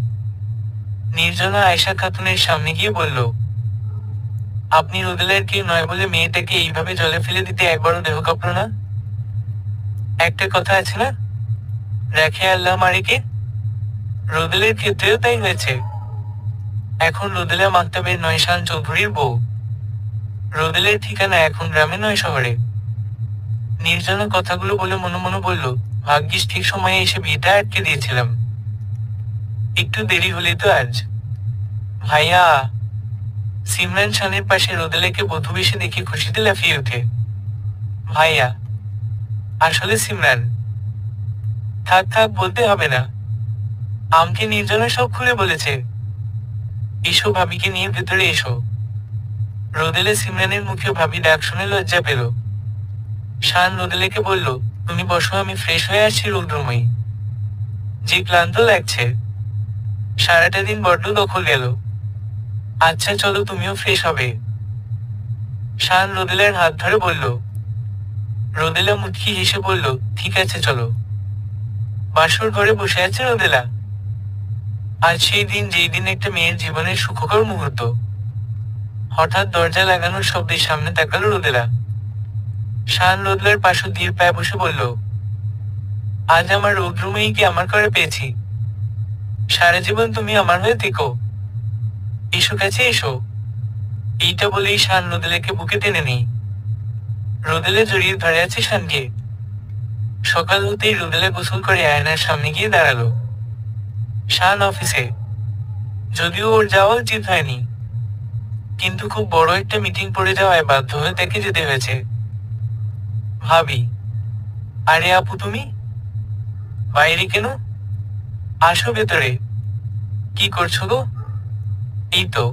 নির্জনা আয়েশা খাতুনের সামনে গিয়ে বলল, আপনি রোদেলার কেউ নয় বলে মেয়েটাকে এইভাবে জলে ফেলে দিতে একবারও দেহ কাঁপল না? একটা কথা আছে না, রাখে আল্লাহ মারেকে। রোদেলের ক্ষেত্রেও তাই হয়েছে। এখন রোদেলা মাকতাবের নয় শান চৌধুরীর বউ। রোদেলের ঠিকানা এখন গ্রামে নয় শহরে। নির্জনা কথাগুলো বলে মনে মনে বলল, ভাগ্যিস ঠিক সময়ে এসে বিয়েটা আটকে দিয়েছিলাম। একটু দেরি হলে তো আজ। ভাইয়া। সিমরান শানের পাশে রোদেলাকে বধূ বেশে দেখে খুশিতে লাফিয়ে ওঠে। ভাইয়া। আসলে সিমরান। থাক থাক বলতে হবে না, আমাকে নির্জনা সব খুলে বলেছে। এসো, ভাবিকে নিয়ে ভেতরে এসো। রোদেলে সিমরানের মুখে ভাবি ডাক শুনে লজ্জা পেল। শান রোদেলেকে বলল, তুমি বসো, আমি ফ্রেশ হয়ে আসছি রৌদ্রময়ী। যে ক্লান্ত লাগছে, সারাটা দিন বড্ড দখল গেল। আচ্ছা চলো, তুমিও ফ্রেশ হবে। শান রোদেলার হাত ধরে বলল। রোদেলা মুচকি হেসে বলল, ঠিক আছে চলো। বাসর ঘরে বসে আছে রোদেলা। আজ সেই দিন যেই দিন একটা মেয়ের জীবনের সুখকর মুহূর্ত। হঠাৎ দরজা লাগানোর শব্দের সামনে তাকালো রোদেলা। শান রোদেলার পাশে ধীর পায়ে বসে বলল, আজ আমার রৌদ্রময়ীকে আমার করে পেয়েছি। সারা জীবন তুমি আমার হয়ে থেকো। এসো কাছে এসো। এইটা বলেই শান রোদেলাকে বুকে টেনে নেই। রোদেলা জড়িয়ে ধরে আছে শানকে। সকাল হতেই রোদেলা গোসল করে আয়নার সামনে গিয়ে দাঁড়ালো। শান অফিসে। যদিও ওর যাওয়া উচিত হয়নি, কিন্তু খুব বড় একটা মিটিং পড়ে যাওয়ায় বাধ্য হয়ে তাকে যেতে হয়েছে। ভাবি। আরে আপু, তুমি বাইরে কেন? আসো ভেতরে। কি করছো গো? এই তো,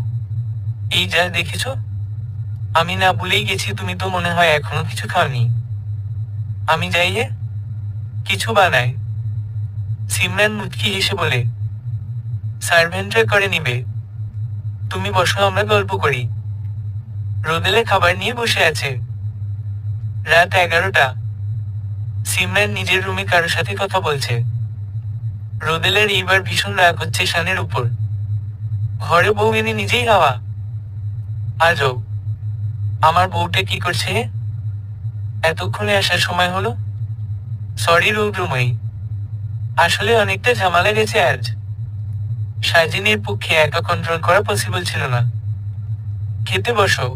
এই যা দেখেছো। আমি না ভুলেই গেছি, তুমি তো মনে হয় এখনো কিছু খাওনি। আমি যাইয়ে কিছু বানাই। সিমরান মুচকি হেসে বলে, সার্ভেন্টরা করে নিবে। তুমি বসো, আমরা গল্প করি। রোদেলা খাবার নিয়ে বসে আছে। রাত 11টা। সিমরান নিজের রুমে কারোর সাথে কথা বলছে। রোদেলার এইবার ভীষণ রাগ হচ্ছে শানের উপর। ঘরে বউ এনে নিজেই হাওয়া। আজব, আমার বউটা কি করছে? এতক্ষণে আসার সময় হলো। সরি রৌদ্রময়ী, আসলে অনেকটা ঝামেলা গেছে আজ। সাজিনের পক্ষে একা কন্ট্রোল করা পসিবল ছিল না। খেতে বসো।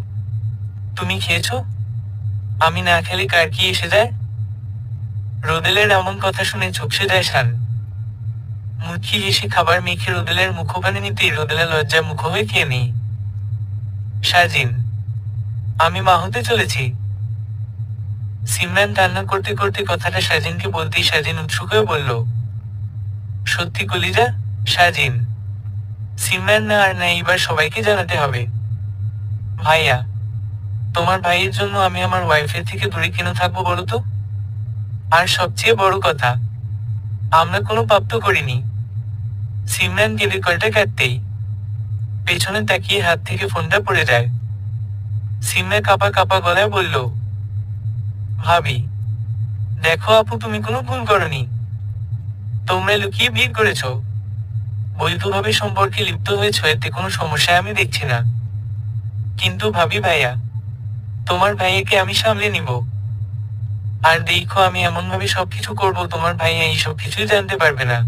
তুমি খেয়েছো? আমি না খেলে কার কি এসে যায়? রোদেলের এমন কথা শুনে চুপসে যায় শান। মুচকি হেসে খাবার মেখে রোদেলের মুখপানে নিতেই রোদেলা লজ্জায় মুখ হয়ে খেয়ে নেই। সাজিন, আমি মা হতে চলেছি। সিমরান কান্না করতে করতে কথাটা সাজিনকে বলতেই সাজিন উৎসুক হয়ে বলল, সত্যি কলিজা? সাজিন। সিমরান না আর না, এইবার সবাইকে জানাতে হবে। ভাইয়া, তোমার ভাইয়ের জন্য আমি আমার ওয়াইফের থেকে দূরে কেন থাকবো বলো তো? আর সবচেয়ে বড় কথা, আমরা কোনো পাপ তো করিনি। সিমরান কেঁদে কলটা কাটতেই পেছনে তাকিয়ে হাত থেকে ফোনটা পড়ে যায়। সিমরা কাপা কাপা গলায় বলল, ভাবি, দেখো আপু, তুমি কোনো ভুল করনি। তোমরা লুকিয়ে বিয়ে করেছো, বৈধভাবে সম্পর্কে লিপ্ত হয়েছ, এতে কোনো সমস্যা আমি দেখছি না। কিন্তু ভাবি ভাইয়া, তোমার ভাইয়াকে আমি সামলে নিব। আর দেখো, আমি এমন ভাবে সবকিছু করব তোমার ভাইয়া এই সব কিছুই জানতে পারবে না।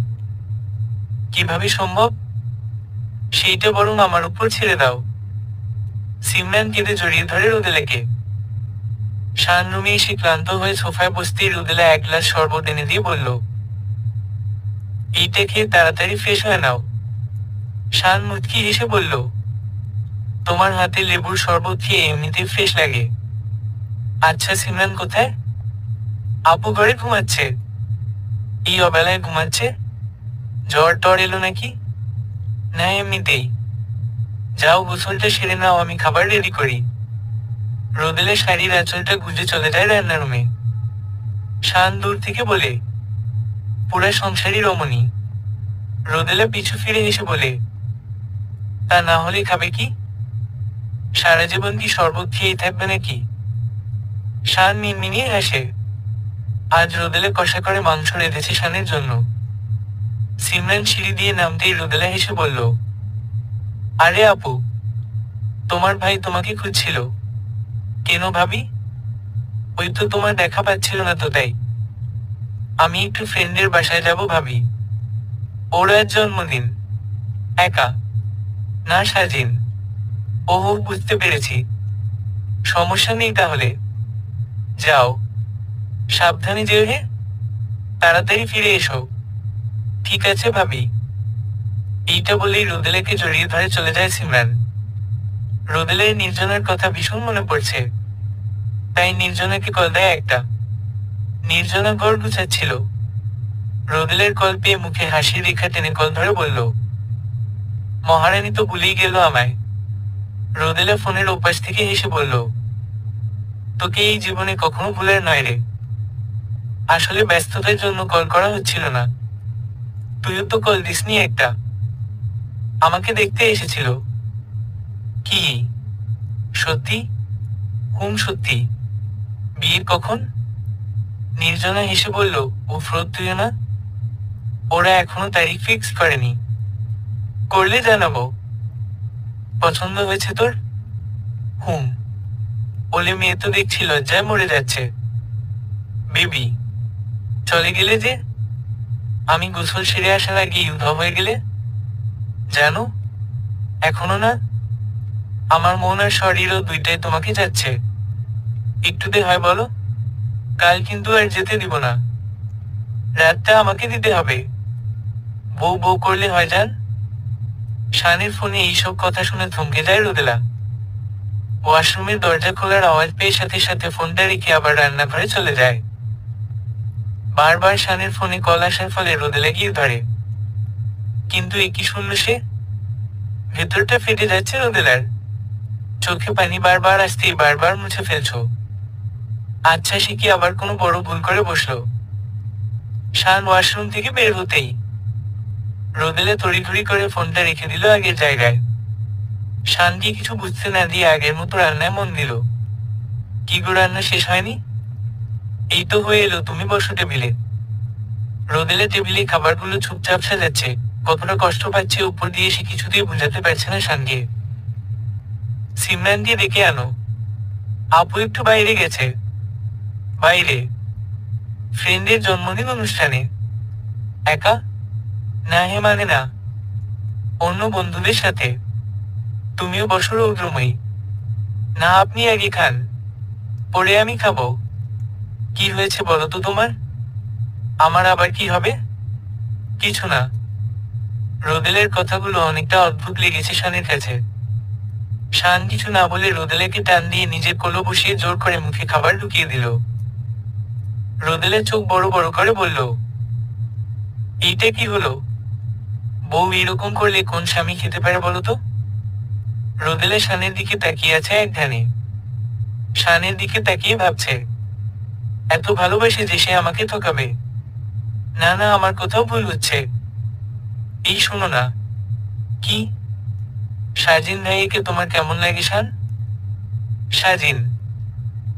কিভাবে সম্ভব? সেইটা বরং আমার উপর ছেড়ে দাও। সিমরান কেঁদে জড়িয়ে ধরে রোদেলাকে। শান রুমে এসে ক্লান্ত হয়ে সোফায় বসতেই রোদেলা এক গ্লাস শরবত এনে দিয়ে বলল, এইটা খেয়ে তাড়াতাড়ি ফ্রেশ হয়ে নাও। শান মুচকি হেসে বলল, তোমার হাতে লেবুর শরবত খেয়ে এমনিতেই ফ্রেশ লাগে। আচ্ছা সিমরান কোথায়? আপু ঘরে ঘুমাচ্ছে। এই অবেলায় ঘুমাচ্ছে? জ্বর টর এলো নাকি? না, এমনিতেই। যাও, গোসলটা সেরে নাও, আমি খাবার রেডি করি। রোদেলা শাড়ির আঁচলটা গুজে চলে যায় রান্নার রুমে। শান দূর থেকে বলে, পুরা সংসারী রমণী। রোদেলা পিছু ফিরে এসে বলে, তা না হলে খাবে কি? সারা জীবন কি শরবত খেয়েই থাকবে নাকি? শান মিনমিনিয়ে হাসে। আজ রোদেলা কষা করে মাংস রেঁধেছে শানের জন্য। সিমরান সিঁড়ি দিয়ে নামতেই রোদেলা হেসে বলল, আরে আপু, তোমার ভাই তোমাকে খুঁজছিল। কেন ভাবি? ওই তো তোমার দেখা পাচ্ছিল না তো তাই। আমি একটু ফ্রেন্ডের বাসায় যাব ভাবি। ওর আজ জন্মদিন। একা? না সাজিন। ওহ, বুঝতে পেরেছি। সমস্যা নেই তাহলে। যাও। সাবধানে যেও হে। তাড়াতাড়ি ফিরে এসো। ঠিক আছে ভাবি। এইটা বলেই রোদেলাকে জড়িয়ে ধরে চলে যায় সিমরান। রোদেলের নির্জনার কথা ভীষণ মনে পড়ছে। তাই নির্জনাকে কল দেয় একটা। নির্জনা ঘর গুছাচ্ছিল। রোদেলের কল পেয়ে মুখে হাসির রেখা টেনে কল ধরে বলল, মহারানী তো ভুলেই গেল আমায়। রোদেলা ফোনের ওপাশ থেকে হেসে বলল, তোকে এই জীবনে কখনো ভুলার নয় রে। আসলে ব্যস্ততার জন্য কল করা হচ্ছিল না। তুইও তো কল দিসনি একটা। আমাকে দেখতে এসেছিল। কি? সত্যি? সত্যি। বিয়ে কখন? নির্জনা হেসে বলল, ও ফ্রোদ তুইও না। ওরা এখনো তারিখ ফিক্স করেনি। করলে জানাবো। পছন্দ হয়েছে তোর? হুম। ওলে মেয়ে তো দেখছি লজ্জায় মরে যাচ্ছে। বেবি, চলে গেলে যে? আমি গোসল সেরে আসার আগে উধাও হয়ে গেলে? জানো, এখনো না। আমার মন আর শরীরও দুইটাই তোমাকে যাচ্ছে। একটুতে হয় বলো? কাল কিন্তু আর যেতে দিব না। রাতটা আমাকে দিতে হবে। বউ বউ করলে হয় জান। শানের ফোনে এইসব কথা শুনে থমকে যায় রোদেলা। ওয়াশরুমের দরজা খোলার আওয়াজ পেয়ে সাথে সাথে ফোনটা রেখে আবার রান্নাঘরে চলে যায়। বারবার শানের ফোনে কল আসার ফলে রোদেলা গিয়ে ধরে। কিন্তু এ কি শুনল সে? ভেতরটা ফেটে যাচ্ছে রোদেলার। চোখে পানি বারবার আসতেই বারবার মুছে ফেলছো। আচ্ছা, সে কি আবার কোনো বড় ভুল করে বসলো? শান ওয়াশরুম থেকে বের হতেই রোদেলা তড়িঘড়ি করে ফোনটা রেখে দিল আগের জায়গায়। শানকে কিছু বুঝতে না দিয়ে আগের মতো রান্নায় মন দিল। কি গো, রান্না শেষ হয়নি? এই তো হয়ে এলো, তুমি বসো টেবিলে। রোদেলা টেবিলে খাবারগুলো চুপচাপ সাজাচ্ছে। কতটা কষ্ট পাচ্ছে উপর দিয়ে সে কিছুতেই বুঝাতে পারছে না শানকে। সিমরান দিয়ে ডেকে আনো। আপু একটু বাইরে গেছে। বাইরে? ফ্রেন্ডের জন্মদিন অনুষ্ঠানে? একা? না হে, মানে না। অন্য বন্ধুদের সাথে। তুমিও বসো রৌদ্রময়ী। না, আপনি আগে খান, পরে আমি খাবো। কি হয়েছে বলো তো তোমার? আমার আবার কি হবে? কিছু না। রোদেলের কথাগুলো অনেকটা অদ্ভুত লেগেছে শানের কাছে। শান কিছু না বলে রোদেলাকে টান দিয়ে নিজের কোলে বসিয়ে জোর করে মুখে খাবার ঢুকিয়ে দিল। রোদেলা চোখ বড় বড় করে বলল, এইটা কি হলো? বউ এরকম করলে কোন স্বামী খেতে পারে বলো তো? রোদেলা শানের দিকে তাকিয়ে আছে এক ধ্যানে। শানের দিকে তাকিয়ে ভাবছে, এত ভালোবাসে যে সে আমাকে ঠকাবে। না না, আমার কোথাও ভুল হচ্ছে। এই শোনো না। কি? সাজিন ভাইকে তোমার কেমন লাগে শান? সাজিন?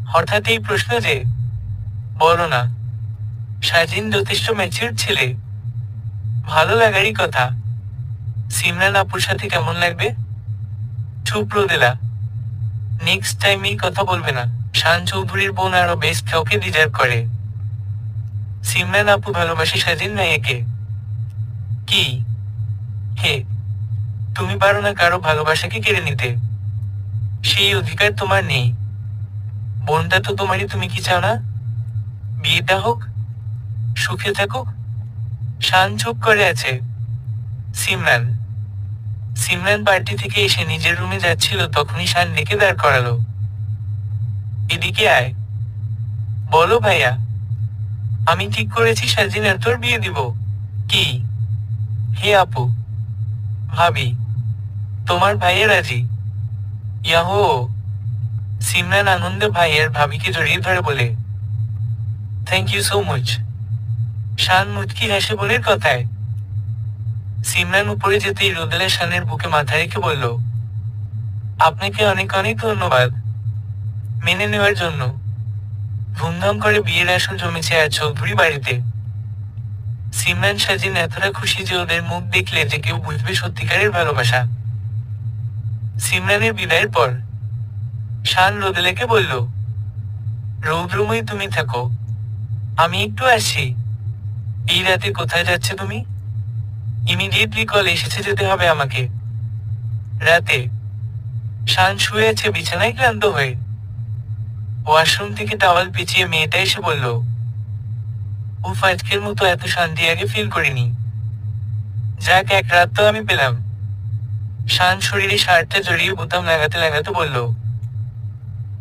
হঠাৎ এই প্রশ্ন যে? বলো না। সাজিন যথেষ্ট ম্যাচিউর ছেলে। ভালো লাগারই কথা। সিমরান আপুর সাথে কেমন লাগবে? চুপ রোদেলা। নেক্সট টাইম এই কথা বলবে না। শান চৌধুরীর বোন আরো বেস্ট কাউকে ডিজার্ভ করে। সিমরান আপু ভালোবাসে সাজিন ভাইয়াকে। কি? হে, তুমি পারো না কারো ভালোবাসাকে কেড়ে নিতে। সেই অধিকার তোমার নেই। বোনটা তো তোমারই, তুমি কি চাও না বিয়েটা হোক, সুখে থাকুক? শান চুপ করে আছে। সিমরান? সিমরান পার্টি থেকে এসে নিজের রুমে যাচ্ছিল তখনই শান ডেকে দাঁড় করালো। এদিকে আয়। বলো ভাইয়া। আমি ঠিক করেছি সাজিন আর তোর বিয়ে দিব। কি? হে আপু, ভাবি, তোমার ভাইয়া রাজি। ইয়াহো! সিমরান আনন্দে ভাইয়ের ভাবিকে জড়িয়ে ধরে বলে, থ্যাংক ইউ সো মাচ। শান মুচকি হাসে বোনের কথায়। সিমরান উপরে যেতেই রোদেলা শানের বুকে মাথা রেখে বলল, আপনাকে অনেক অনেক ধন্যবাদ মেনে নেওয়ার জন্য। ধুমধাম করে বিয়ের আসর জমেছে আজ চৌধুরী বাড়িতে। সিমরান সাজিন এতটা খুশি যে ওদের মুখ দেখলে যে কেউ বুঝবে সত্যিকারের ভালোবাসা। সিমরানের বিদায়ের পর শান রোদেলাকে বলল, রৌদ্রময়ী তুমি থাকো, আমি একটু আসছি। এই রাতে কোথায় যাচ্ছে তুমি? ইমিডিয়েটলি কল এসেছে, যেতে হবে আমাকে। রাতে শান শুয়ে আছে বিছানায় ক্লান্ত হয়ে। ওয়াশরুম থেকে টাওয়াল পেঁচিয়ে মেয়েটা এসে বলল, উফ, আজকের মতো এত শান্তি আগে ফিল করিনি। যাক, এক রাত তো আমি পেলাম। শান শরীরে শার্টটা জড়িয়ে বোতাম লাগাতে লাগাতে বলল,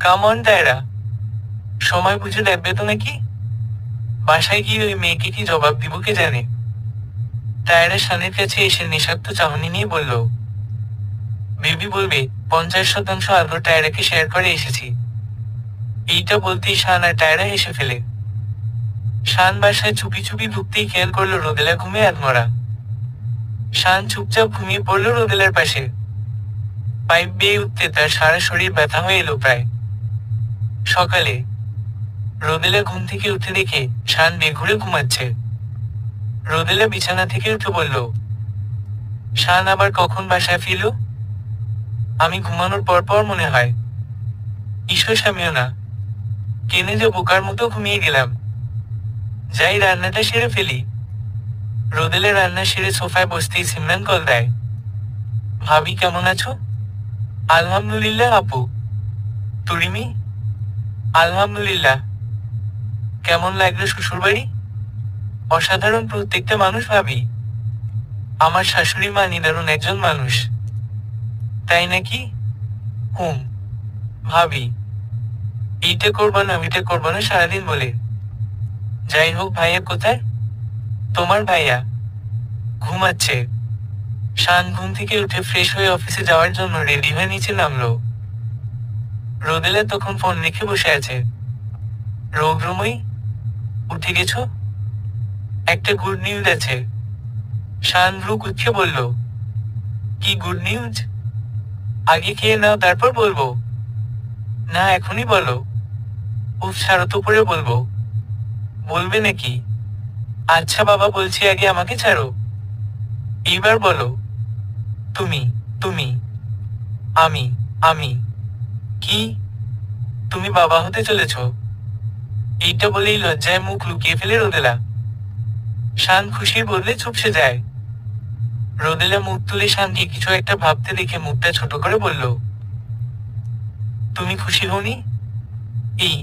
কাম অন দায়রা, সময় বুঝে দেখবে তো নাকি? বাসায় গিয়ে ওই মেয়েকে কি জবাব দিব কে জানে। টায়রা শানের কাছে এসে নিঃস্বার্থ চাহনি নিয়ে বলল, বেবি বলবে 50% আদর টায়রাকে শেয়ার করে এসেছি। এইটা বলতেই শান আর টায়রা হেসে ফেলে। শান বাসায় চুপি চুপি ঢুকতেই খেয়াল করলো রোদেলা ঘুমে আধমরা। শান চুপচাপ ঘুমিয়ে পড়ল রোদেলার পাশে। পাইপ বেয়ে উঠতে তার সারা শরীর ব্যথা হয়ে এলো প্রায়। সকালে রোদেলা ঘুম থেকে উঠে দেখে শান বেঘুরে ঘুমাচ্ছে। রোদেলা বিছানা থেকে উঠে বলল, শান আবার কখন বাসায় ফিরল? আমি ঘুমানোর পর পর মনে হয়। ঈশ্বর, আমিও না, কেনে যে বোকার মতো ঘুমিয়ে গেলাম। যাই রান্নাটা সেরে ফেলি। রোদেলা রান্না সেরে সোফায় বসতেই সিমরান কল দেয়। ভাবি কেমন আছো? আলহামদুলিল্লাহ আপু। তুরিমি? আলহামদুলিল্লাহ। কেমন লাগলো শ্বশুরবাড়ি? অসাধারণ, প্রত্যেকটা মানুষ ভাবি। আমার শাশুড়ি মা নিদারুণ একজন মানুষ। তাই নাকি? হুম ভাবি, এইটা করবো না ওইটা করবো না সারাদিন বলে। যাই হোক, ভাইয়া কোথায়? তোমার ভাইয়া ঘুমাচ্ছে। শান ঘুম থেকে উঠে ফ্রেশ হয়ে অফিসে যাওয়ার জন্য রেডি হয়ে নিচে নামলো। রোদেলা তখন ফোন রেখে বসে আছে। রৌদ্রময়ী, উঠে গেছো? একটা গুড নিউজ আছে। শান ভ্রু কুঁচকে বলল, কি গুড নিউজ? আগে খেয়ে নাও, তারপর বলবো। না, এখনই বলো। উফ, ছাড়ো তো, পরে বলবো। বলবে নাকি? আচ্ছা বাবা, বলছি আগে আমাকে ছাড়ো। এইবার বলো। তুমি তুমি আমি আমি কি? তুমি বাবা হতে চলেছ? এইটা বলেই লজ্জায় মুখ লুকিয়ে ফেলে রোদেলা। শান খুশির বদলে চুপসে যায়। রোদেলা মুখ তুলে শানকে কিছু একটা ভাবতে দেখে মুখটা ছোট করে বলল, তুমি খুশি হওনি? এই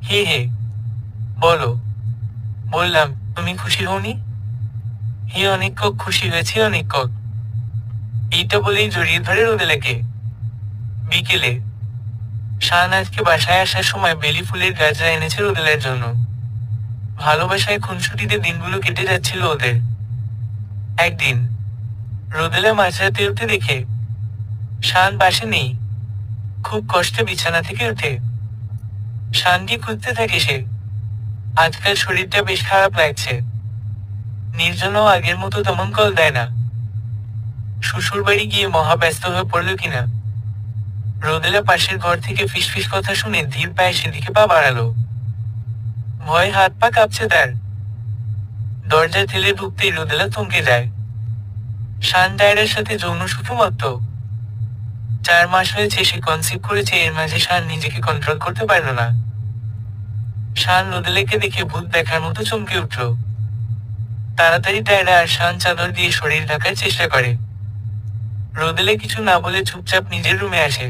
হে হে বলো। বললাম, তুমি খুশি হওনি? হে, অনেক খুশি হয়েছি, অনেক। এইটা বলেই জড়িয়ে ধরে রোদেলাকে। বিকেলে শান আজকে বাসায় আসার সময় বেলি ফুলের গাছরা এনেছে রোদেলার জন্য। ভালোবাসায় খুনসুটিতে দিনগুলো কেটে যাচ্ছিল ওদের। একদিন রোদেলা মাঝরাতে উঠে দেখে শান বাসে নেই। খুব কষ্টে বিছানা থেকে উঠে শানকে খুঁজতে থাকে সে। আজকাল শরীরটা বেশ খারাপ লাগছে। নির্জনও আগের মতো তেমন কল দেয় না। শ্বশুর বাড়ি গিয়ে মহা ব্যস্ত হয়ে পড়ল কিনা। রোদেলা পাশের ঘর থেকে ফিসফিস কথা শুনে ধীর পায়ে সেদিকে পা বাড়ালো। ভয়ে হাত পা কাঁপছে তার। দরজা ঠেলে ঢুকতেই রোদেলা থমকে যায়। শান টায়রার সাথে যৌন সুখমত্ত। 4 মাস হয়েছে সে কনসিভ করেছে, এর মাঝে শান নিজেকে কন্ট্রোল করতে পারল না। শান রোদেলাকে দেখে ভূত দেখার মতো চমকে উঠল। তাড়াতাড়ি টায়রা আর শান চাদর দিয়ে শরীর ঢাকার চেষ্টা করে। রোদেলা কিছু না বলে চুপচাপ নিজের রুমে আসে।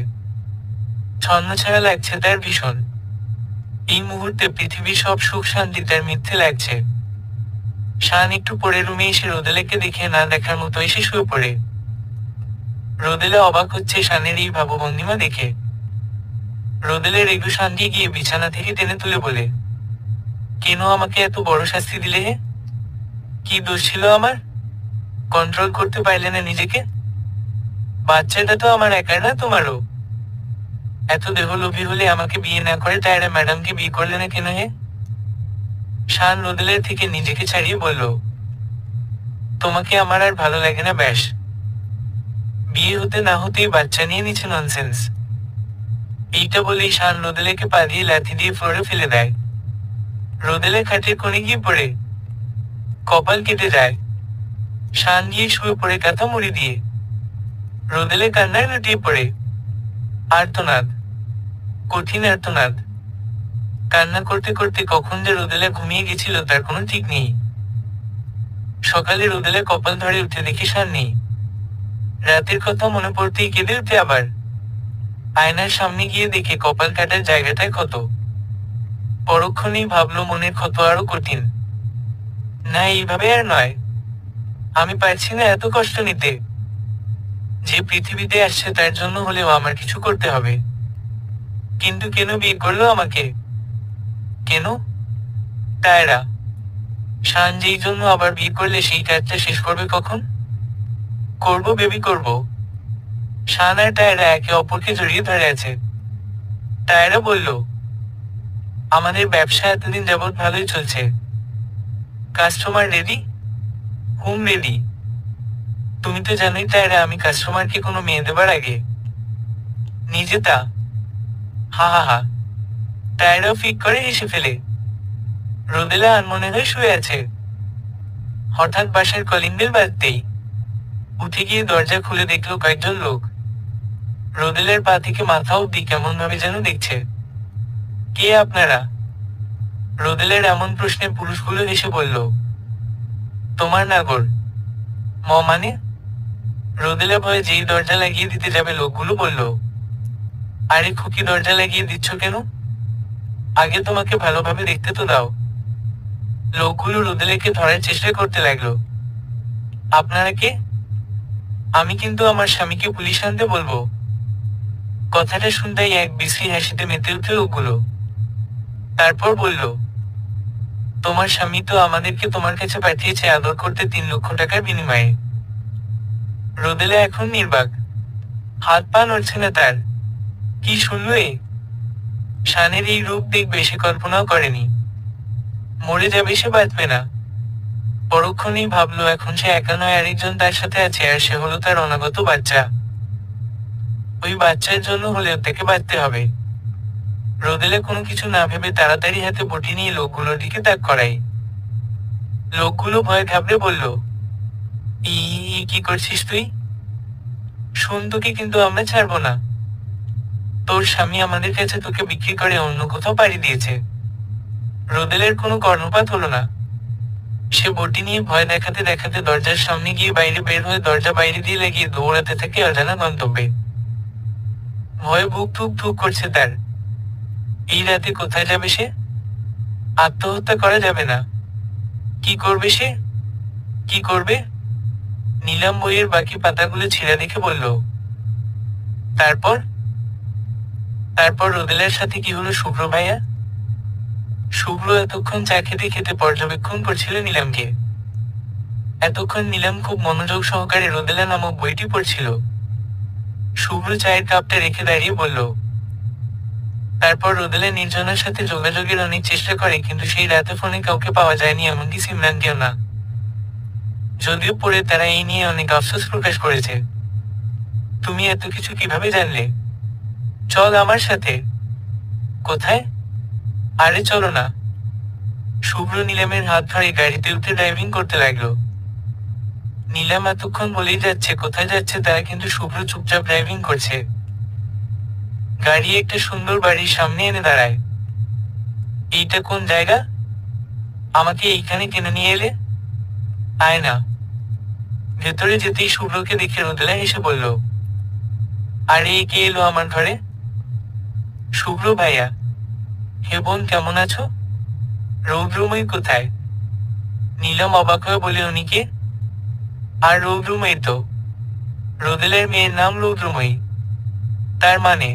ছন্নছাড়া লাগছে তার ভীষণ। এই মুহূর্তে পৃথিবীর সব সুখ শান্তি তার মিথ্যে লাগছে। শান একটু পরে রুমে এসে রোদেলাকে দেখে না দেখার মতো এসে শুয়ে পড়ে। রোদেলা অবাক হচ্ছে শানের এই ভাবভঙ্গিমা দেখে। রোদেলা রেগু শানকে গিয়ে বিছানা থেকে টেনে তুলে বলে, কেন আমাকে এত বড় শাস্তি দিলে হে? কি দোষ ছিল আমার? কন্ট্রোল করতে পারলে না নিজেকে? বাচ্চাটা তো আমার একার না, তোমারও। এত দেহলোভী হলে আমাকে বিয়ে না করে টায়রা ম্যাডামকে বিয়ে করলে না কেন হে? শান রোদেলার থেকে নিজেকে ছাড়িয়ে বলল, তোমাকে আমার আর ভালো লাগে না ব্যাস। বিয়ে হতে না হতেই বাচ্চা নিয়ে নিচ্ছে ননসেন্স। এইটা বলেই শান রোদেলাকে পা দিয়ে লাথি দিয়ে ফ্লোরে ফেলে দেয়। রোদেলা খাটের কোণে গিয়ে পড়ে কপাল কেটে যায়। শান গিয়ে শুয়ে পড়ে কাঁথা মুড়ি দিয়ে। রোদেলে কান্নায় লুটিয়ে পড়ে। আর্তনাদ, কঠিন আর্তনাদ। কান্না করতে করতে কখন যে রোদেলা ঘুমিয়ে গেছিল তার কোনো ঠিক নেই। সকালে রোদেলা কপাল ধরে উঠে দেখে শান নেই। রাতের কথা মনে পড়তেই কেঁদে উঠে আবার। আয়নার সামনে গিয়ে দেখে কপাল কাটার জায়গাটায় ক্ষত। পরক্ষণেই ভাবলো মনের ক্ষত আরো কঠিন। না, এইভাবে আর নয়। আমি পারছি না এত কষ্ট নিতে। যে পৃথিবীতে আসছে তার জন্য হলেও আমার কিছু করতে হবে। কিন্তু কেন বিয়ে করলো আমাকে? কেন? টায়রা। শান যেই জন্য আবার বিয়ে করলে সেই কাজটা শেষ করবে কখন? করবো বেবি, করবো। শান আর টায়রা একে অপরকে জড়িয়ে ধরে আছে। টায়রা বলল, আমাদের ব্যবসা এতদিন যাবৎ ভালোই চলছে। Customer ready? Hmm, ready. তুমি তো জানোই টায়রা, আমি কাস্টমারকে কোনো মেয়ে দেবার আগে নিজে তা। হা হা হা। টায়রাও ফিক করে হেসে ফেলে। রোদেলা আনমনে হয়ে শুয়ে আছে। হঠাৎ বাসার কলিং বেল বাজতেই উঠে গিয়ে দরজা খুলে দেখলো কয়েকজন লোক। রোদেলার পা থেকে মাথা অব্দি কেমন ভাবে যেন দেখছে। কে আপনারা? রোদেলার এমন প্রশ্নে পুরুষগুলো এসে বলল, তোমার নাগর। মানে? রোদেলা ভয়ে যেই দরজা লাগিয়ে দিতে যাবে লোকগুলো বলল, আরে খুকি, দরজা লাগিয়ে দিচ্ছ কেন? আগে তোমাকে ভালোভাবে দেখতে তো দাও। লোকগুলো রোদেলাকে ধরার চেষ্টা করতে লাগলো। আপনারা কে? আমি কিন্তু আমার স্বামীকে পুলিশ আনতে বলবো। কথাটা শুনতেই এক বিশ্রী হাসিতে মেতে উঠল লোকগুলো। তারপর বলল, তোমার স্বামী তো আমাদেরকে তোমার কাছে পাঠিয়েছে আদর করতে 3 লক্ষ টাকার বিনিময়ে। রোদেলা এখন নির্বাক। হাত পা নড়ছে না তার। কি শুনল এ? শানের এই রূপ দেখবে সে কল্পনাও করেনি। মরে যাবে সে, বাঁচবে না। পরক্ষণেই ভাবলো এখন সে একা নয়, আরেকজন তার সাথে আছে, আর সে হলো তার অনাগত বাচ্চা। ওই বাচ্চার জন্য হলেও তাকে বাঁচতে হবে। রোদেলা কোনো কিছু না ভেবে তাড়াতাড়ি হাতে বটি নিয়ে লোকগুলোর দিকে তাক করাই। লোকগুলো ভয়ে ঘাবড়ে বলল, কি করছিস তুই? শোন, তোকে কিন্তু আমরা ছাড়বো না। তোর স্বামী আমাদের কাছে তোকে বিক্রি করে অন্য কোথাও পাড়ি দিয়েছে। রোদেলের কোনো কর্ণপাত হলো না। সে বটি নিয়ে ভয় দেখাতে দেখাতে দরজার সামনে গিয়ে বাইরে বের হয়ে দরজা বাইরে দিয়ে লাগিয়ে দৌড়াতে থাকে অজানা গন্তব্যে। ভয়ে বুক ধুক ধুক করছে তার। এই রাতে কোথায় যাবে সে? আত্মহত্যা করা যাবে না। কি করবে সে? কি করবে? নিলাম বইয়ের বাকি পাতাগুলো ছিঁড়া দেখে বলল, তারপর? তারপর রোদেলার সাথে কি হলো শুভ্র ভাইয়া? শুভ্র এতক্ষণ চা খেতে খেতে পর্যবেক্ষণ করছিল নিলামকে। এতক্ষণ নিলাম খুব মনোযোগ সহকারে রোদেলা নামক বইটি পড়ছিল। শুভ্র চায়ের কাপটা রেখে দাঁড়িয়ে বলল, তারপর রোদেলা নির্জনার সাথে যোগাযোগের অনেক চেষ্টা করে, কিন্তু সেই রাতে ফোনে কাউকে পাওয়া যায়নি, এমনকি সিমরানকেও না। যদিও পরে তারা এই নিয়ে অনেক আফসোস প্রকাশ করেছে। তুমি এত কিছু কিভাবে জানলে? চল আমার সাথে। কোথায়? আরে চলো না। শুভ্র নিলামের হাত ধরে গাড়িতে উঠে ড্রাইভিং করতে লাগলো। নিলাম এতক্ষণ বলেই যাচ্ছে কোথায় যাচ্ছে তারা, কিন্তু শুভ্র চুপচাপ ড্রাইভিং করছে। গাড়ি একটা সুন্দর বাড়ির সামনে এনে দাঁড়ায়। এইটা কোন জায়গা? আমাকে এইখানে কেন নিয়ে এলে? আয় না। ভেতরে যেতেই শুভ্রকে দেখে রোদেলা এসে বলল, আরে কে এলো আমার ঘরে? শুভ্র ভাইয়া। হে বোন, কেমন আছো? রৌদ্রময়ী কোথায়? নিলাম অবাক হয়ে বলে, উনি কে? আর রৌদ্রময়ী তো রোদেলার মেয়ের নাম রৌদ্রময়ী। তার মানে?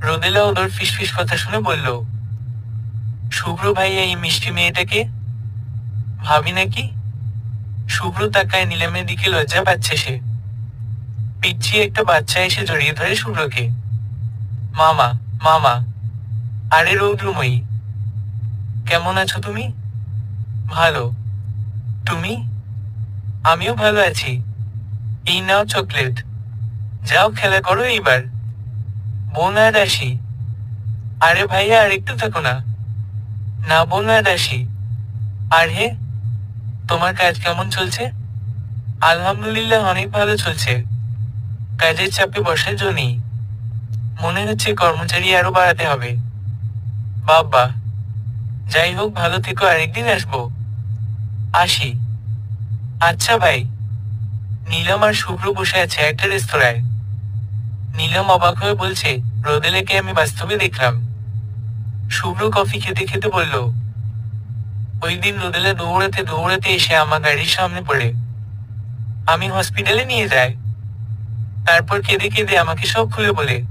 রোদেলা ওদের ফিসফিস কথা শুনে বলল, শুভ্র ভাইয়া, এই মিষ্টি মেয়েটাকে ভাবি নাকি? শুভ্র তাকায় নিলামের দিকে, লজ্জা পাচ্ছে সে। পিচ্ছি একটা বাচ্চা এসে জড়িয়ে ধরে শুভ্রকে। মামা, মামা। আরে রৌদ্রময়ী, কেমন আছো তুমি? ভালো। তুমি? আমিও ভালো আছি। এই নাও চকলেট। যাও খেলা করো এইবার। বোন আর আসি। আরে ভাইয়া, আর একটু থাকো না। না বোন, আর আসি। আর হে, তোমার কাজ কেমন চলছে? আলহামদুলিল্লাহ, অনেক ভালো চলছে। কাজের চাপে বসার জন্যই মনে হচ্ছে কর্মচারী আরো বাড়াতে হবে। বাবা, যাই হোক, ভালো থেকো, আরেকদিন আসবো। আসি। আচ্ছা ভাই। নীলম আর শুভ্র বসে আছে একটা রেস্তোরাঁয়। নীলম অবাক হয়ে বলছে, রোদেলাকে আমি বাস্তবে দেখলাম। শুভ্র কফি খেতে খেতে বলল, ওই দিন রোদেলা দৌড়াতে দৌড়াতে এসে আমার গাড়ির সামনে পড়ে। আমি হসপিটালে নিয়ে যাই। তারপর কেঁদে কেঁদে আমাকে সব খুলে বলে।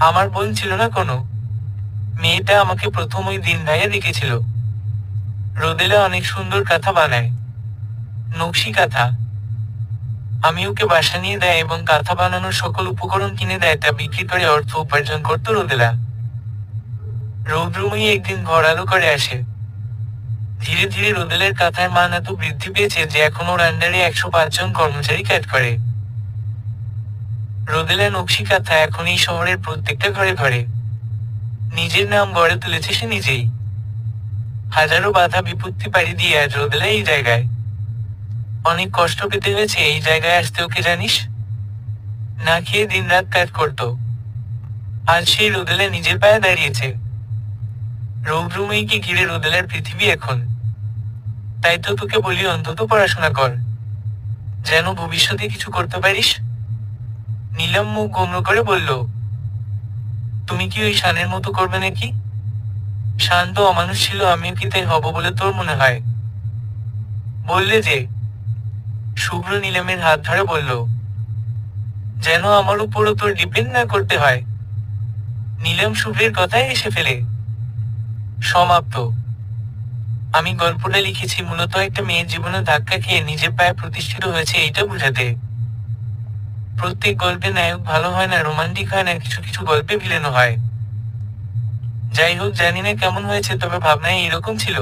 আমার বোন ছিল না কোনো। মেয়েটা আমাকে প্রথম ওই দিন ভাইয়া দেখেছিল। রোদেলা অনেক সুন্দর কাঁথা বানায়, নকশি কাঁথা। আমি ওকে বাসা নিয়ে দেয় এবং কাঁথা বানানোর সকল উপকরণ কিনে দেয়, তা বিক্রি করে অর্থ উপার্জন করত রোদেলা। রৌদ্রময়ী একদিন ঘর আলো করে আসে। ধীরে ধীরে রোদেলার কাঁথার মান এত বৃদ্ধি পেয়েছে যে এখন ওর আন্ডারে 105 জন কর্মচারী কাজ করে। রোদেলা নকশি কাঁথা এখন এই শহরের প্রত্যেকটা ঘরে ঘরে। নিজের নাম গড়ে তুলেছে সে নিজেই। হাজারো বাধা বিপত্তি পাড়ি দিয়ে আজ রোদেলা এই জায়গায়। অনেক কষ্ট পেতে হয়েছে এই জায়গায় আসতে ওকে, জানিস? না খেয়ে দিনরাত কাজ করত। আজ সেই রোদেলা নিজের পায়ে দাঁড়িয়েছে। রৌদ্রময়ীকে ঘিরে রোদেলার পৃথিবী এখন। তাই তো তোকে বলি, অন্তত পড়াশোনা কর, যেন ভবিষ্যতে কিছু করতে পারিস। নীলম মুখ গোমড় করে বলল, তুমি কি ওই শানের মতো করবে নাকি? শান তো অমানুষ ছিল, আমিও কি তাই হব বলে তোর মনে হয়? বললে যে। শুভ্র নীলমের হাত ধরে বলল, যেন আমার উপরও তোর ডিপেন্ড না করতে হয়। নীলম শুভ্রের কথায় এসে ফেলে। সমাপ্ত। আমি গল্পটা লিখেছি মূলত একটা মেয়ের জীবনে ধাক্কা খেয়ে নিজের পায়ে প্রতিষ্ঠিত হয়েছে এইটা বুঝাতে। প্রত্যেক গল্পে নায়ক ভালো হয় না, রোমান্টিক হয় না, কিছু কিছু গল্পে ভিলেনও হয়। যাই হোক, জানি না কেমন হয়েছে, তবে ভাবনায় এরকম ছিল।